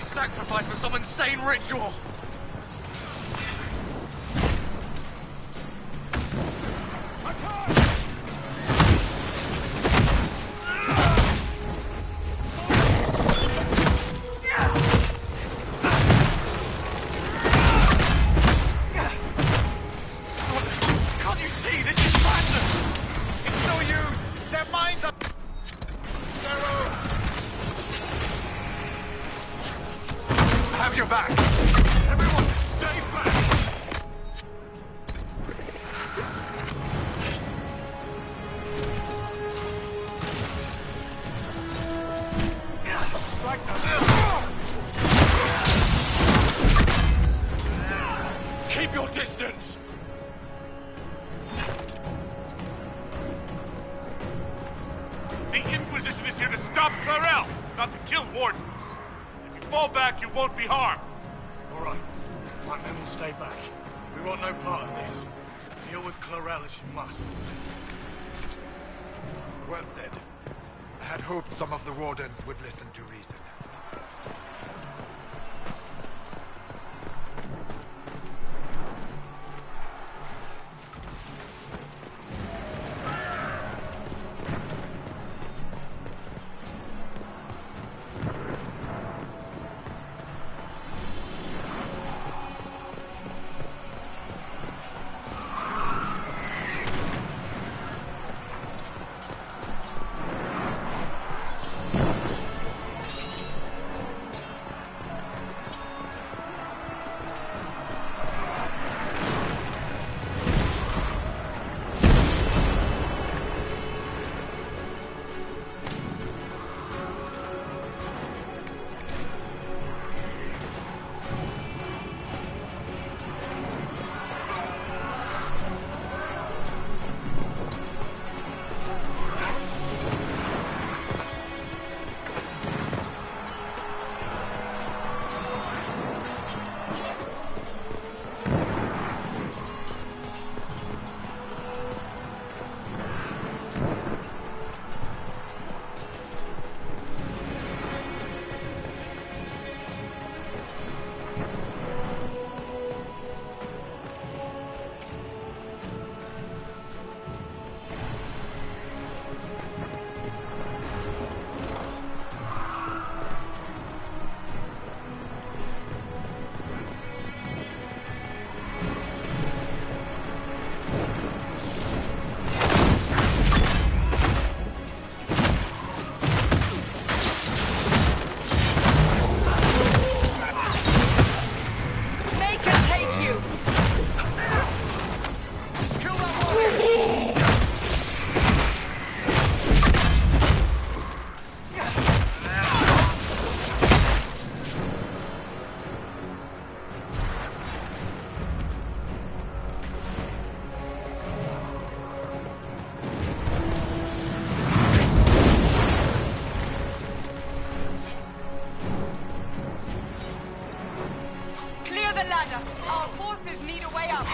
Sacrifice for some insane ritual! Can't you see? This is madness! It's no use! Their minds are... I have your back! Everyone, stay back! Keep your distance! The Inquisition is here to stop Clarel, not to kill wardens. If you fall back, you won't be harmed. All right. My men will stay back. We want no part of this. Deal with Clarel as you must. Well said. I had hoped some of the wardens would listen to reason. the ladder! Our forces need a way up!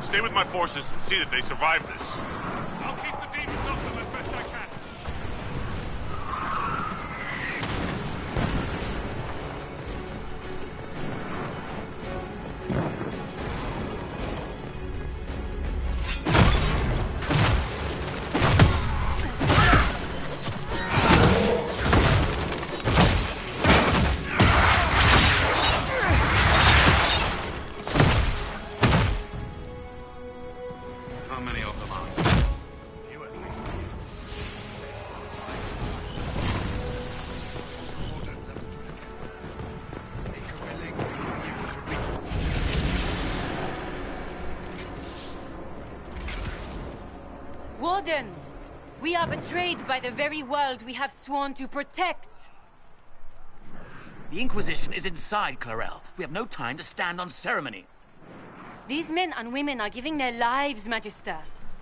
Stay with my forces and see that they survive this. I'll keep the demons off them as best I can. Wardens! We are betrayed by the very world we have sworn to protect! The Inquisition is inside, Clarel. We have no time to stand on ceremony. These men and women are giving their lives, Magister.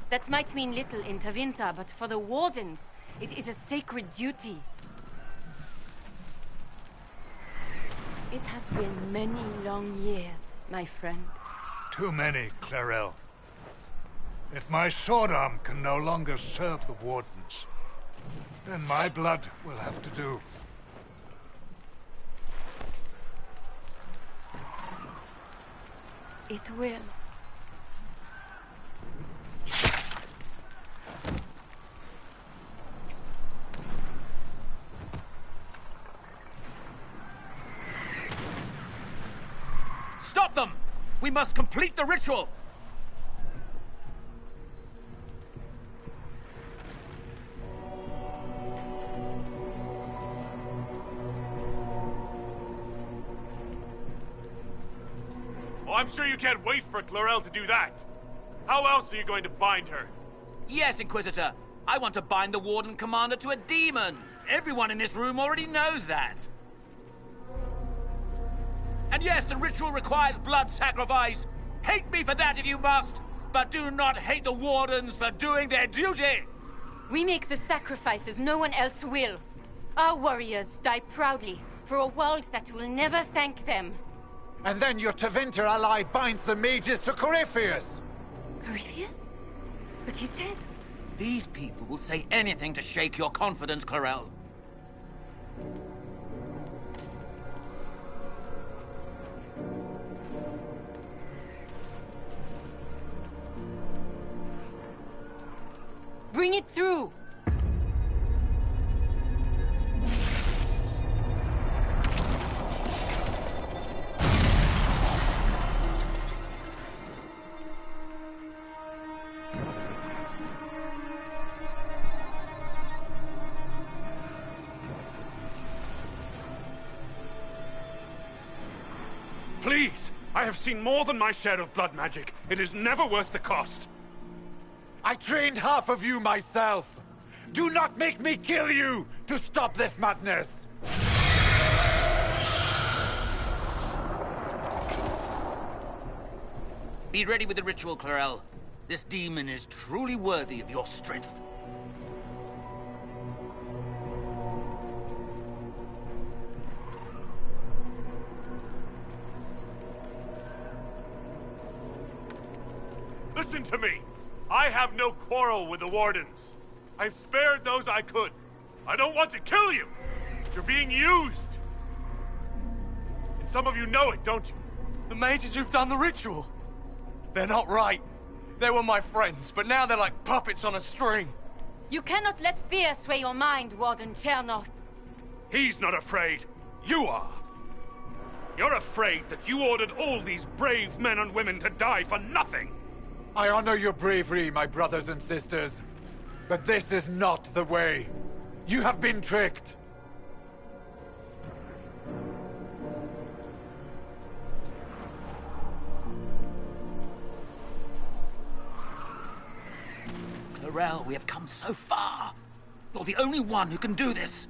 That might mean little in Tavinta, but for the Wardens, it is a sacred duty. It has been many long years, my friend. Too many, Clarel. If my sword arm can no longer serve the Wardens, then my blood will have to do. It will. Stop them! We must complete the ritual! Oh, I'm sure you can't wait for Clarel to do that. How else are you going to bind her? Yes, Inquisitor. I want to bind the Warden Commander to a demon. Everyone in this room already knows that. And yes, the ritual requires blood sacrifice. Hate me for that if you must, but do not hate the Wardens for doing their duty. We make the sacrifices no one else will. Our warriors die proudly for a world that will never thank them. And then your Tavinta ally binds the mages to Corypheus! Corypheus? But he's dead. These people will say anything to shake your confidence, Clarel. Bring it through! Please! I have seen more than my share of blood magic. It is never worth the cost. I trained half of you myself. Do not make me kill you to stop this madness. Be ready with the ritual, Clarel. This demon is truly worthy of your strength. Listen to me. I have no quarrel with the Wardens. I've spared those I could. I don't want to kill you. You're being used. And some of you know it, don't you? The mages who've done the ritual. They're not right. They were my friends, but now they're like puppets on a string. You cannot let fear sway your mind, Warden Chernoff. He's not afraid. You are. You're afraid that you ordered all these brave men and women to die for nothing. I honor your bravery, my brothers and sisters. But this is not the way. You have been tricked. Clarel, we have come so far. You're the only one who can do this.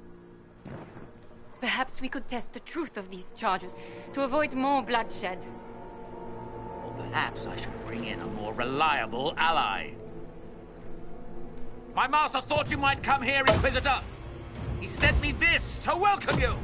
Perhaps we could test the truth of these charges to avoid more bloodshed. Or perhaps I should bring in a more reliable ally. My master thought you might come here, Inquisitor. He sent me this to welcome you.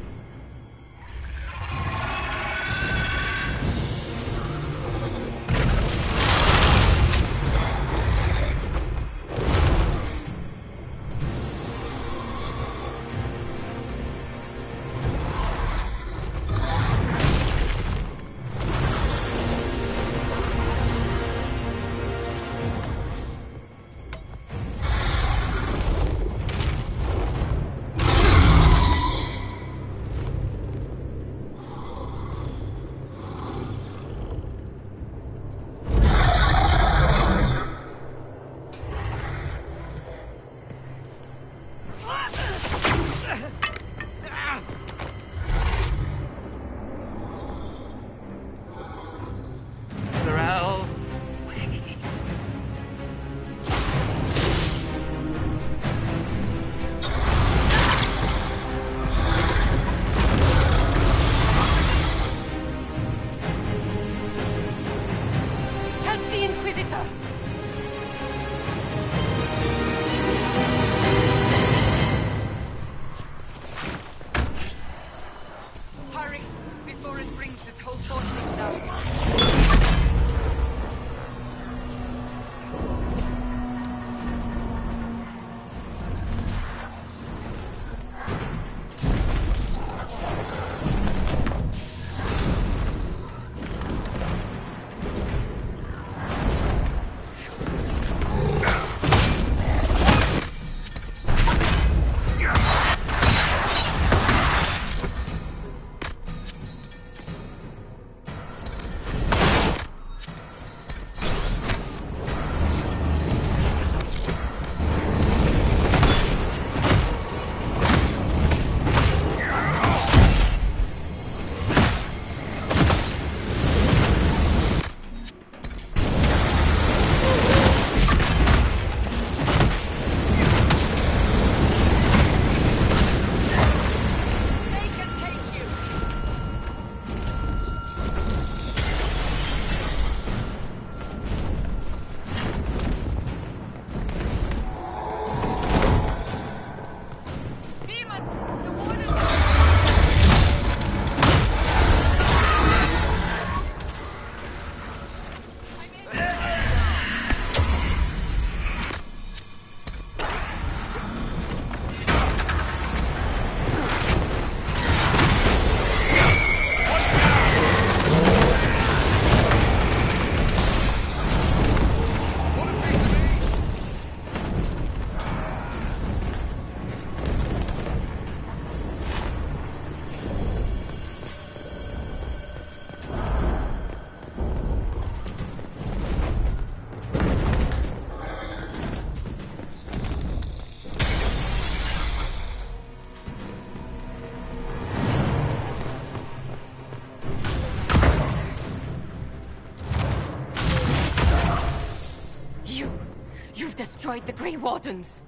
destroyed the Grey Wardens.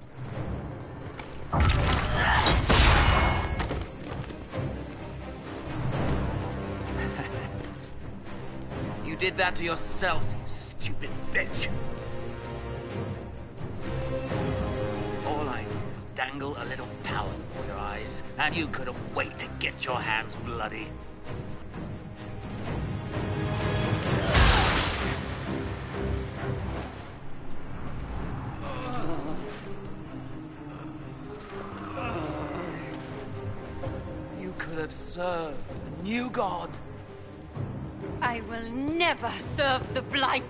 You did that to yourself, you stupid bitch. All I did was dangle a little power before your eyes, and you couldn't wait to get your hands bloody. You could have served the new god. I will never serve the Blight!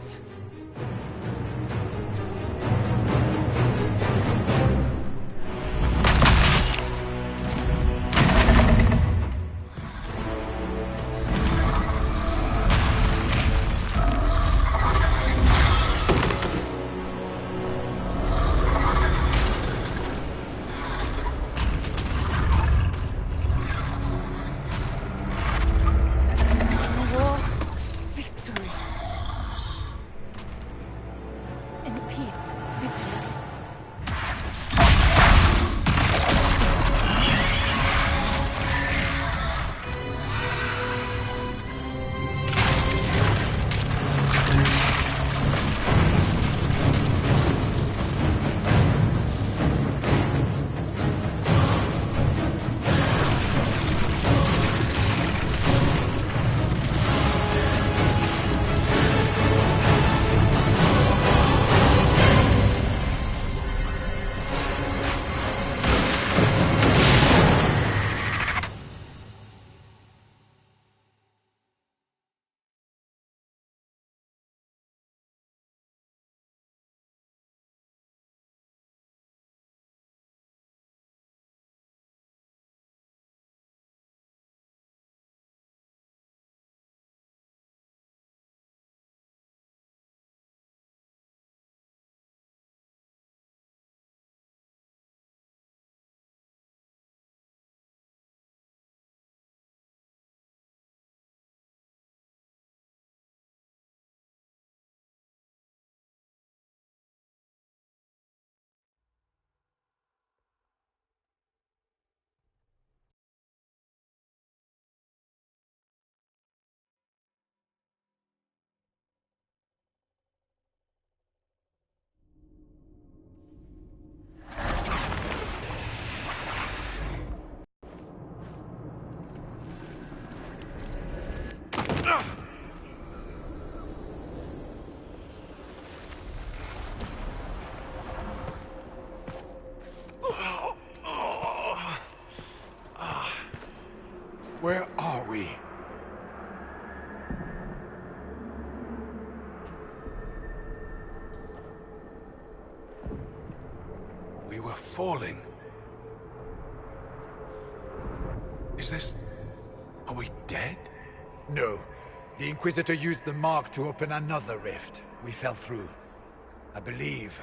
Where are we? We were falling. Is this... Are we dead? No. The Inquisitor used the mark to open another rift. We fell through. I believe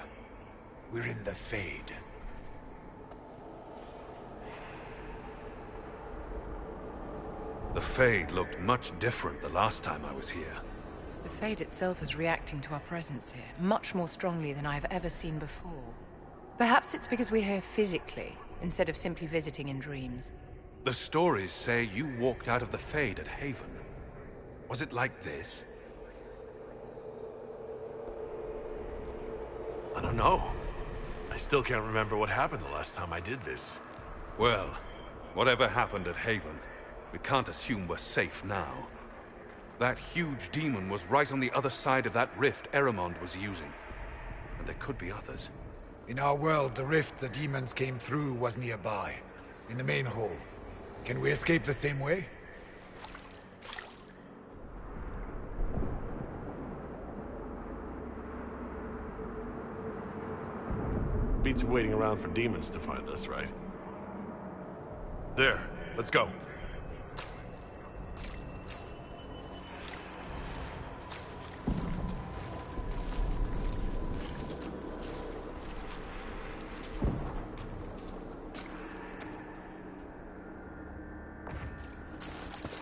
we're in the Fade. The Fade looked much different the last time I was here. The Fade itself is reacting to our presence here, much more strongly than I've ever seen before. Perhaps it's because we're here physically, instead of simply visiting in dreams. The stories say you walked out of the Fade at Haven. Was it like this? I don't know. I still can't remember what happened the last time I did this. Well, whatever happened at Haven, we can't assume we're safe now. That huge demon was right on the other side of that rift Eramond was using. And there could be others. In our world, the rift the demons came through was nearby, in the main hall. Can we escape the same way? Beats waiting around for demons to find us, right? There, let's go.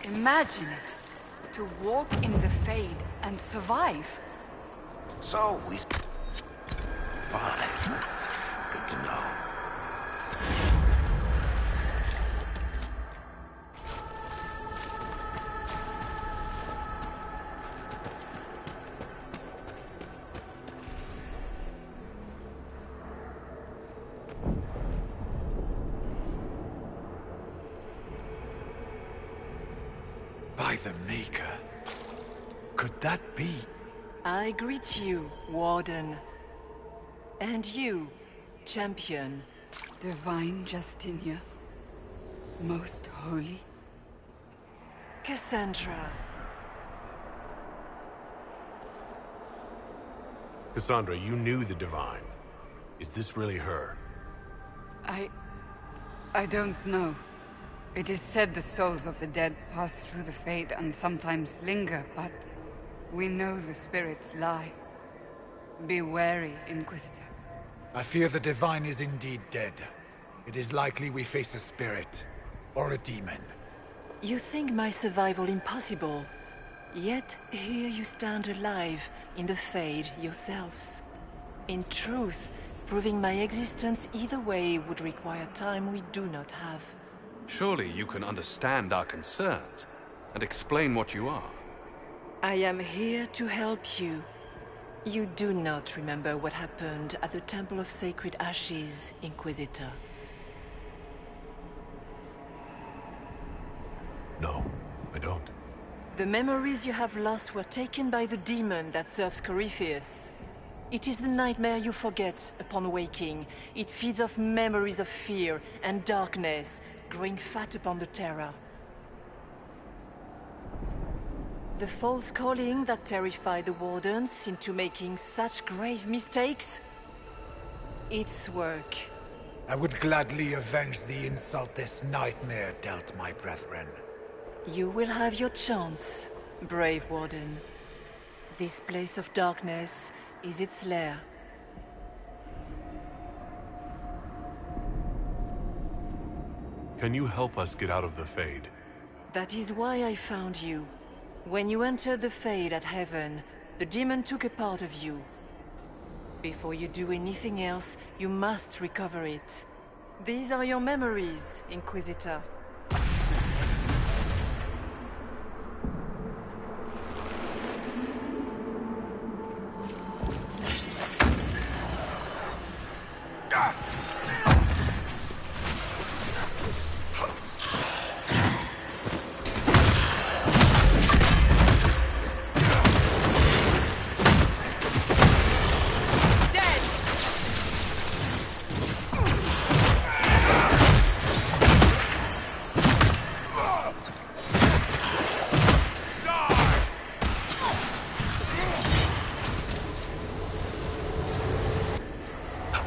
Imagine it. To walk in the Fade and survive. So we Fine. Good to know. By the Maker. Could that be? I greet you, Warden. And you, Champion. Divine Justinia. Most holy. Cassandra. Cassandra, you knew the Divine. Is this really her? I don't know. It is said the souls of the dead pass through the Fade and sometimes linger, but we know the spirits lie. Be wary, Inquisitor. I fear the Divine is indeed dead. It is likely we face a spirit, or a demon. You think my survival impossible, yet here you stand alive in the Fade yourselves. In truth, proving my existence either way would require time we do not have. Surely you can understand our concerns, and explain what you are. I am here to help you. You do not remember what happened at the Temple of Sacred Ashes, Inquisitor. No, I don't. The memories you have lost were taken by the demon that serves Corypheus. It is the nightmare you forget upon waking. It feeds off memories of fear and darkness, growing fat upon the terror. The false calling that terrified the Wardens into making such grave mistakes? Its work. I would gladly avenge the insult this nightmare dealt my brethren. You will have your chance, brave Warden. This place of darkness is its lair. Can you help us get out of the Fade? That is why I found you. When you entered the Fade at Heaven, the demon took a part of you. Before you do anything else, you must recover it. These are your memories, Inquisitor.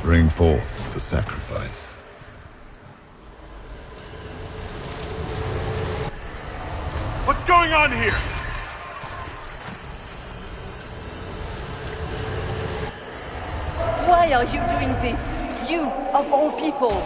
Bring forth the sacrifice. What's going on here? Why are you doing this? You, of all people!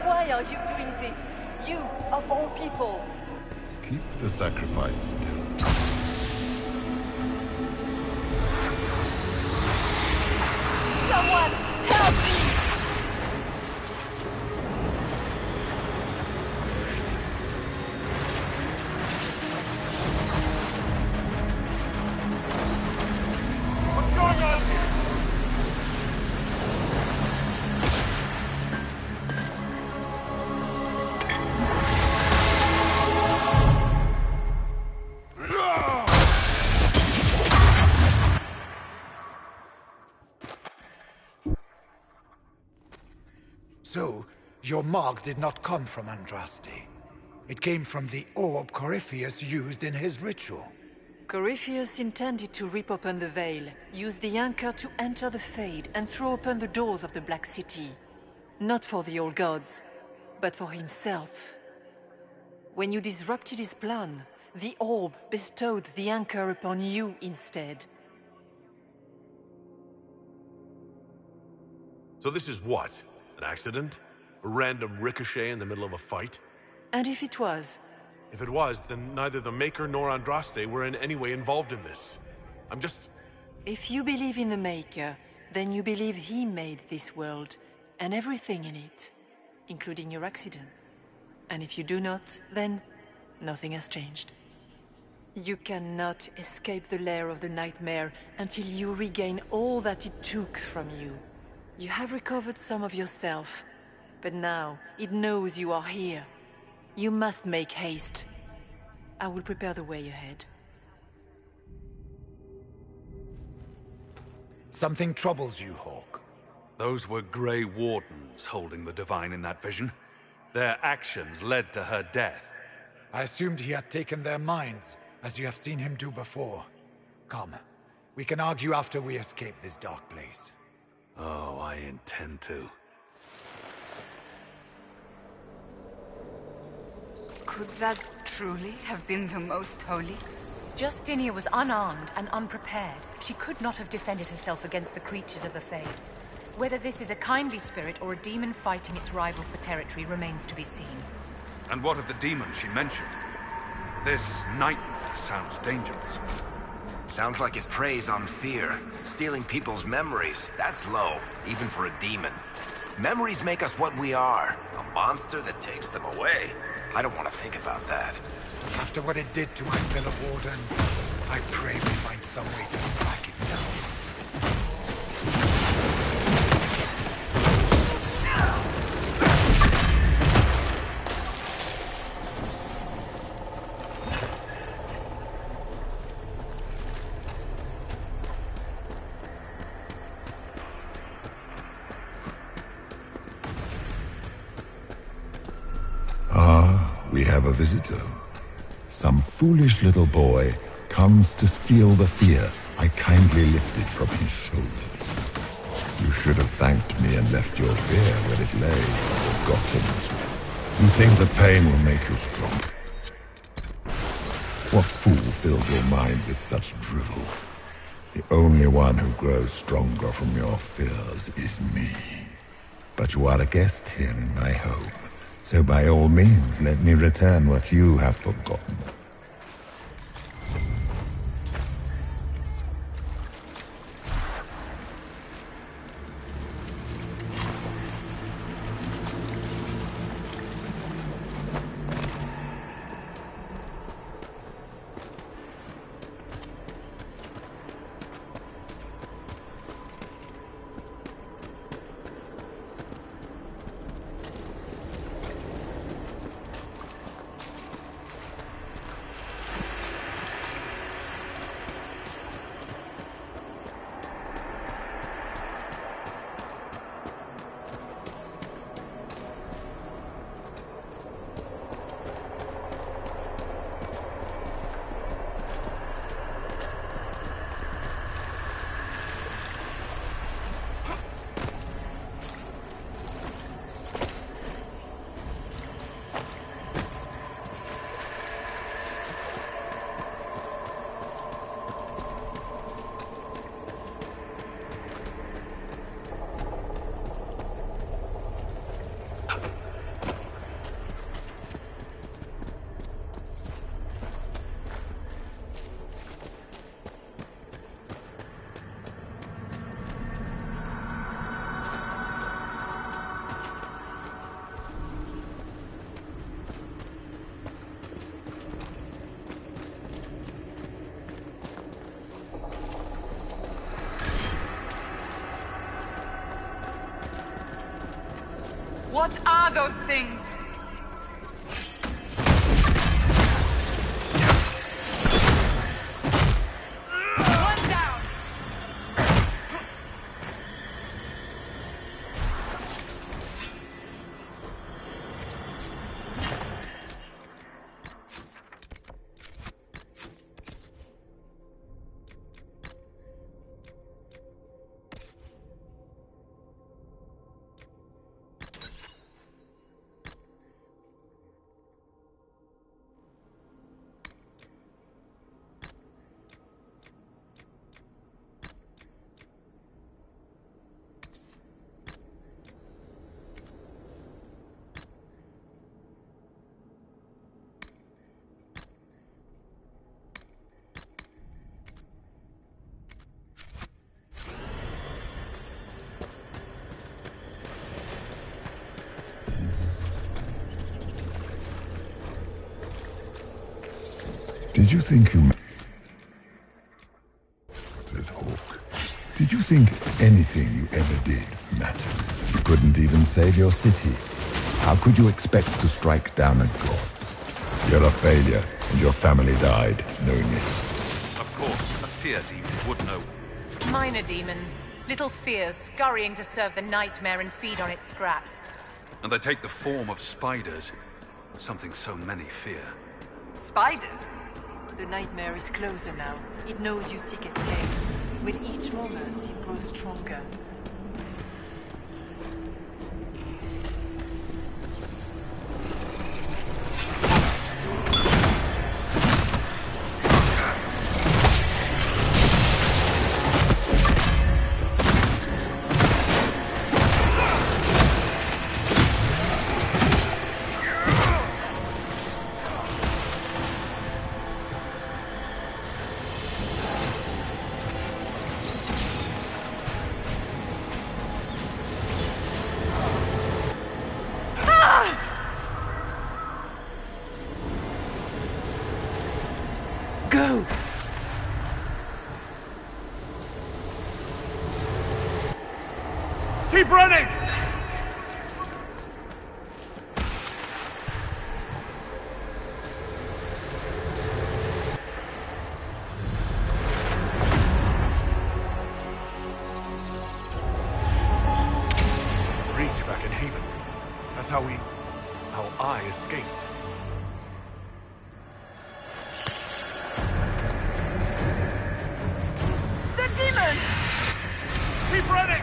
Why are you doing this? You, of all people! Keep the sacrifice still. Someone, help me! What's going on here? So, your mark did not come from Andraste. It came from the orb Corypheus used in his ritual. Corypheus intended to rip open the veil, use the anchor to enter the Fade, and throw open the doors of the Black City. Not for the old gods, but for himself. When you disrupted his plan, the orb bestowed the anchor upon you instead. So this is what? An accident? A random ricochet in the middle of a fight? And if it was? If it was, then neither the Maker nor Andraste were in any way involved in this. I'm just... If you believe in the Maker, then you believe he made this world, and everything in it, including your accident. And if you do not, then nothing has changed. You cannot escape the lair of the nightmare until you regain all that it took from you. You have recovered some of yourself, but now it knows you are here. You must make haste. I will prepare the way ahead. Something troubles you, Hawk. Those were Grey Wardens holding the Divine in that vision. Their actions led to her death. I assumed he had taken their minds, as you have seen him do before. Come, we can argue after we escape this dark place. Oh, I intend to. Could that truly have been the most holy? Justinia was unarmed and unprepared. She could not have defended herself against the creatures of the Fade. Whether this is a kindly spirit or a demon fighting its rival for territory remains to be seen. And what of the demon she mentioned? This nightmare sounds dangerous. Sounds like it preys on fear. Stealing people's memories. That's low, even for a demon. Memories make us what we are. A monster that takes them away. I don't want to think about that. After what it did to my fellow Wardens, I pray we find some way to strike it down. We have a visitor. Some foolish little boy comes to steal the fear I kindly lifted from his shoulders. You should have thanked me and left your fear where it lay, forgotten. You think the pain will make you strong. What fool filled your mind with such drivel? The only one who grows stronger from your fears is me. But you are a guest here in my home. So by all means, let me return what you have forgotten. What are those things? One down! Did you think you... Hawk. Did you think anything you ever did mattered? You couldn't even save your city. How could you expect to strike down a god? You're a failure, and your family died knowing it. Of course, a fear demon would know. Minor demons. Little fears scurrying to serve the nightmare and feed on its scraps. And they take the form of spiders. Something so many fear. Spiders? The nightmare is closer now. It knows you seek escape. With each moment, it grows stronger. Go! Keep running! Breach back in Haven. That's how I escaped. Keep running!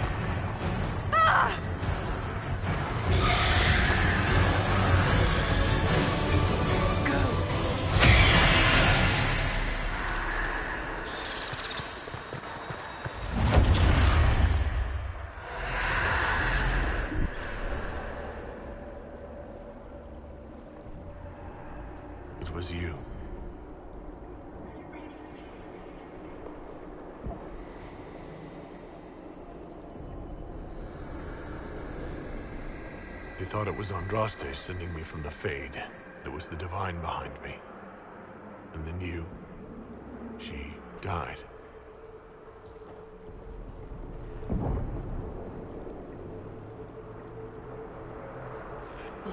Ah! It was you. They thought it was Andraste sending me from the Fade. It was the Divine behind me. And then you... she died.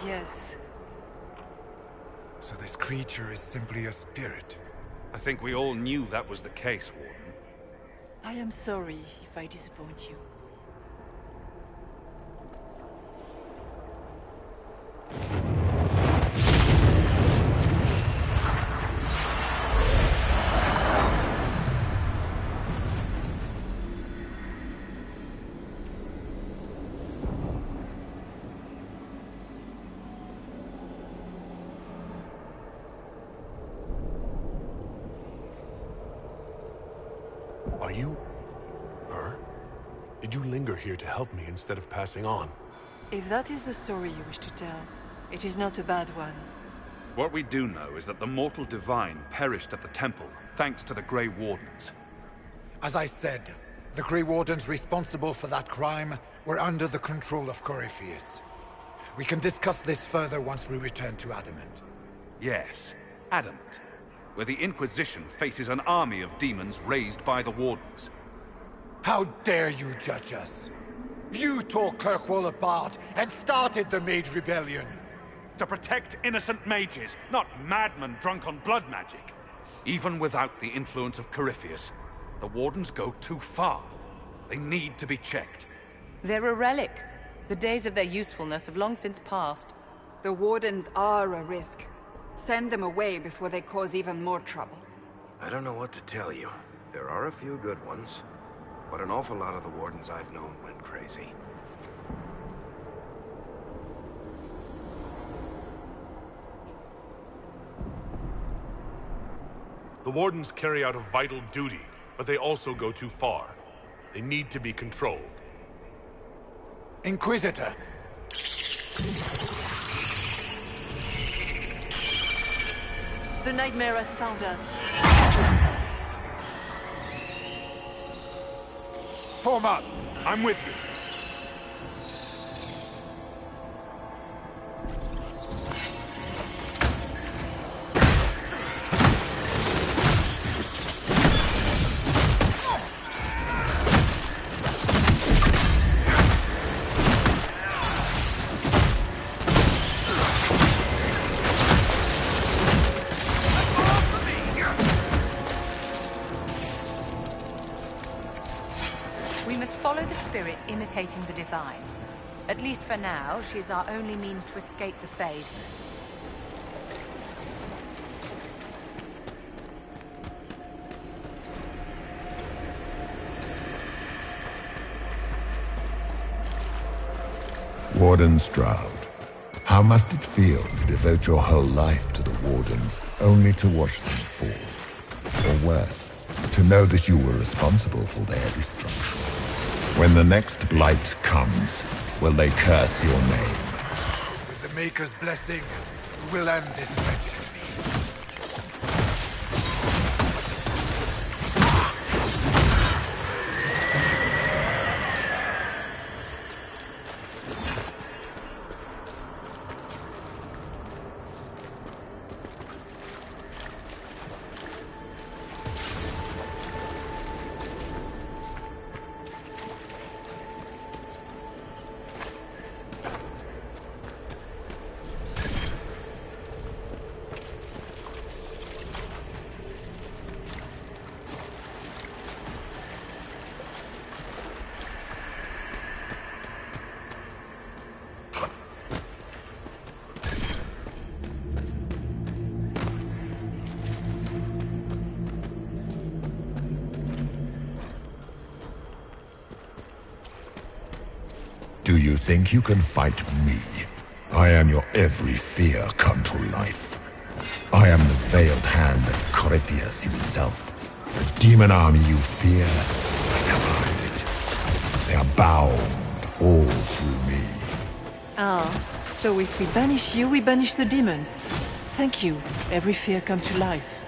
Yes. So this creature is simply a spirit? I think we all knew that was the case, Warden. I am sorry if I disappoint you. Are you... her? Did you linger here to help me instead of passing on? If that is the story you wish to tell, it is not a bad one. What we do know is that the mortal divine perished at the temple, thanks to the Grey Wardens. As I said, the Grey Wardens responsible for that crime were under the control of Corypheus. We can discuss this further once we return to Adamant. Yes, Adamant, where the Inquisition faces an army of demons raised by the Wardens. How dare you judge us? You tore Kirkwall apart and started the Mage Rebellion! To protect innocent mages, not madmen drunk on blood magic. Even without the influence of Corypheus, the Wardens go too far. They need to be checked. They're a relic. The days of their usefulness have long since passed. The Wardens are a risk. Send them away before they cause even more trouble. I don't know what to tell you. There are a few good ones, but an awful lot of the Wardens I've known went crazy. The Wardens carry out a vital duty, but they also go too far. They need to be controlled. Inquisitor! The nightmare has found us. Form up! I'm with you. follow the spirit imitating the divine. At least for now, she is our only means to escape the Fade. Warden Stroud, how must it feel to devote your whole life to the Wardens, only to watch them fall? Or worse, to know that you were responsible for their destruction. When the next blight comes, will they curse your name? With the Maker's blessing, we will end this wretched. Do you think you can fight me? I am your every fear come to life. I am the veiled hand of Corypheus himself. The demon army you fear, I command it. They are bound all through me. Ah, so if we banish you, we banish the demons. Thank you. Every fear come to life.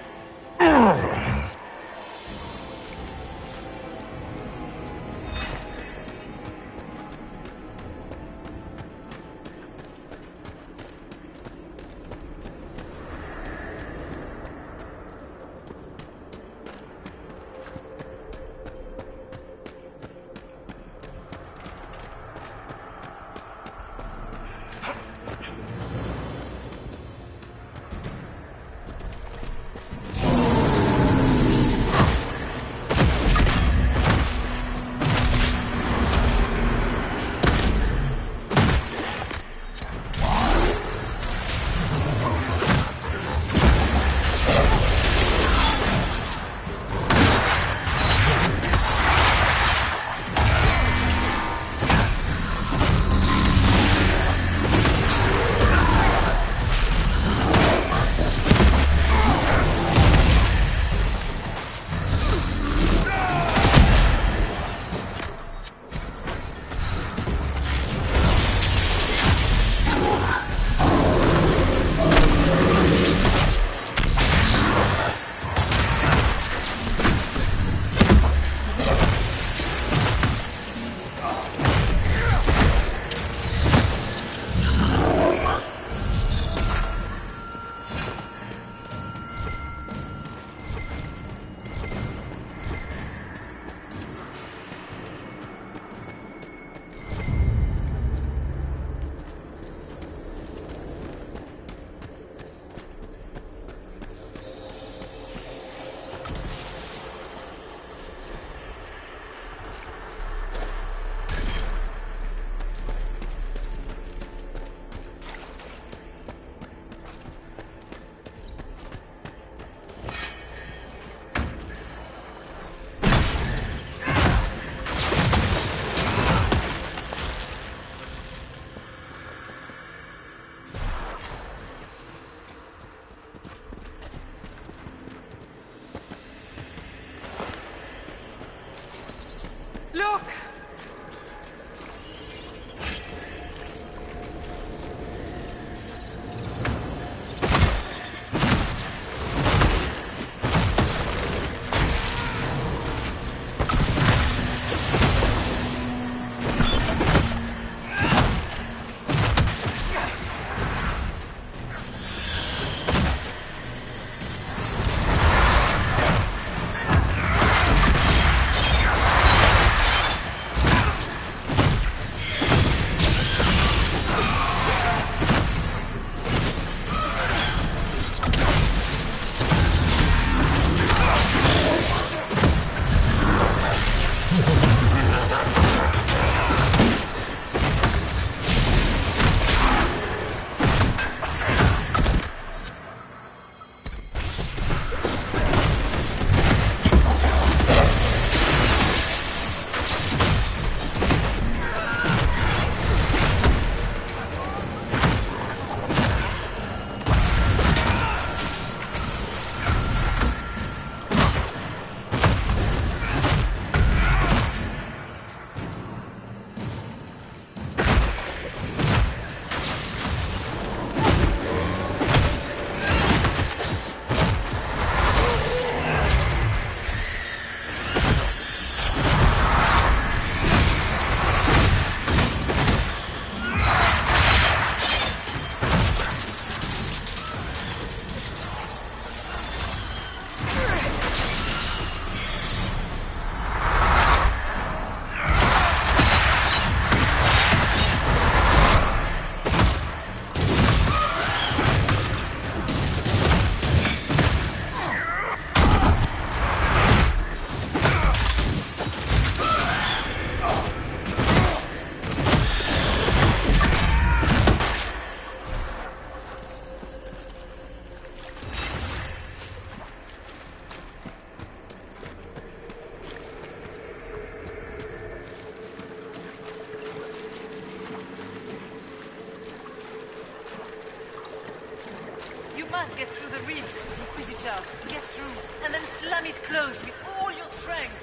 rift, Inquisitor. Get through, and then slam it closed with all your strength.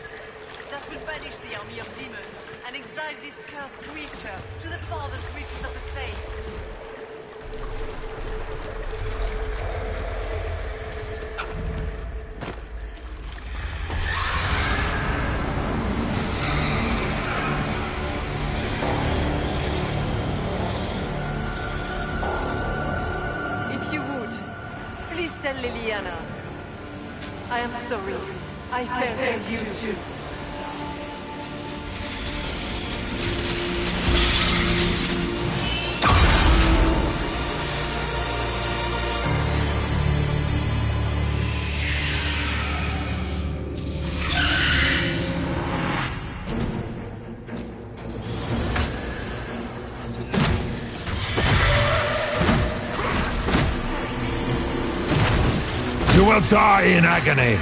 That will banish the army of demons and exile this cursed creature to the farthest reaches of the faith. If you would, please tell Liliana. I am sorry. I failed you too. You will die in agony.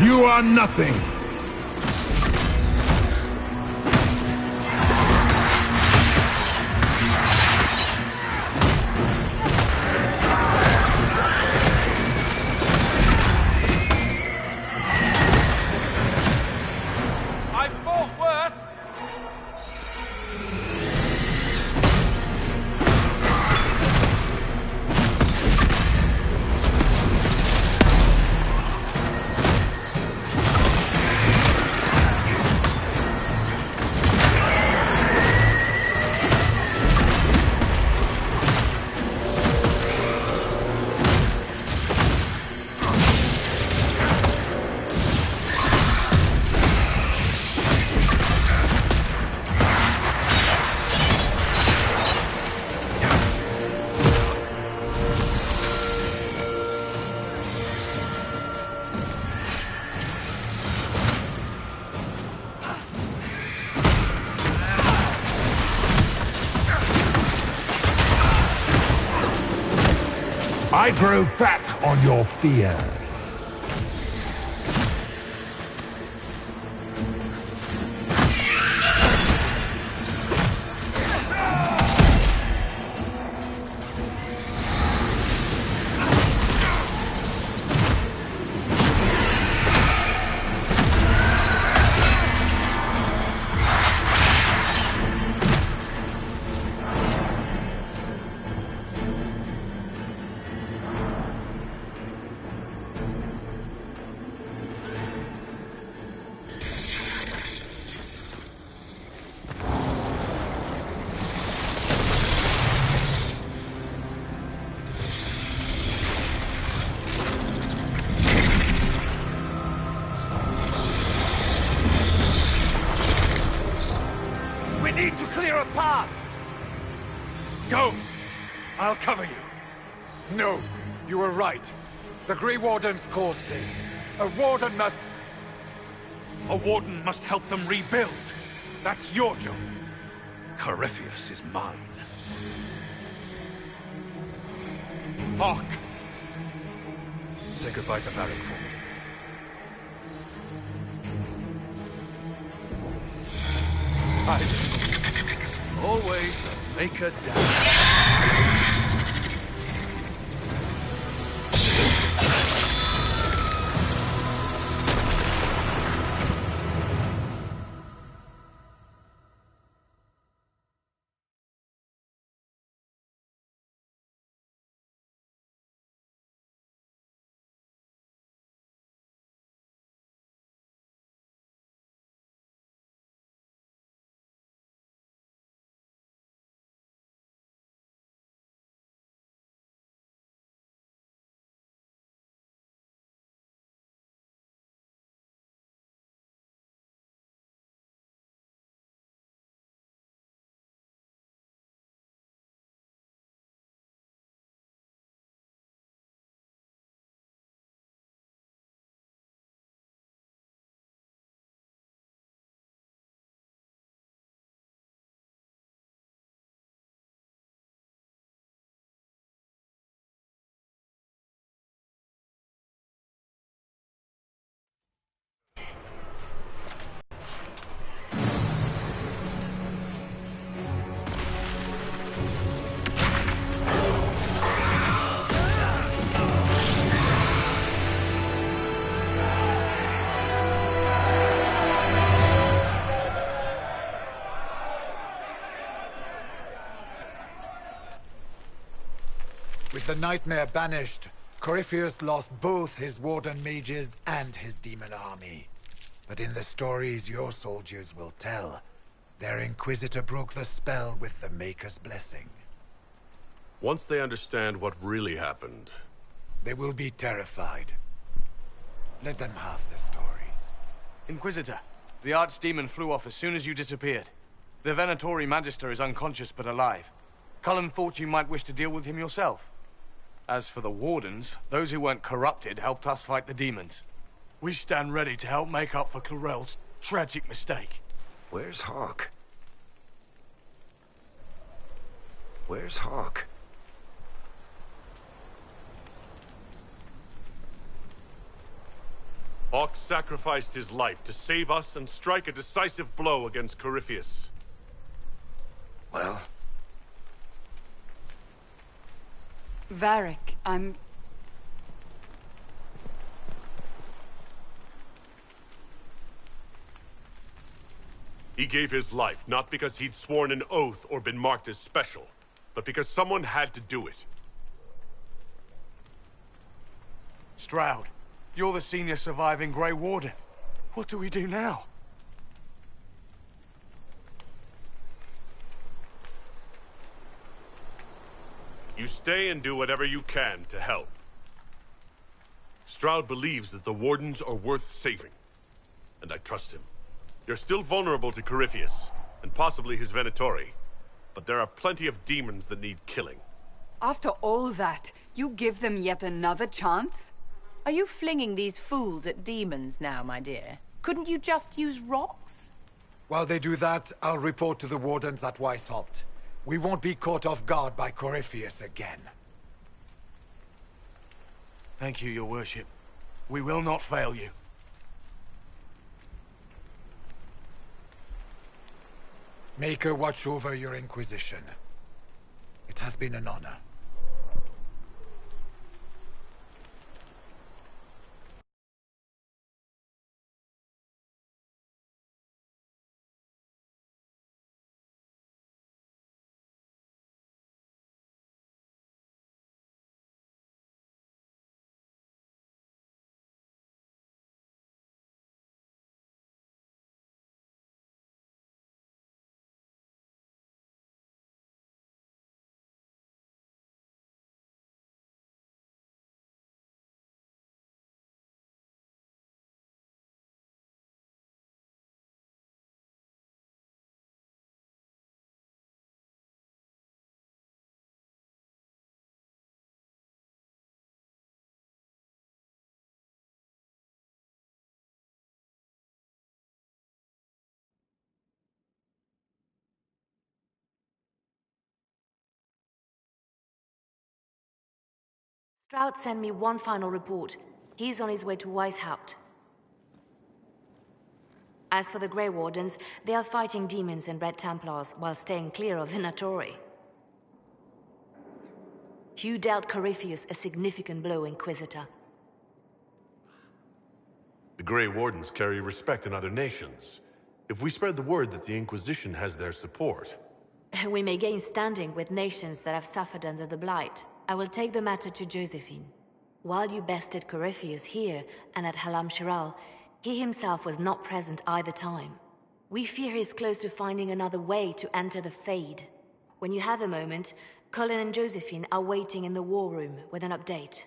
You are nothing. I fought worse. I grow fat on your fear. Go! I'll cover you. No, you were right. The Grey Wardens caused this. A Warden must... A Warden must help them rebuild. That's your job. Corypheus is mine. Hawk! Say goodbye to Varric for me. Always the maker down. With the Nightmare banished, Corypheus lost both his Warden mages and his demon army. But in the stories your soldiers will tell, their Inquisitor broke the spell with the Maker's blessing. Once they understand what really happened... They will be terrified. Let them have the stories. Inquisitor, the Archdemon flew off as soon as you disappeared. The Venatori Magister is unconscious but alive. Cullen thought you might wish to deal with him yourself. As for the Wardens, those who weren't corrupted helped us fight the demons. We stand ready to help make up for Clarel's tragic mistake. Where's Hawk? Where's Hawk? Hawk sacrificed his life to save us and strike a decisive blow against Corypheus. Well? Varric, I'm... He gave his life not because he'd sworn an oath or been marked as special, but because someone had to do it. Stroud, you're the senior surviving Grey Warden. What do we do now? You stay and do whatever you can to help. Stroud believes that the Wardens are worth saving, and I trust him. You're still vulnerable to Corypheus, and possibly his Venatori, but there are plenty of demons that need killing. After all that, you give them yet another chance? Are you flinging these fools at demons now, my dear? Couldn't you just use rocks? While they do that, I'll report to the Wardens at Weishaupt. We won't be caught off guard by Corypheus again. Thank you, your worship. We will not fail you. Maker watch over your Inquisition. It has been an honor. Stroud sent me one final report. He's on his way to Weishaupt. As for the Grey Wardens, they are fighting demons and Red Templars while staying clear of Venatori. You dealt Corypheus a significant blow, Inquisitor. The Grey Wardens carry respect in other nations. If we spread the word that the Inquisition has their support... We may gain standing with nations that have suffered under the Blight. I will take the matter to Josephine. While you bested Corypheus here and at Halam Shiral, he himself was not present either time. We fear he is close to finding another way to enter the Fade. When you have a moment, Colin and Josephine are waiting in the war room with an update.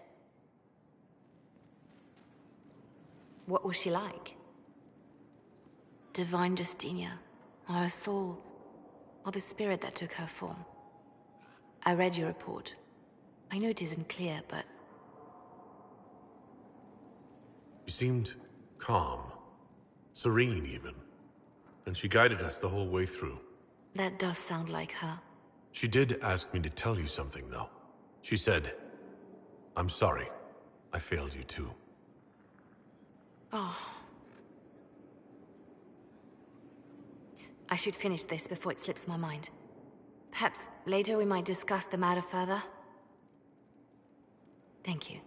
What was she like? Divine Justinia, or her soul, or the spirit that took her form. I read your report. I know it isn't clear, but... She seemed calm, serene even, and she guided us the whole way through. That does sound like her. She did ask me to tell you something, though. She said, "I'm sorry. I failed you too." Oh. I should finish this before it slips my mind. Perhaps later we might discuss the matter further. Thank you.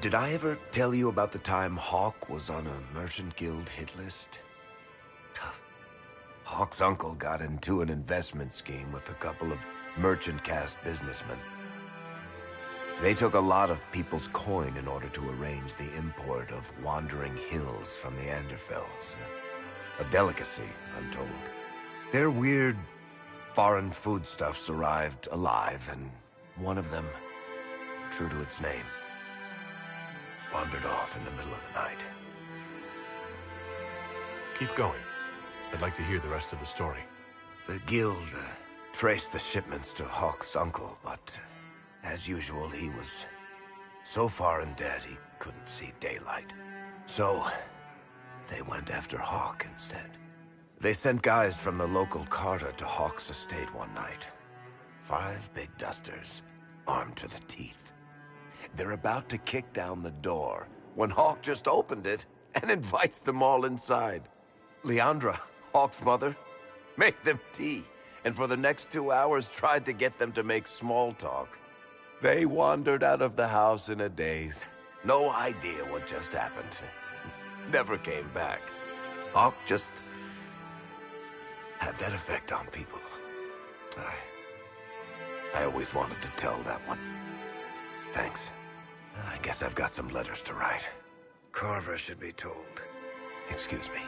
Did I ever tell you about the time Hawk was on a Merchant Guild hit list? Hawk's uncle got into an investment scheme with a couple of merchant caste businessmen. They took a lot of people's coin in order to arrange the import of wandering hills from the Anderfells. A delicacy, I'm told. Their weird foreign foodstuffs arrived alive, and one of them, true to its name, wandered off in the middle of the night. Keep going. I'd like to hear the rest of the story. The guild traced the shipments to Hawk's uncle, but as usual, he was so far in debt he couldn't see daylight. So they went after Hawk instead. They sent guys from the local carter to Hawk's estate one night. 5 big dusters, armed to the teeth. They're about to kick down the door when Hawk just opened it and invites them all inside. Leandra, Hawk's mother, made them tea, and for the next 2 hours tried to get them to make small talk. They wandered out of the house in a daze. No idea what just happened. Never came back. Hawk just had that effect on people. I always wanted to tell that one. Thanks. I guess I've got some letters to write. Carver should be told. Excuse me.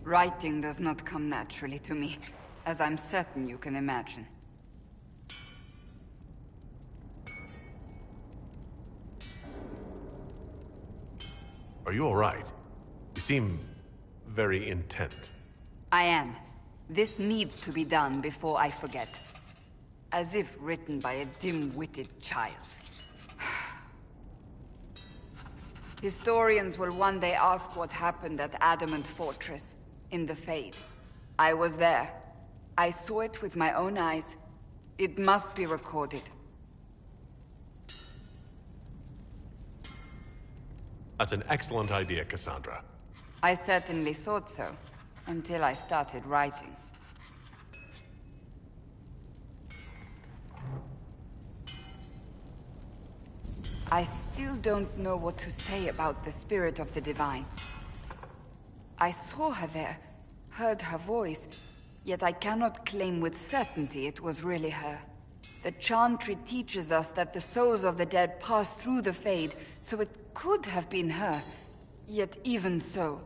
Writing does not come naturally to me, as I'm certain you can imagine. Are you all right? You seem very intent. I am. This needs to be done before I forget. As if written by a dim-witted child. Historians will one day ask what happened at Adamant Fortress, in the Fade. I was there. I saw it with my own eyes. It must be recorded. That's an excellent idea, Cassandra. I certainly thought so, until I started writing. I still don't know what to say about the spirit of the divine. I saw her there, heard her voice, yet I cannot claim with certainty it was really her. The Chantry teaches us that the souls of the dead pass through the Fade, so it could have been her. Yet even so...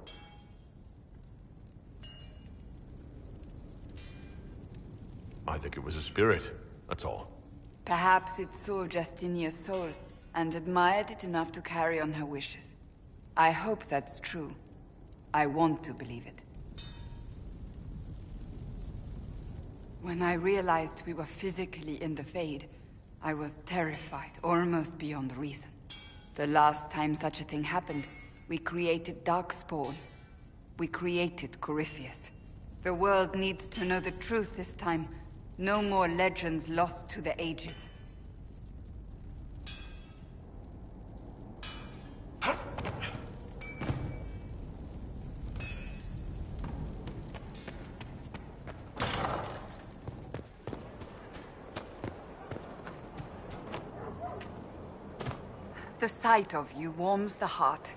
I think it was a spirit, that's all. Perhaps it saw Justinia's soul, and admired it enough to carry on her wishes. I hope that's true. I want to believe it. When I realized we were physically in the Fade, I was terrified, almost beyond reason. The last time such a thing happened, we created Darkspawn. We created Corypheus. The world needs to know the truth this time. No more legends lost to the ages. The sight of you warms the heart.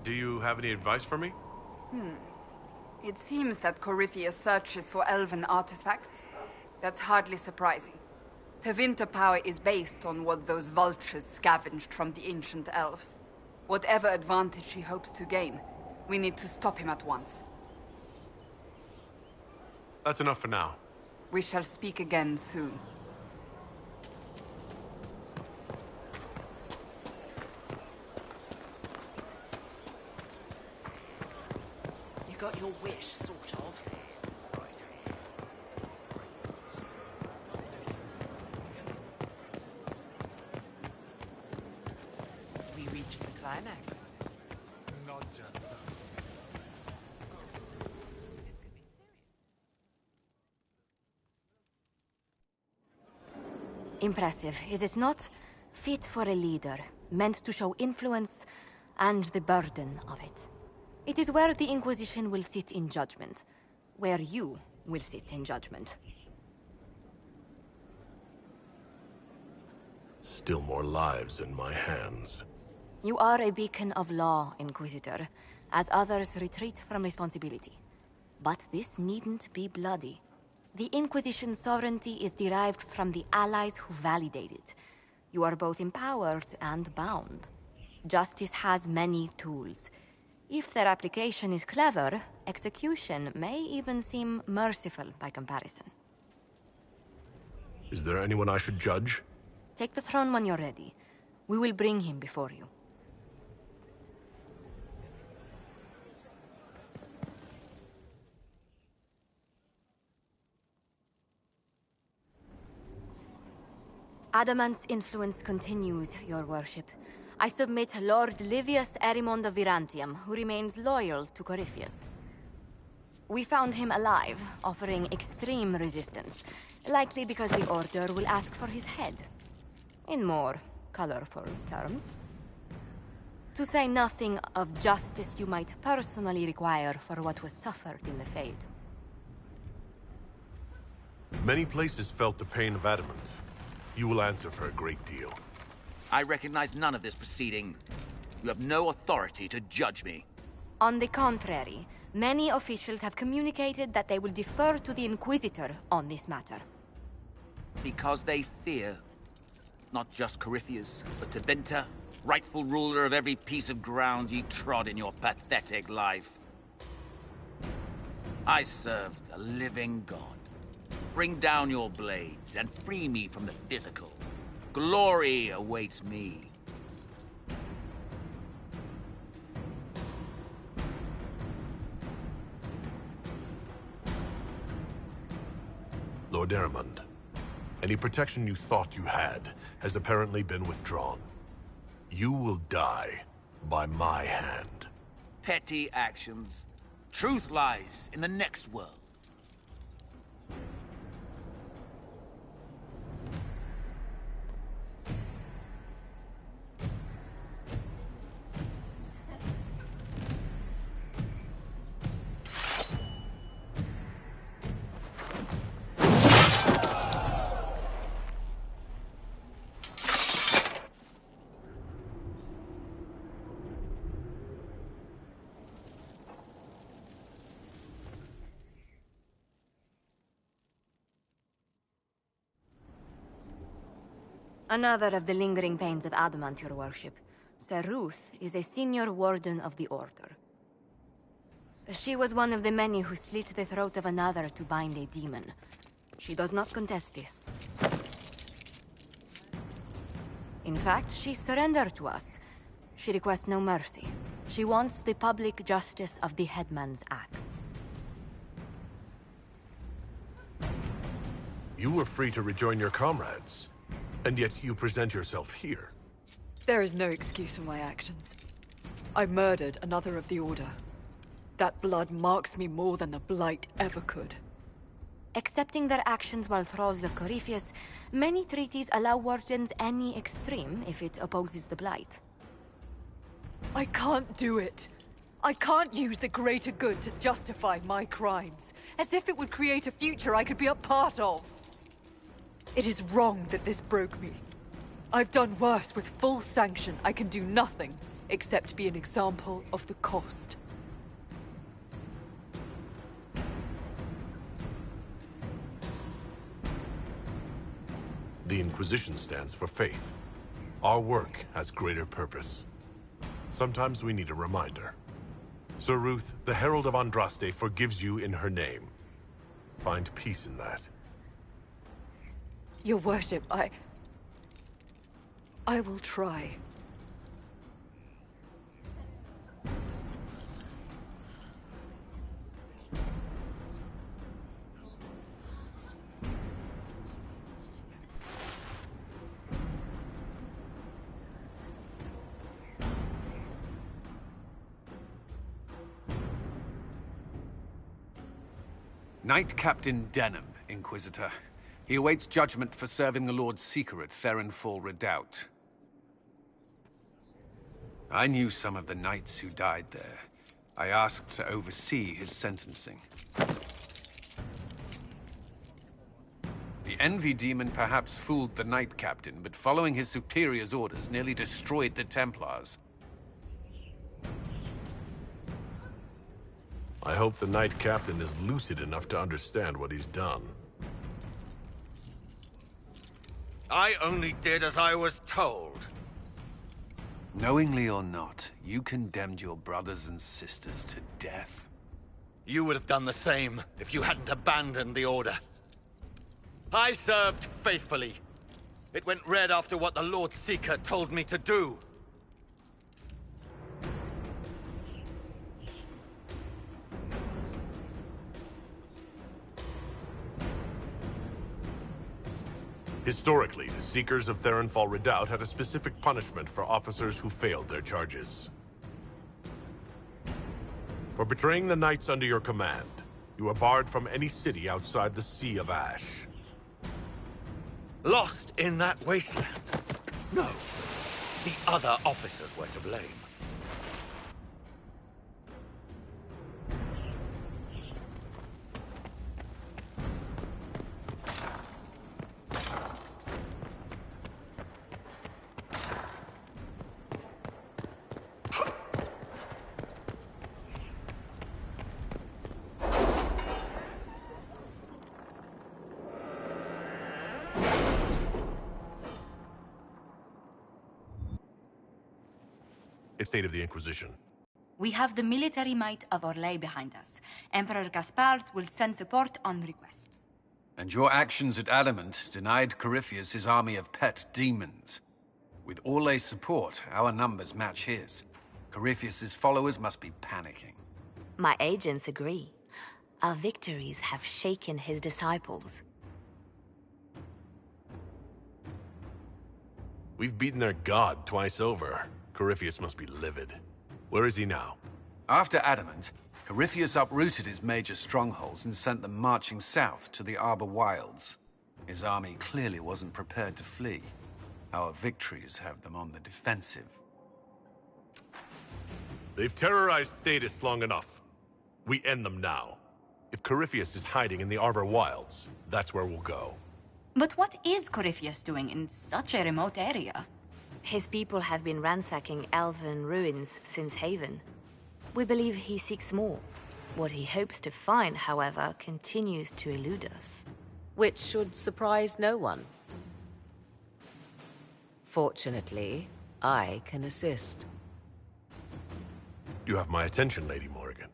Do you have any advice for me? It seems that Corypheus searches for elven artifacts. That's hardly surprising. Tevinter power is based on what those vultures scavenged from the ancient elves. Whatever advantage he hopes to gain, we need to stop him at once. That's enough for now. We shall speak again soon. You got your wish, sort of. We reached the climax. Not just that. Impressive, is it not? Fit for a leader, meant to show influence and the burden of it. It is where the Inquisition will sit in judgment, where you will sit in judgment. Still more lives in my hands. You are a beacon of law, Inquisitor, as others retreat from responsibility. But this needn't be bloody. The Inquisition's sovereignty is derived from the allies who validate it. You are both empowered and bound. Justice has many tools. If their application is clever, execution may even seem merciful by comparison. Is there anyone I should judge? Take the throne when you're ready. We will bring him before you. Adamant's influence continues, your worship. I submit Lord Livius Erimond of Virantium, who remains loyal to Corypheus. We found him alive, offering extreme resistance, likely because the Order will ask for his head. In more colorful terms. To say nothing of justice you might personally require for what was suffered in the Fade. Many places felt the pain of adamant. You will answer for a great deal. I recognize none of this proceeding. You have no authority to judge me. On the contrary, many officials have communicated that they will defer to the Inquisitor on this matter. Because they fear. Not just Corypheus, but Tevinter, rightful ruler of every piece of ground ye trod in your pathetic life. I served a living god. Bring down your blades and free me from the physical. Glory awaits me. Lord Erimond, any protection you thought you had has apparently been withdrawn. You will die by my hand. Petty actions. Truth lies in the next world. Another of the lingering pains of adamant, your worship. Sir Ruth is a senior warden of the Order. She was one of the many who slit the throat of another to bind a demon. She does not contest this. In fact, she surrendered to us. She requests no mercy. She wants the public justice of the headman's axe. You were free to rejoin your comrades, and yet you present yourself here. There is no excuse for my actions. I murdered another of the Order. That blood marks me more than the Blight ever could. Accepting their actions while thralls of Corypheus, many treaties allow wardens any extreme if it opposes the Blight. I can't do it. I can't use the greater good to justify my crimes, as if it would create a future I could be a part of. It is wrong that this broke me. I've done worse with full sanction. I can do nothing except be an example of the cost. The Inquisition stands for faith. Our work has greater purpose. Sometimes we need a reminder. Sir Ruth, the Herald of Andraste, forgives you in her name. Find peace in that. Your worship, I will try. Knight Captain Denham, Inquisitor. He awaits judgment for serving the Lord Seeker at Theronfall Redoubt. I knew some of the knights who died there. I asked to oversee his sentencing. The Envy Demon perhaps fooled the Knight Captain, but following his superior's orders nearly destroyed the Templars. I hope the Knight Captain is lucid enough to understand what he's done. I only did as I was told. Knowingly or not, you condemned your brothers and sisters to death. You would have done the same if you hadn't abandoned the Order. I served faithfully. It went red after what the Lord Seeker told me to do. Historically, the Seekers of Theronfall Redoubt had a specific punishment for officers who failed their charges. For betraying the knights under your command, you are barred from any city outside the Sea of Ash. Lost in that wasteland? No. The other officers were to blame. State of the Inquisition. We have the military might of Orlais behind us. Emperor Gaspard will send support on request. And your actions at Adamant denied Corypheus his army of pet demons. With Orlais' support, our numbers match his. Corypheus' followers must be panicking. My agents agree. Our victories have shaken his disciples. We've beaten their god twice over. Corypheus must be livid. Where is he now? After Adamant, Corypheus uprooted his major strongholds and sent them marching south to the Arbor Wilds. His army clearly wasn't prepared to flee. Our victories have them on the defensive. They've terrorized Thetis long enough. We end them now. If Corypheus is hiding in the Arbor Wilds, that's where we'll go. But what is Corypheus doing in such a remote area? His people have been ransacking elven ruins since Haven. We believe he seeks more. What he hopes to find, however, continues to elude us. Which should surprise no one. Fortunately, I can assist. You have my attention, Lady Morrigan.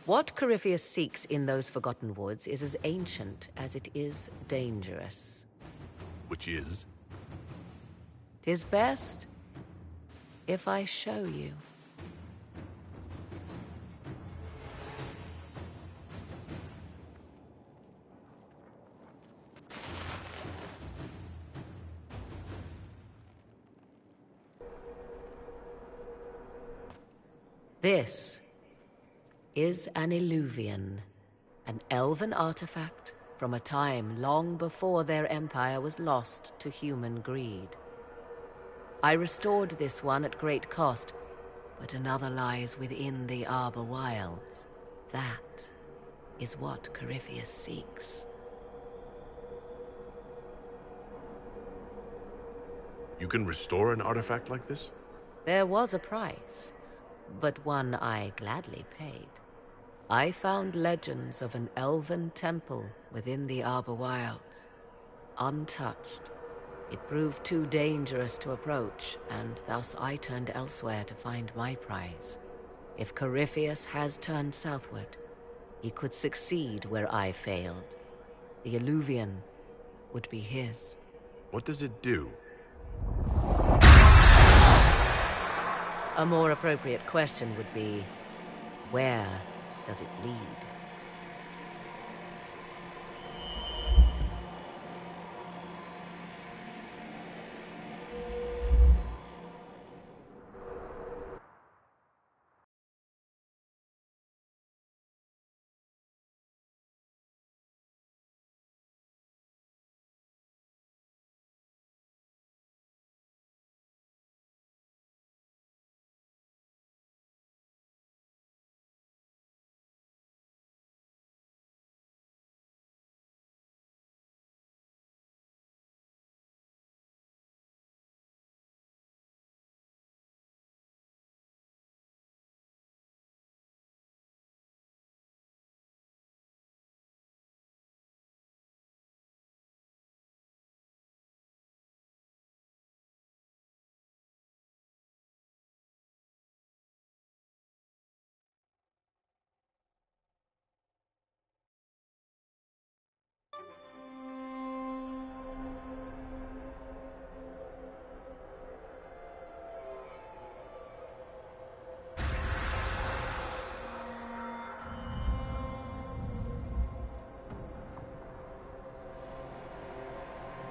What Corypheus seeks in those Forgotten Woods is as ancient as it is dangerous. Which is? 'Tis best if I show you. This is an Illuvian, an elven artifact from a time long before their empire was lost to human greed. I restored this one at great cost, but another lies within the Arbor Wilds. That is what Corypheus seeks. You can restore an artifact like this? There was a price, but one I gladly paid. I found legends of an elven temple within the Arbor Wilds. Untouched. It proved too dangerous to approach, and thus I turned elsewhere to find my prize. If Corypheus has turned southward, he could succeed where I failed. The Illuvian would be his. What does it do? A more appropriate question would be, where does it lead?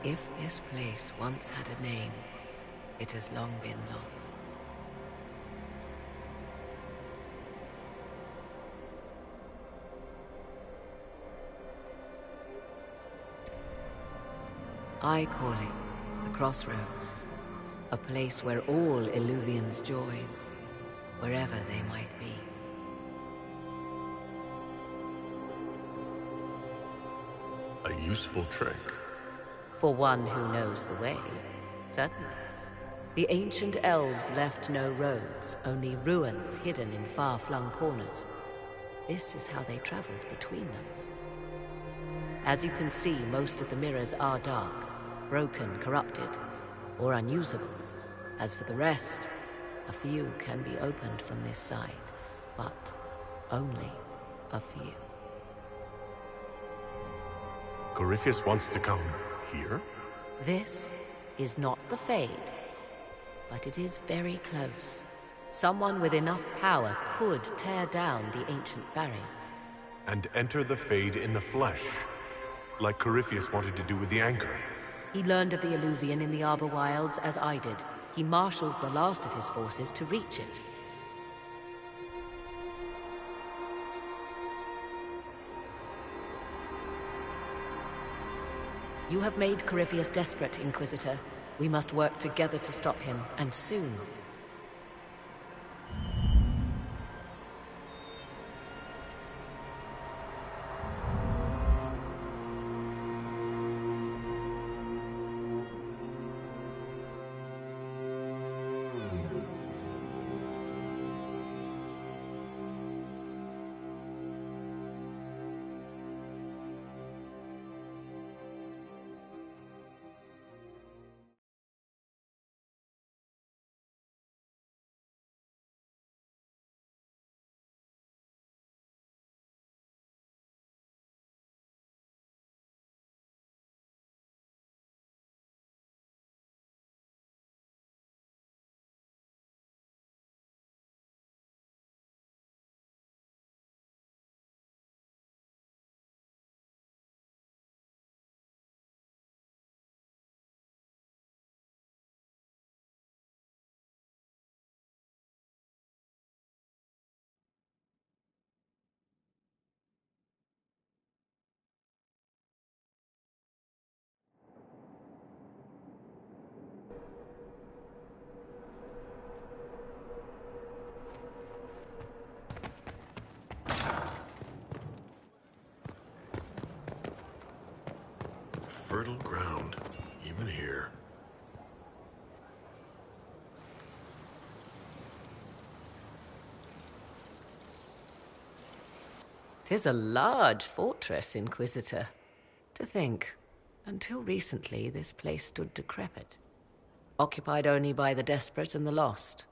If this place once had a name, it has long been lost. I call it the Crossroads, a place where all Illuvians join, wherever they might be. A useful trick. For one who knows the way, certainly. The ancient elves left no roads, only ruins hidden in far-flung corners. This is how they traveled between them. As you can see, most of the mirrors are dark, broken, corrupted, or unusable. As for the rest, a few can be opened from this side, but only a few. Corypheus wants to come here? This is not the Fade, but it is very close. Someone with enough power could tear down the ancient barriers. And enter the Fade in the flesh, like Corypheus wanted to do with the Anchor. He learned of the Illuvian in the Arbor Wilds as I did. He marshals the last of his forces to reach it. You have made Corypheus desperate, Inquisitor. We must work together to stop him, and soon. fertile ground, even here. 'Tis a large fortress, Inquisitor. To think, until recently this place stood decrepit, occupied only by the desperate and the lost.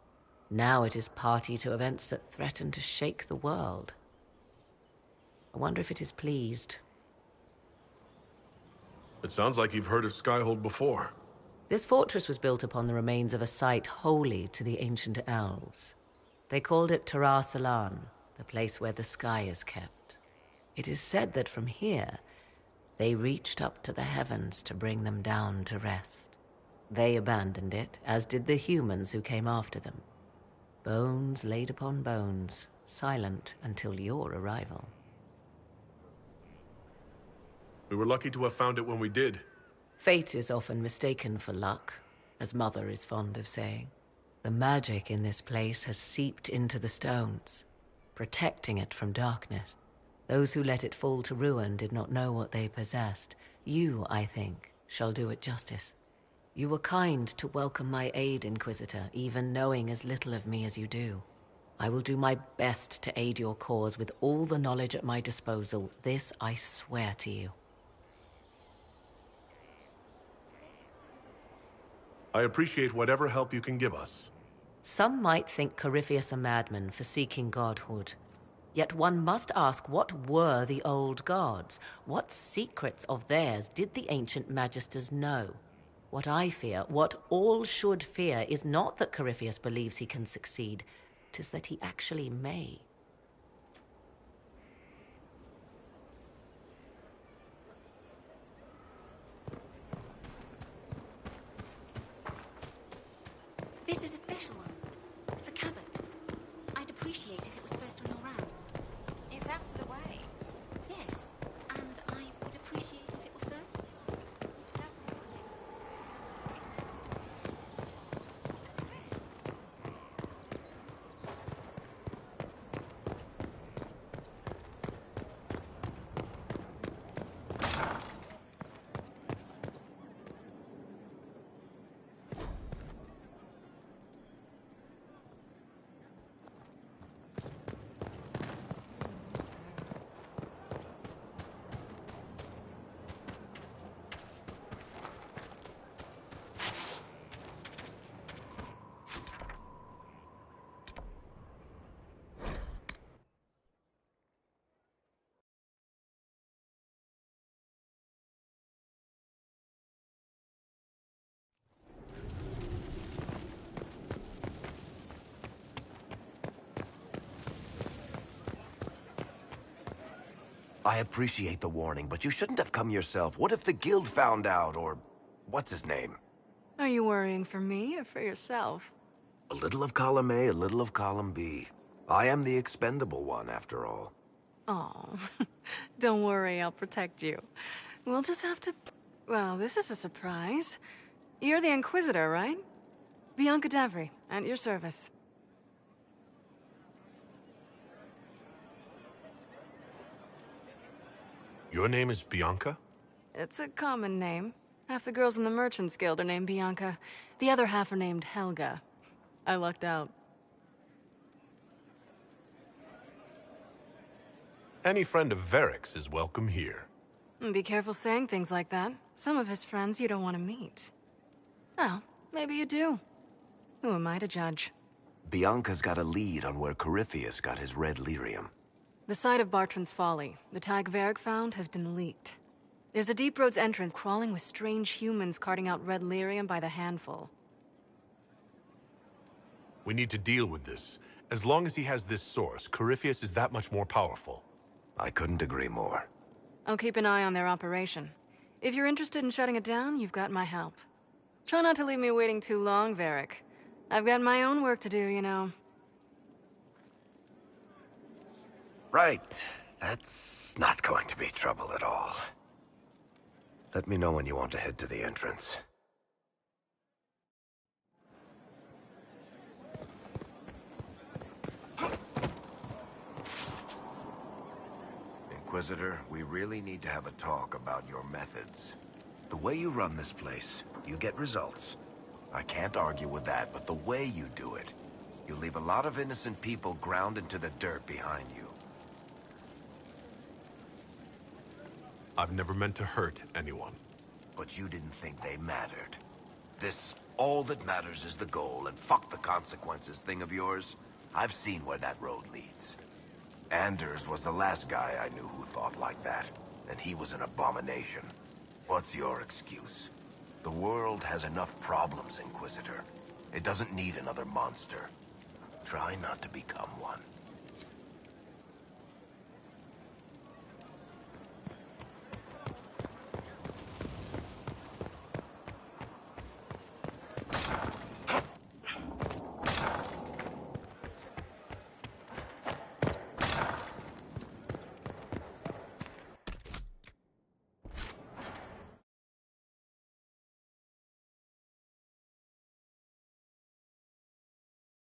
Now it is party to events that threaten to shake the world. I wonder if it is pleased. It sounds like you've heard of Skyhold before. This fortress was built upon the remains of a site holy to the ancient elves. They called it Tara Salan, the place where the sky is kept. It is said that from here, they reached up to the heavens to bring them down to rest. They abandoned it, as did the humans who came after them. Bones laid upon bones, silent until your arrival. We were lucky to have found it when we did. Fate is often mistaken for luck, as Mother is fond of saying. The magic in this place has seeped into the stones, protecting it from darkness. Those who let it fall to ruin did not know what they possessed. You, I think, shall do it justice. You were kind to welcome my aid, Inquisitor, even knowing as little of me as you do. I will do my best to aid your cause with all the knowledge at my disposal. This I swear to you. I appreciate whatever help you can give us. Some might think Corypheus a madman for seeking godhood. Yet one must ask, what were the old gods? What secrets of theirs did the ancient magisters know? What I fear, what all should fear, is not that Corypheus believes he can succeed. 'Tis that he actually may. This is a special one. For Cabot. I'd appreciate if it was first on your rounds. It's out of the way. Yes, and I would appreciate if it were first. I appreciate the warning, but you shouldn't have come yourself. What if the guild found out, or what's his name? Are you worrying for me or for yourself? A little of column A, a little of column B. I am the expendable one, after all. Oh, don't worry, I'll protect you. We'll just have to... Well, this is a surprise. You're the Inquisitor, right? Bianca Davry, at your service. Your name is Bianca? It's a common name. Half the girls in the Merchants Guild are named Bianca. The other half are named Helga. I lucked out. Any friend of Varric's is welcome here. Be careful saying things like that. Some of his friends you don't want to meet. Well, maybe you do. Who am I to judge? Bianca's got a lead on where Corypheus got his red lyrium. The site of Bartran's Folly, the tag Varric found, has been leaked. There's a Deep Roads entrance crawling with strange humans carting out red lyrium by the handful. We need to deal with this. As long as he has this source, Corypheus is that much more powerful. I couldn't agree more. I'll keep an eye on their operation. If you're interested in shutting it down, you've got my help. Try not to leave me waiting too long, Varric. I've got my own work to do, you know. Right. That's not going to be trouble at all. Let me know when you want to head to the entrance. Inquisitor, we really need to have a talk about your methods. The way you run this place, you get results. I can't argue with that, but the way you do it, you leave a lot of innocent people ground into the dirt behind you. I've never meant to hurt anyone. But you didn't think they mattered. This, all that matters is the goal, and fuck the consequences thing of yours. I've seen where that road leads. Anders was the last guy I knew who thought like that, and he was an abomination. What's your excuse? The world has enough problems, Inquisitor. It doesn't need another monster. Try not to become one.